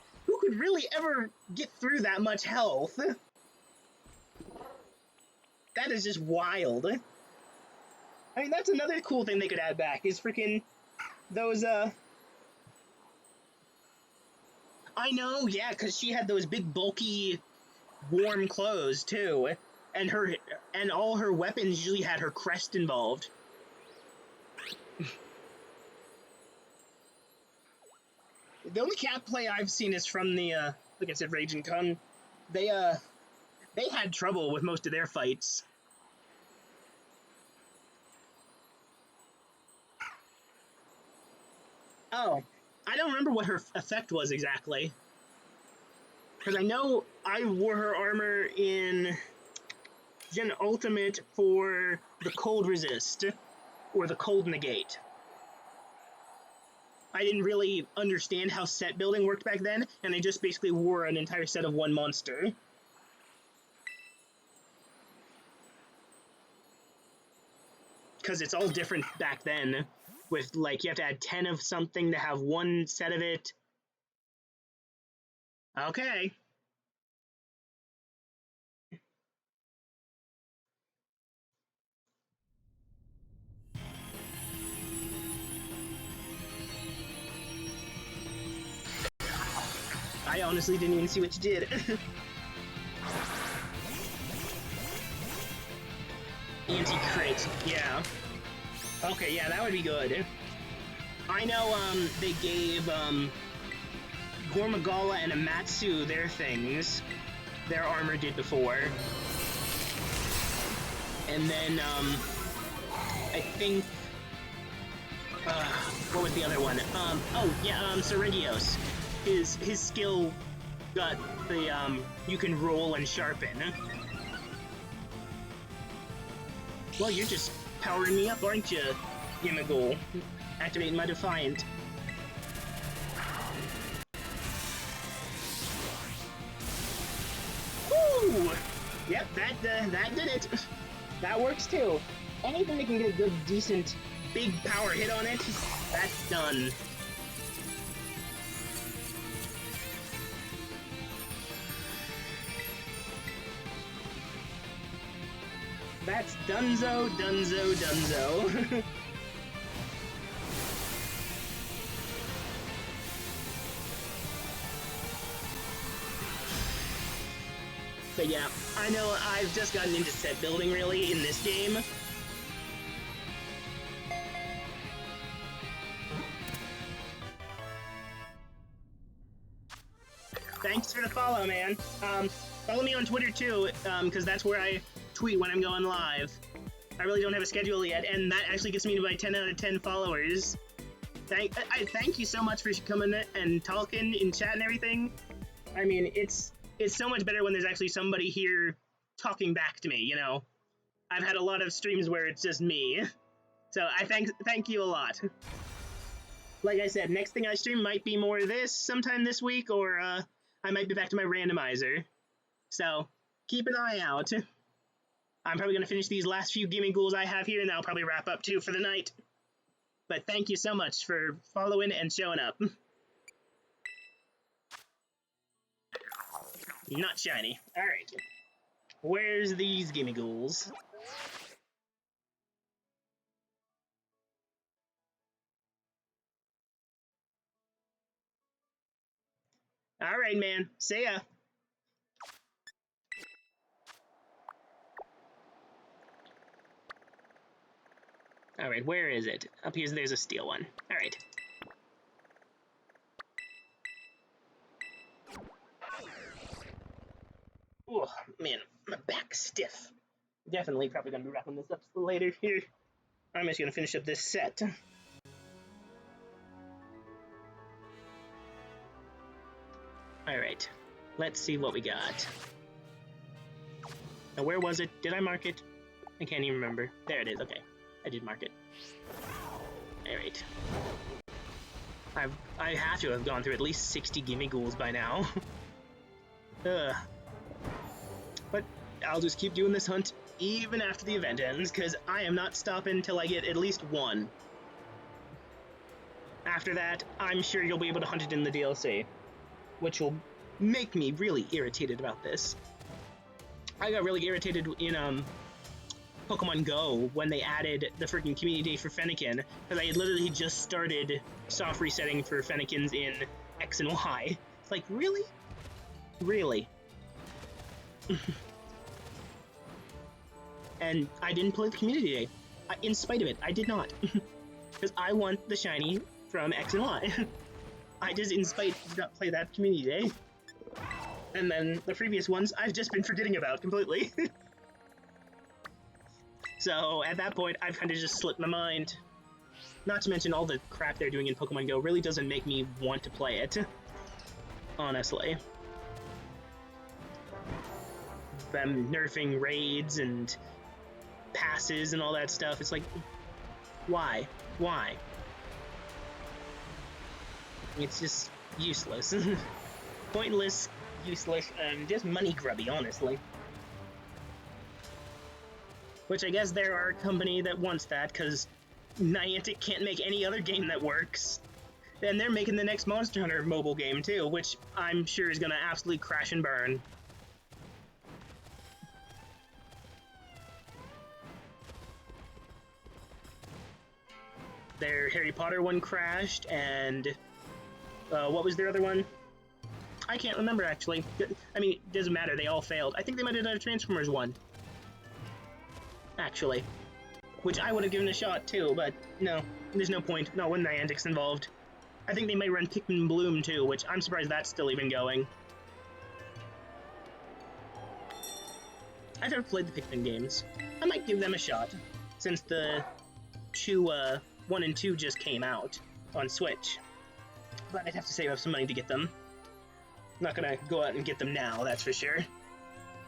really ever get through that much health? That is just wild. I mean, that's another cool thing they could add back is freaking those I know, yeah, because she had those big bulky warm clothes too, and all her weapons usually had her crest involved. The only cat play I've seen is from the like I said, Rage and Kun. They had trouble with most of their fights. Oh, I don't remember what her effect was exactly. Because I know I wore her armor in Gen Ultimate for the Cold Resist, or the Cold Negate. I didn't really understand how set building worked back then, and I just basically wore an entire set of one monster. Because it's all different back then, with, like, you have to add 10 of something to have one set of it. Okay. I honestly didn't even see what you did. Anti-crit, yeah. Okay, yeah, that would be good. I know, they gave, Gormagala and Amatsu their things. Their armor did before. And then, I think... what was the other one? Oh, yeah, Seregios. His skill got the, you can roll and sharpen. Well, you're just powering me up, aren't you, gimmieghoul? Activating my Defiant. Woo! Yep, that did it. That works too. Anything that can get a good, decent, big power hit on it, that's done. That's dunzo, dunzo, dunzo. But yeah, I know I've just gotten into set building, really, in this game. Thanks for the follow, man. Follow me on Twitter, too, because that's where I tweet when I'm going live. I really don't have a schedule yet, and that actually gets me to my 10 out of 10 followers. I thank you so much for coming and talking in chat and everything. I mean, it's so much better when there's actually somebody here talking back to me, you know? I've had a lot of streams where it's just me. So I thank you a lot. Like I said, next thing I stream might be more of this sometime this week, or I might be back to my randomizer. So keep an eye out. I'm probably going to finish these last few gimmieghoul's I have here, and I'll probably wrap up too for the night. But thank you so much for following and showing up. Not shiny. Alright. Where's these gimmieghoul's? Alright, man. See ya. Alright, where is it? Up here, there's a steel one. Alright. Oh, man, my back's stiff. Definitely probably gonna be wrapping this up later here. I'm just gonna finish up this set. Alright, let's see what we got. Now, where was it? Did I mark it? I can't even remember. There it is, okay. I did mark it. Alright. I have to have gone through at least 60 gimmieghoul's by now. Ugh. But I'll just keep doing this hunt even after the event ends, because I am not stopping until I get at least one. After that, I'm sure you'll be able to hunt it in the DLC, which will make me really irritated about this. I got really irritated in Pokemon Go when they added the freaking community day for Fennekin, because I had literally just started soft resetting for Fennekins in X and Y. It's like, really? Really? And I didn't play the community day. In spite of it, I did not. Because I want the shiny from X and Y. I just, in spite, did not play that community day. And then the previous ones, I've just been forgetting about completely. So, at that point, I've kind of just slipped my mind. Not to mention all the crap they're doing in Pokemon Go really doesn't make me want to play it. Honestly. Them nerfing raids and passes and all that stuff. It's like, why? Why? It's just useless. Pointless, useless, and just money grubby, honestly. Which I guess there are a company that wants that, because Niantic can't make any other game that works. And they're making the next Monster Hunter mobile game too, which I'm sure is gonna absolutely crash and burn. Their Harry Potter one crashed, and what was their other one? I can't remember, actually. I mean, it doesn't matter, they all failed. I think they might have done a Transformers one. Actually. Which I would have given a shot, too, but no, there's no point. Not when Niantic's involved. I think they might run Pikmin Bloom, too, which I'm surprised that's still even going. I've never played the Pikmin games. I might give them a shot, since the 1 and 2 just came out on Switch. But I'd have to save up some money to get them. I'm not gonna go out and get them now, that's for sure.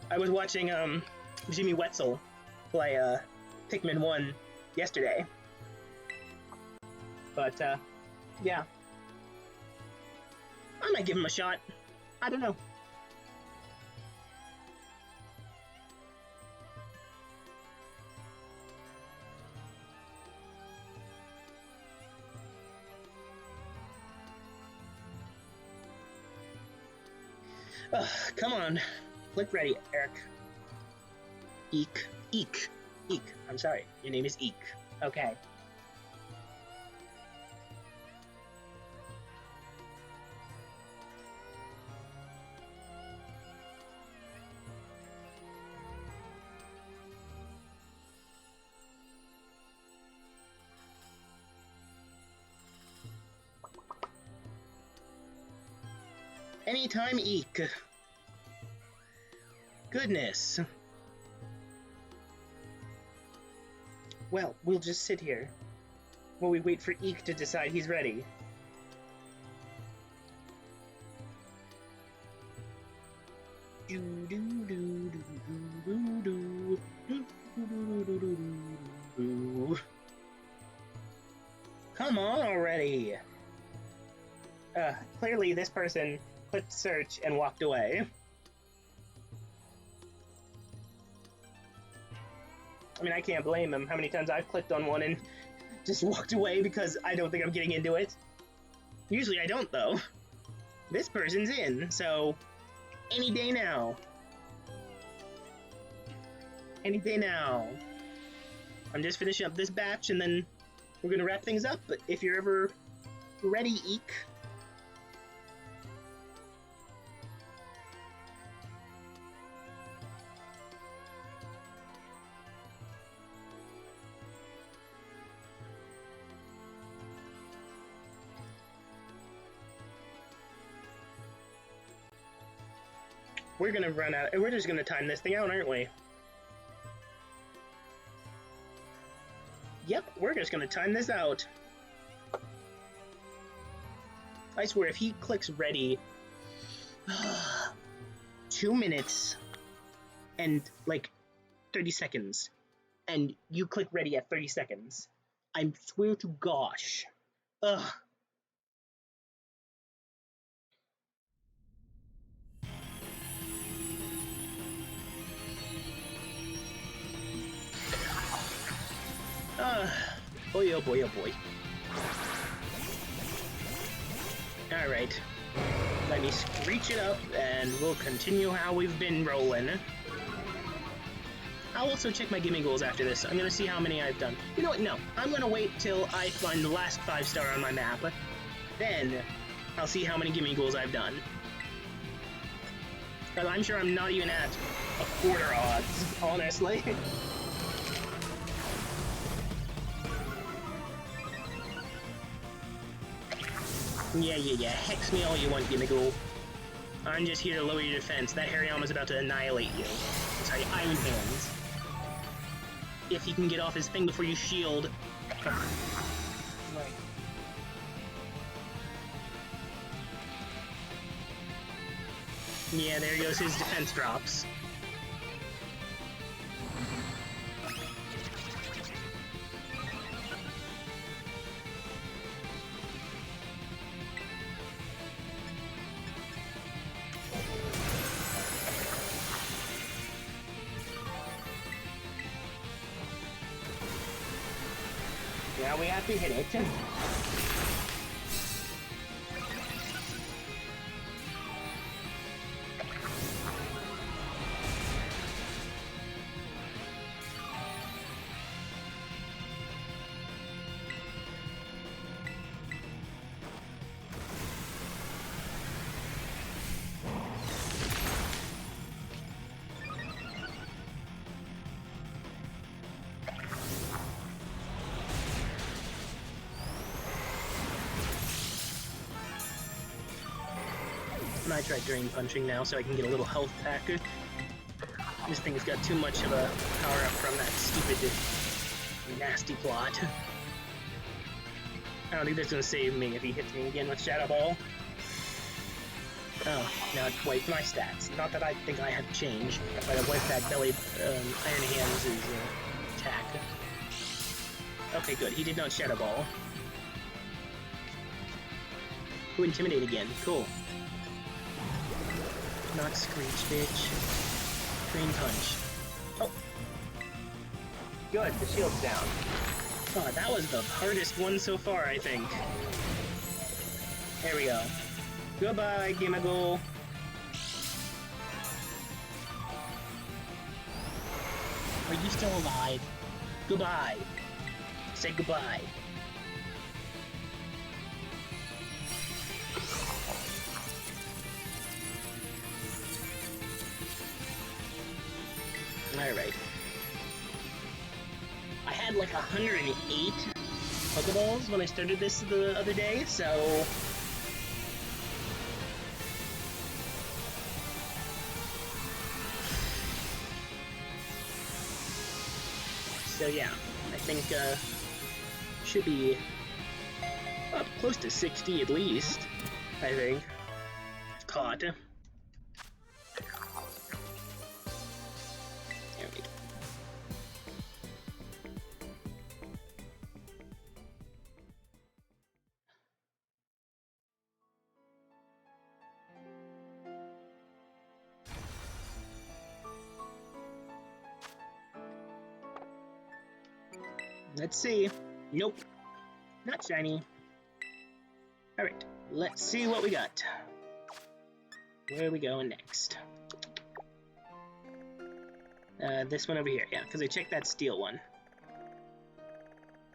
I was watching Jimmy Wetzel play Pikmin 1 yesterday. But yeah. I might give him a shot. I don't know. Come on. Click ready, Eric. Eek. Eek. Eek. I'm sorry. Your name is Eek. Okay. Anytime, Eek. Goodness. Well, we'll just sit here while we wait for Eek to decide he's ready. Come on already! Clearly this person clicked search and walked away. I mean, I can't blame him. How many times I've clicked on one and just walked away because I don't think I'm getting into it. Usually I don't, though. This person's in, so any day now. Any day now. I'm just finishing up this batch and then we're gonna wrap things up, but if you're ever ready, Eek. We're gonna run out. We're just gonna time this thing out, aren't we? Yep, we're just gonna time this out. I swear, if he clicks ready, 2 minutes and like 30 seconds, and you click ready at 30 seconds, I swear to gosh. Ugh. Boy, oh boy, oh boy. Alright. Let me screech it up, and we'll continue how we've been rolling. I'll also check my gimmieghoul after this. I'm gonna see how many I've done. You know what? No. I'm gonna wait till I find the last 5-star on my map. Then, I'll see how many gimmieghoul I've done. Because I'm sure I'm not even at a quarter odds, honestly. Yeah. Hex me all you want, gimmieghoul. I'm just here to lower your defense. That Hariyama's about to annihilate you. Sorry, Iron Hands. If he can get off his thing before you shield. Right. Yeah, there goes his defense drops. Now we have to hit it. I try drain punching now so I can get a little health back. This thing's got too much of a power up from that stupid, nasty plot. I don't think that's gonna save me if he hits me again with Shadow Ball. Oh, now it wiped my stats. Not that I think I have changed, but I wiped that belly Iron Hands' attack. Okay, good. He did not Shadow Ball. Ooh, Intimidate again. Cool. Not Screech, bitch. Drain Punch. Oh. Good, the shield's down. Oh, that was the hardest one so far, I think. There we go. Goodbye, gimmieghoul. Are you still alive? Goodbye. Say goodbye. Alright. I had like 108 Pokeballs when I started this the other day, so... So yeah, I think should be up close to 60 at least, I think. Caught. There we go. Let's see. Nope. Not shiny. Alright, let's see what we got. Where are we going next? This one over here, yeah, because I checked that steel one.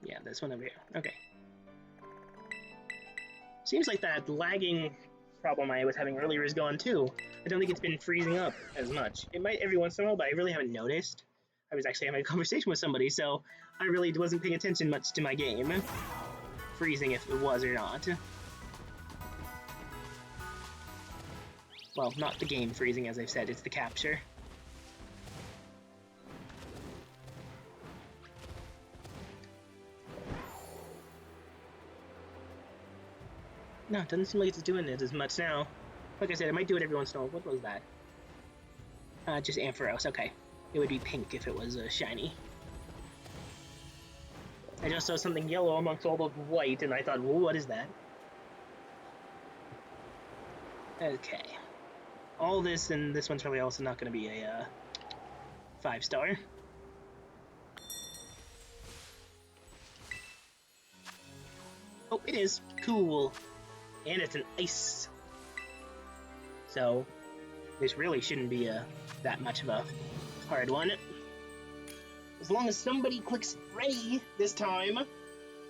Yeah, this one over here. Okay. Seems like that lagging problem I was having earlier is gone too. I don't think it's been freezing up as much. It might every once in a while, but I really haven't noticed. I was actually having a conversation with somebody, so I really wasn't paying attention much to my game. Freezing if it was or not. Well, not the game freezing, as I've said, it's the capture. No, it doesn't seem like it's doing it as much now. Like I said, it might do it every once in a while. What was that? Just Ampharos, okay. It would be pink if it was shiny. I just saw something yellow amongst all the white, and I thought, well, what is that? Okay. All this, and this one's probably also not going to be a 5-star. Oh, it is. Cool. And it's an ice. So, this really shouldn't be that much of a hard one. As long as somebody clicks ready this time,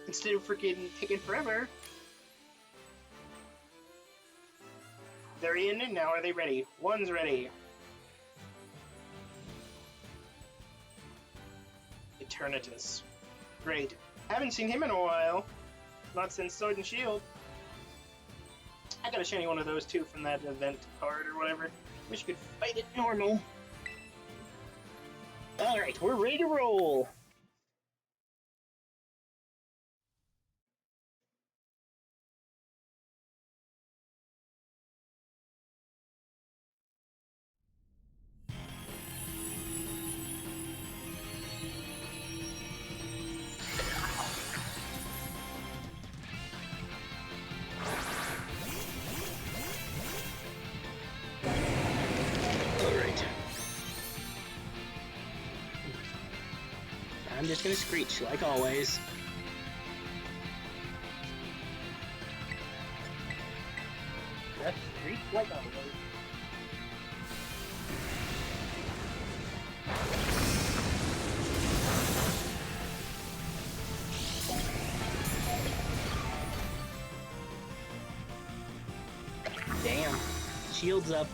instead of freaking taking forever. They're in, and now are they ready? One's ready. Eternatus. Great. Haven't seen him in a while. Not since Sword and Shield. I got a shiny one of those too from that event card or whatever. Wish you could fight it normal. Alright, we're ready to roll. I'm just gonna screech, like always. Just screech like always. Damn. Shield's up.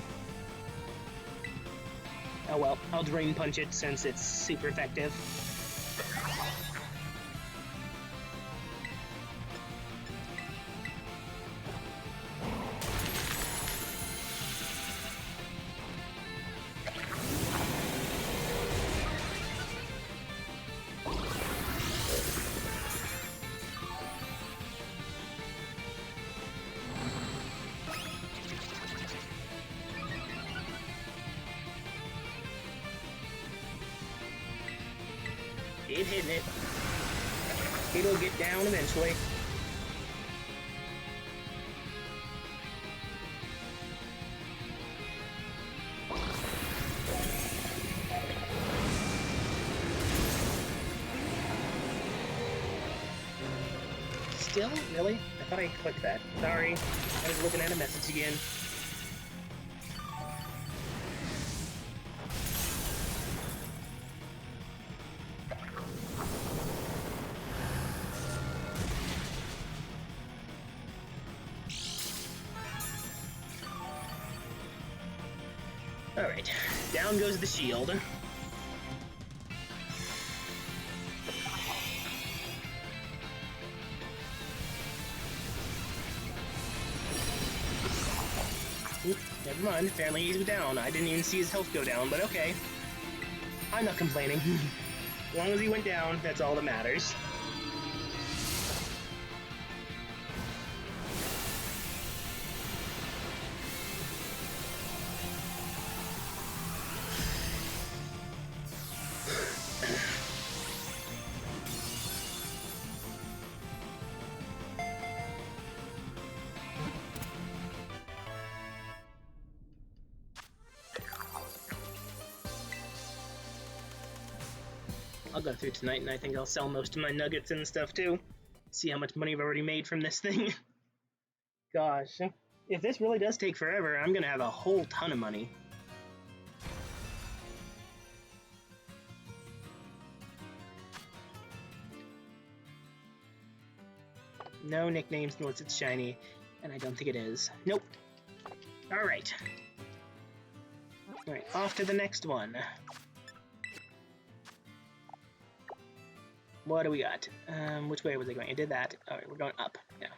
Oh well, I'll Drain Punch it since it's super effective. Keep hitting it. It'll get down eventually. Still? Really? I thought I clicked that. Sorry. I was looking at a message again. Alright. Down goes the shield. Oop, never mind, apparently he's down. I didn't even see his health go down, but okay. I'm not complaining. As long as he went down, that's all that matters. I'll go through tonight, and I think I'll sell most of my nuggets and stuff too. See how much money I've already made from this thing. Gosh, if this really does take forever, I'm gonna have a whole ton of money. No nicknames unless it's shiny, and I don't think it is. Nope. Alright. Alright, off to the next one. What do we got? Which way was I going? I did that. Alright, we're going up. Yeah.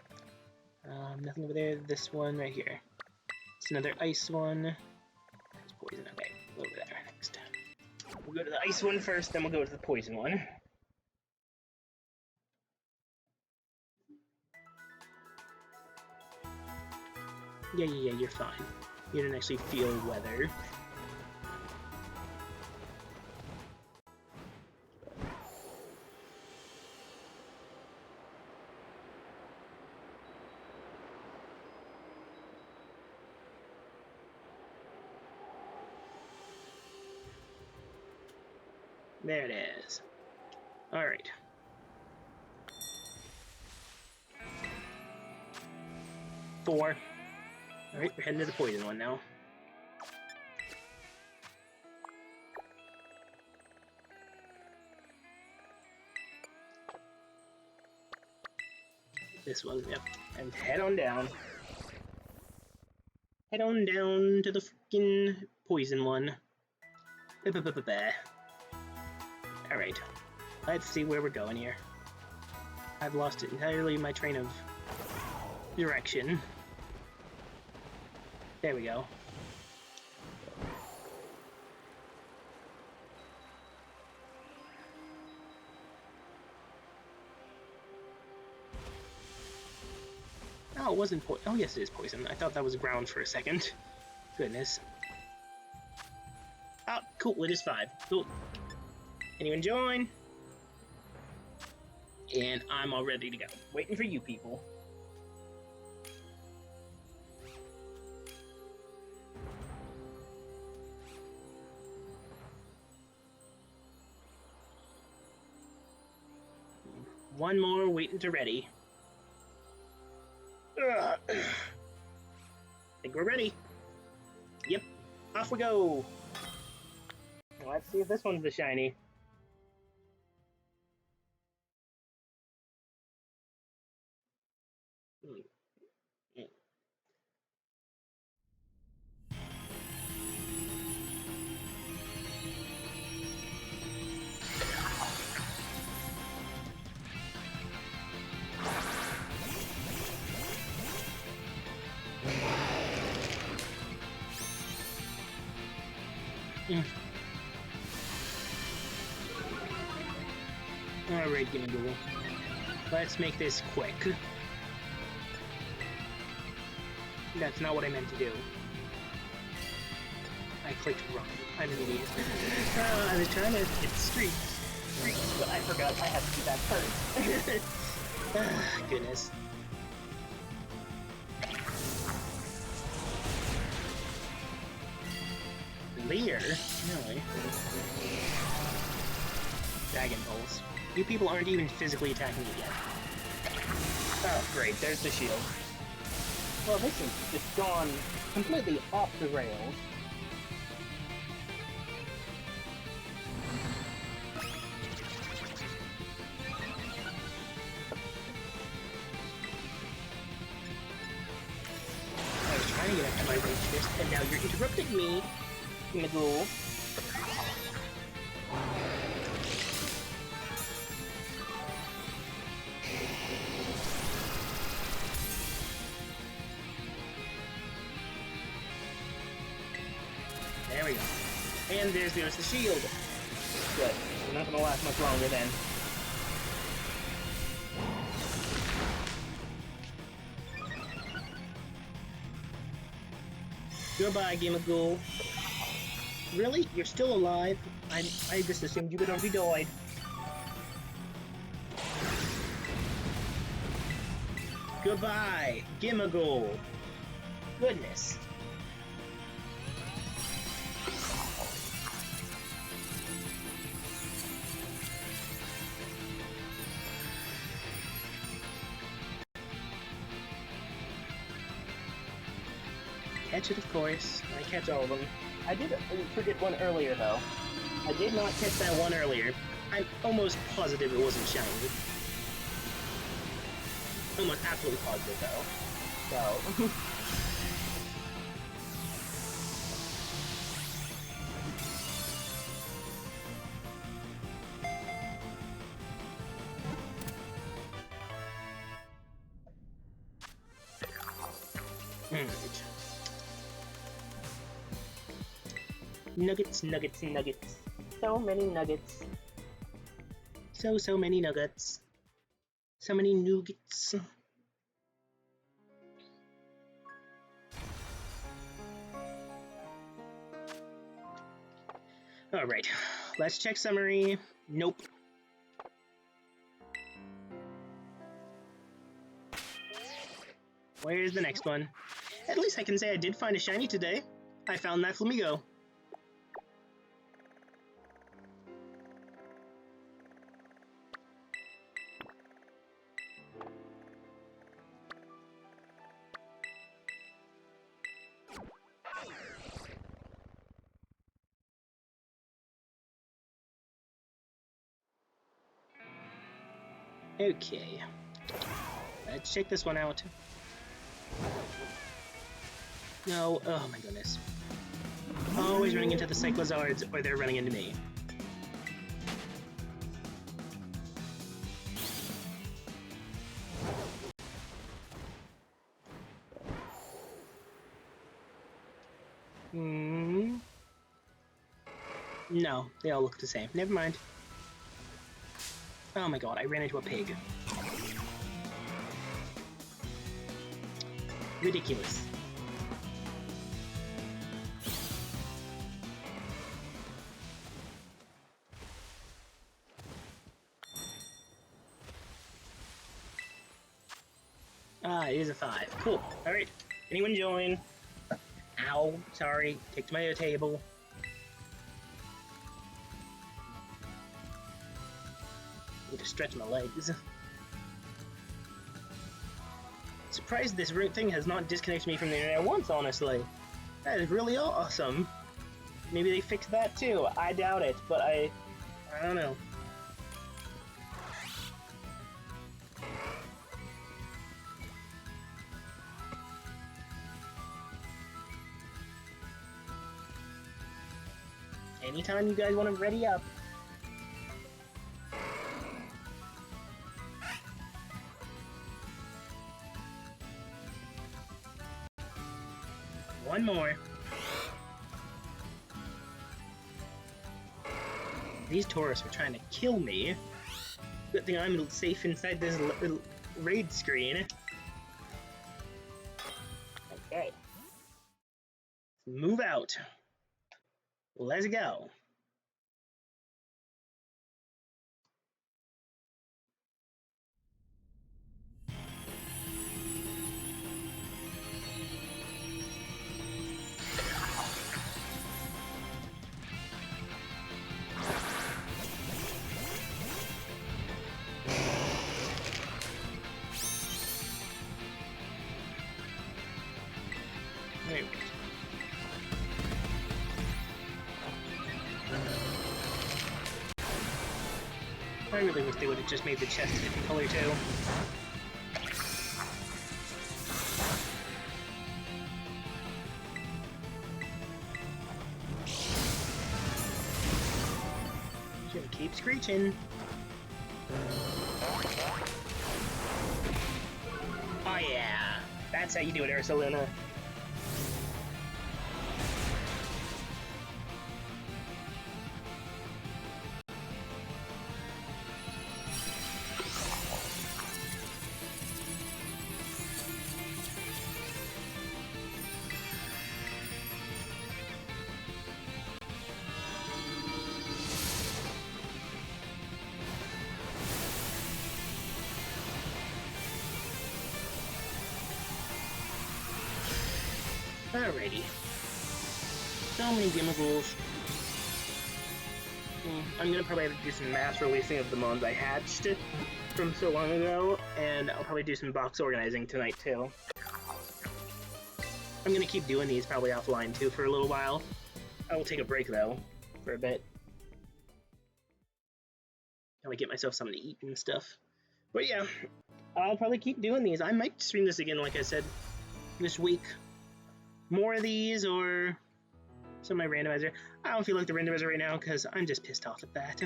Nothing over there. This one right here. It's another ice one. It's poison. Okay, go over there next. We'll go to the ice one first, then we'll go to the poison one. Yeah, you're fine. You didn't actually feel weather. There it is. Alright. Four. Alright, we're heading to the poison one now. This one, yep. And head on down. Head on down to the freaking poison one. Alright, let's see where we're going here. I've lost entirely my train of direction. There we go. Oh, it wasn't poison. Oh, yes, it is poison. I thought that was ground for a second. Goodness. Oh, cool, it is 5. Cool. Anyone join? And I'm all ready to go. Waiting for you people. One more waiting to ready. I think we're ready. Yep, off we go. Let's see if this one's the shiny. Alright, gimmieghoul. Let's make this quick. That's not what I meant to do. I clicked wrong. I'm an idiot. I was trying to hit streaks. treats, but I forgot I had to do that first. Ah, goodness. Leer? Really? Dragon Pulse. You people aren't even physically attacking me yet. Oh, great, there's the shield. Well, this is just gone completely off the rails. I was trying to get up to my range fist, and now you're interrupting me, Gimmieghoul. There we go. And there's the shield. Good. We're not gonna last much longer then. Goodbye, Gimmieghoul. Really? You're still alive? I just assumed you had already died. Goodbye, Gimmieghoul. Goodness. Catch it, of course. I catch all of them. I did forget one earlier, though. I did not catch that one earlier. I'm almost positive it wasn't shiny. Almost absolutely positive, though. So... Nuggets, nuggets, nuggets. so many nuggets. So many nuggets. So many nuggets. Alright, let's check summary. Nope. Where's the next one? At least I can say I did find a shiny today. I found that flamingo. Okay. Let's check this one out. No, oh my goodness. Always running into the Cyclozards, or they're running into me. No, they all look the same. Never mind. Oh my god, I ran into a pig. Ridiculous. Ah, it is a 5. Cool. Alright. Anyone join? Ow. Sorry. Kicked my table. Need to stretch my legs. Surprised this thing has not disconnected me from the internet once, honestly. That is really awesome. Maybe they fixed that too. I doubt it, but I don't know. Anytime you guys want to ready up. One more. These tourists are trying to kill me. Good thing I'm safe inside this little raid screen. Okay. Move out. Let's go. I really wish they would have just made the chest a different color too. He's gonna keep screeching. Oh yeah, that's how you do it, Ursuluna. Alrighty. So many gimmieghoul. I'm gonna probably have to do some mass releasing of the mons I hatched from so long ago, and I'll probably do some box organizing tonight too. I'm gonna keep doing these probably offline too for a little while. I will take a break though, for a bit. Gotta get myself something to eat and stuff. But yeah, I'll probably keep doing these. I might stream this again, like I said, this week. More of these, or some of my randomizer. I don't feel like the randomizer right now because I'm just pissed off at that.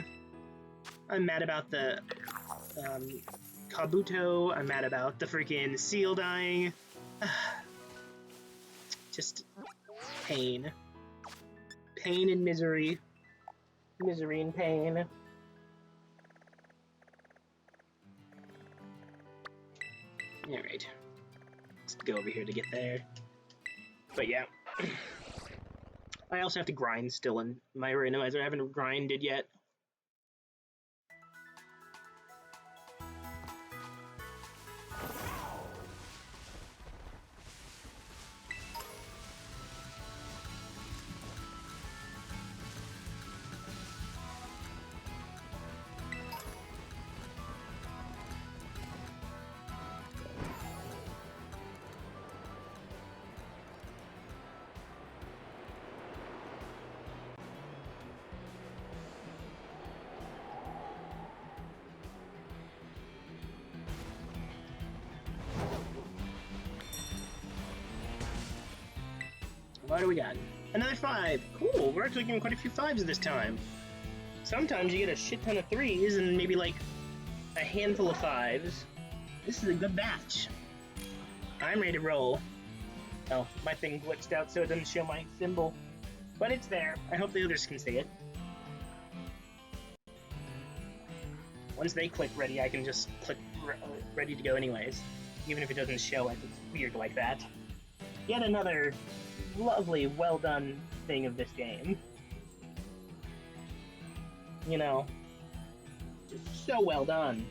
I'm mad about the Kabuto. I'm mad about the freaking seal dying. Just pain. Pain and misery. Misery and pain. Alright. Let's go over here to get there. But yeah. I also have to grind still in my randomizer. I haven't grinded yet. What do we got? Another 5! Cool, we're actually getting quite a few 5s this time. Sometimes you get a shit ton of 3s and maybe like a handful of 5s. This is a good batch. I'm ready to roll. Oh, my thing glitched out so it doesn't show my symbol. But it's there. I hope the others can see it. Once they click ready, I can just click ready to go anyways. Even if it doesn't show it, it's weird like that. Yet another lovely, well done thing of this game. You know, just so well done.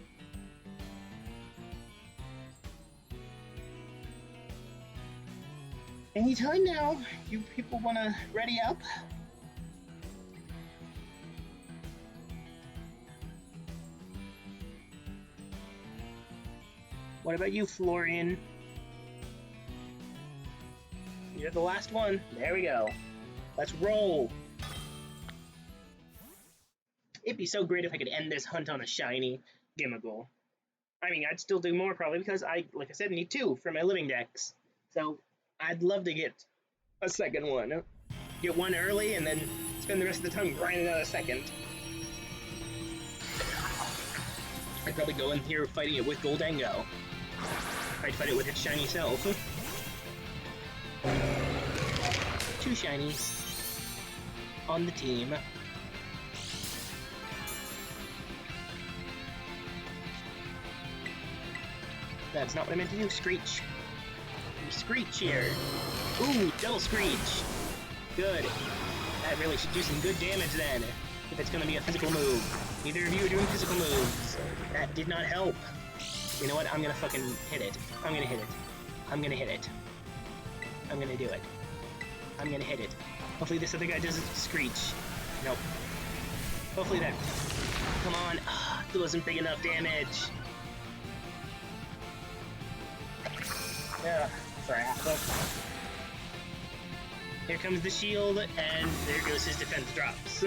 Anytime now, you people want to ready up? What about you, Florian? You're the last one. There we go. Let's roll. It'd be so great if I could end this hunt on a shiny gimmieghoul. I mean, I'd still do more probably because like I said, need 2 for my living decks. So I'd love to get a second one. Get one early and then spend the rest of the time grinding out a second. I'd probably go in here fighting it with Goldango. I'd fight it with its shiny self. 2 shinies on the team. That's not what I meant to do, Screech. Screech here. Ooh, double Screech. Good. That really should do some good damage then, if it's gonna be a physical move. Neither of you are doing physical moves. That did not help. You know what? I'm gonna fucking hit it. I'm gonna hit it. I'm gonna hit it. I'm gonna do it. I'm gonna hit it. Hopefully this other guy doesn't Screech. Nope. Hopefully that... Come on. It wasn't big enough damage. Crap. Here comes the shield, and there goes his defense drops.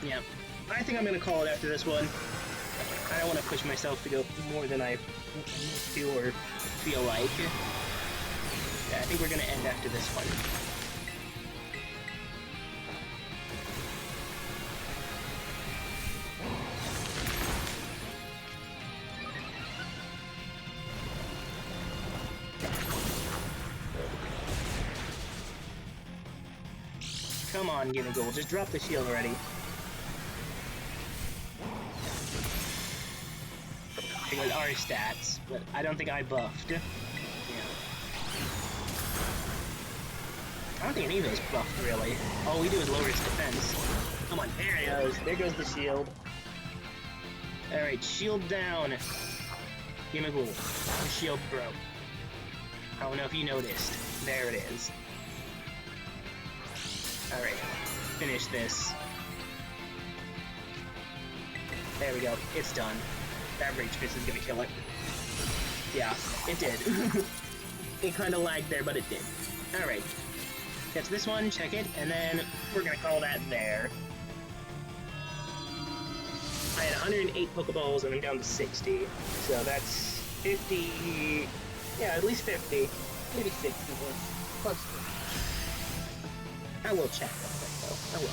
Yeah, I think I'm gonna call it after this one. I don't want to push myself to go more than I need to or feel like. Yeah, I think we're gonna end after this one. Come on, gimmieghoul, just drop the shield already. Because our stats, but I don't think I buffed. Yeah. I don't think any of those buffed, really. All we do is lower its defense. Come on, there it goes. There goes the shield. Alright, shield down. Gimmieghoul, the shield broke. I don't know if you noticed. There it is. Alright, finish this. There we go, it's done. That Rage Fist is gonna kill it. Yeah, it did. It kinda lagged there, but it did. Alright. Get to this one, check it, and then we're gonna call that there. I had 108 Pokeballs and I'm down to 60. So that's 50... yeah, at least 50. Maybe 60 more. Close to it. I will check real quick, though. I will.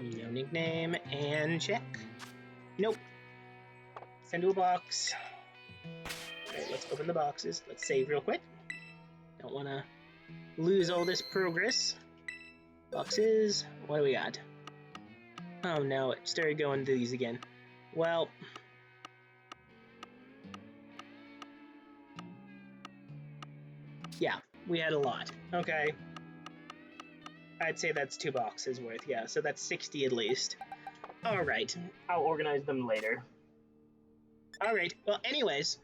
No nickname, and check. Nope. Send to a box. Alright, let's open the boxes. Let's save real quick. Don't want to lose all this progress. Boxes. What do we got? Oh no, it started going to these again. Well... yeah, we had a lot. Okay. I'd say that's 2 boxes worth, yeah, so that's 60 at least. Alright, I'll organize them later. Alright, well, anyways,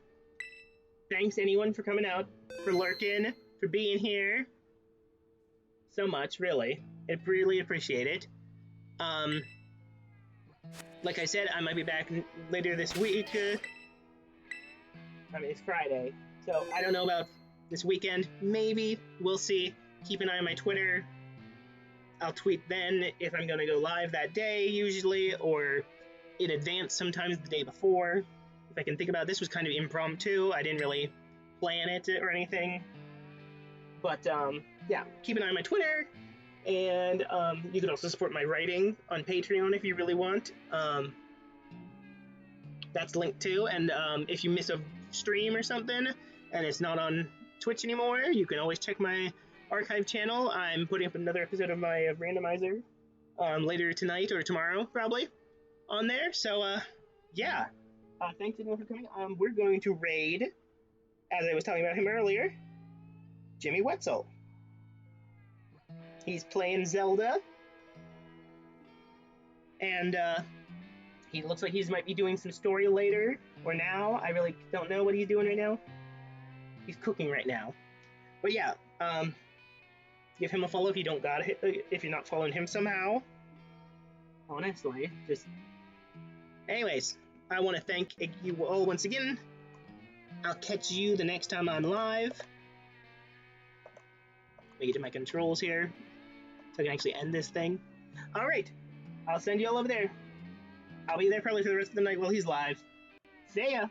thanks anyone for coming out, for lurking, for being here. So much, really. I really appreciate it. Like I said, I might be back later this week. I mean, it's Friday, so I don't know about this weekend. Maybe, we'll see. Keep an eye on my Twitter. I'll tweet then if I'm going to go live that day, usually, or in advance, sometimes the day before. If I can think about it, this was kind of impromptu. I didn't really plan it or anything. But, yeah, keep an eye on my Twitter, and you can also support my writing on Patreon if you really want. That's linked too, and if you miss a stream or something, and it's not on Twitch anymore, you can always check my archive channel. I'm putting up another episode of my randomizer later tonight or tomorrow, probably, on there. So, yeah. Thanks everyone for coming. We're going to raid, as I was talking about him earlier, Jimmy Wetzel. He's playing Zelda, and he looks like he might be doing some story later, or now. I really don't know what he's doing right now. He's cooking right now. But yeah, give him a follow if you don't got it, if you're not following him somehow. Honestly, just... anyways, I want to thank you all once again. I'll catch you the next time I'm live. Let me get to my controls here, so I can actually end this thing. Alright, I'll send you all over there. I'll be there probably for the rest of the night while he's live. See ya!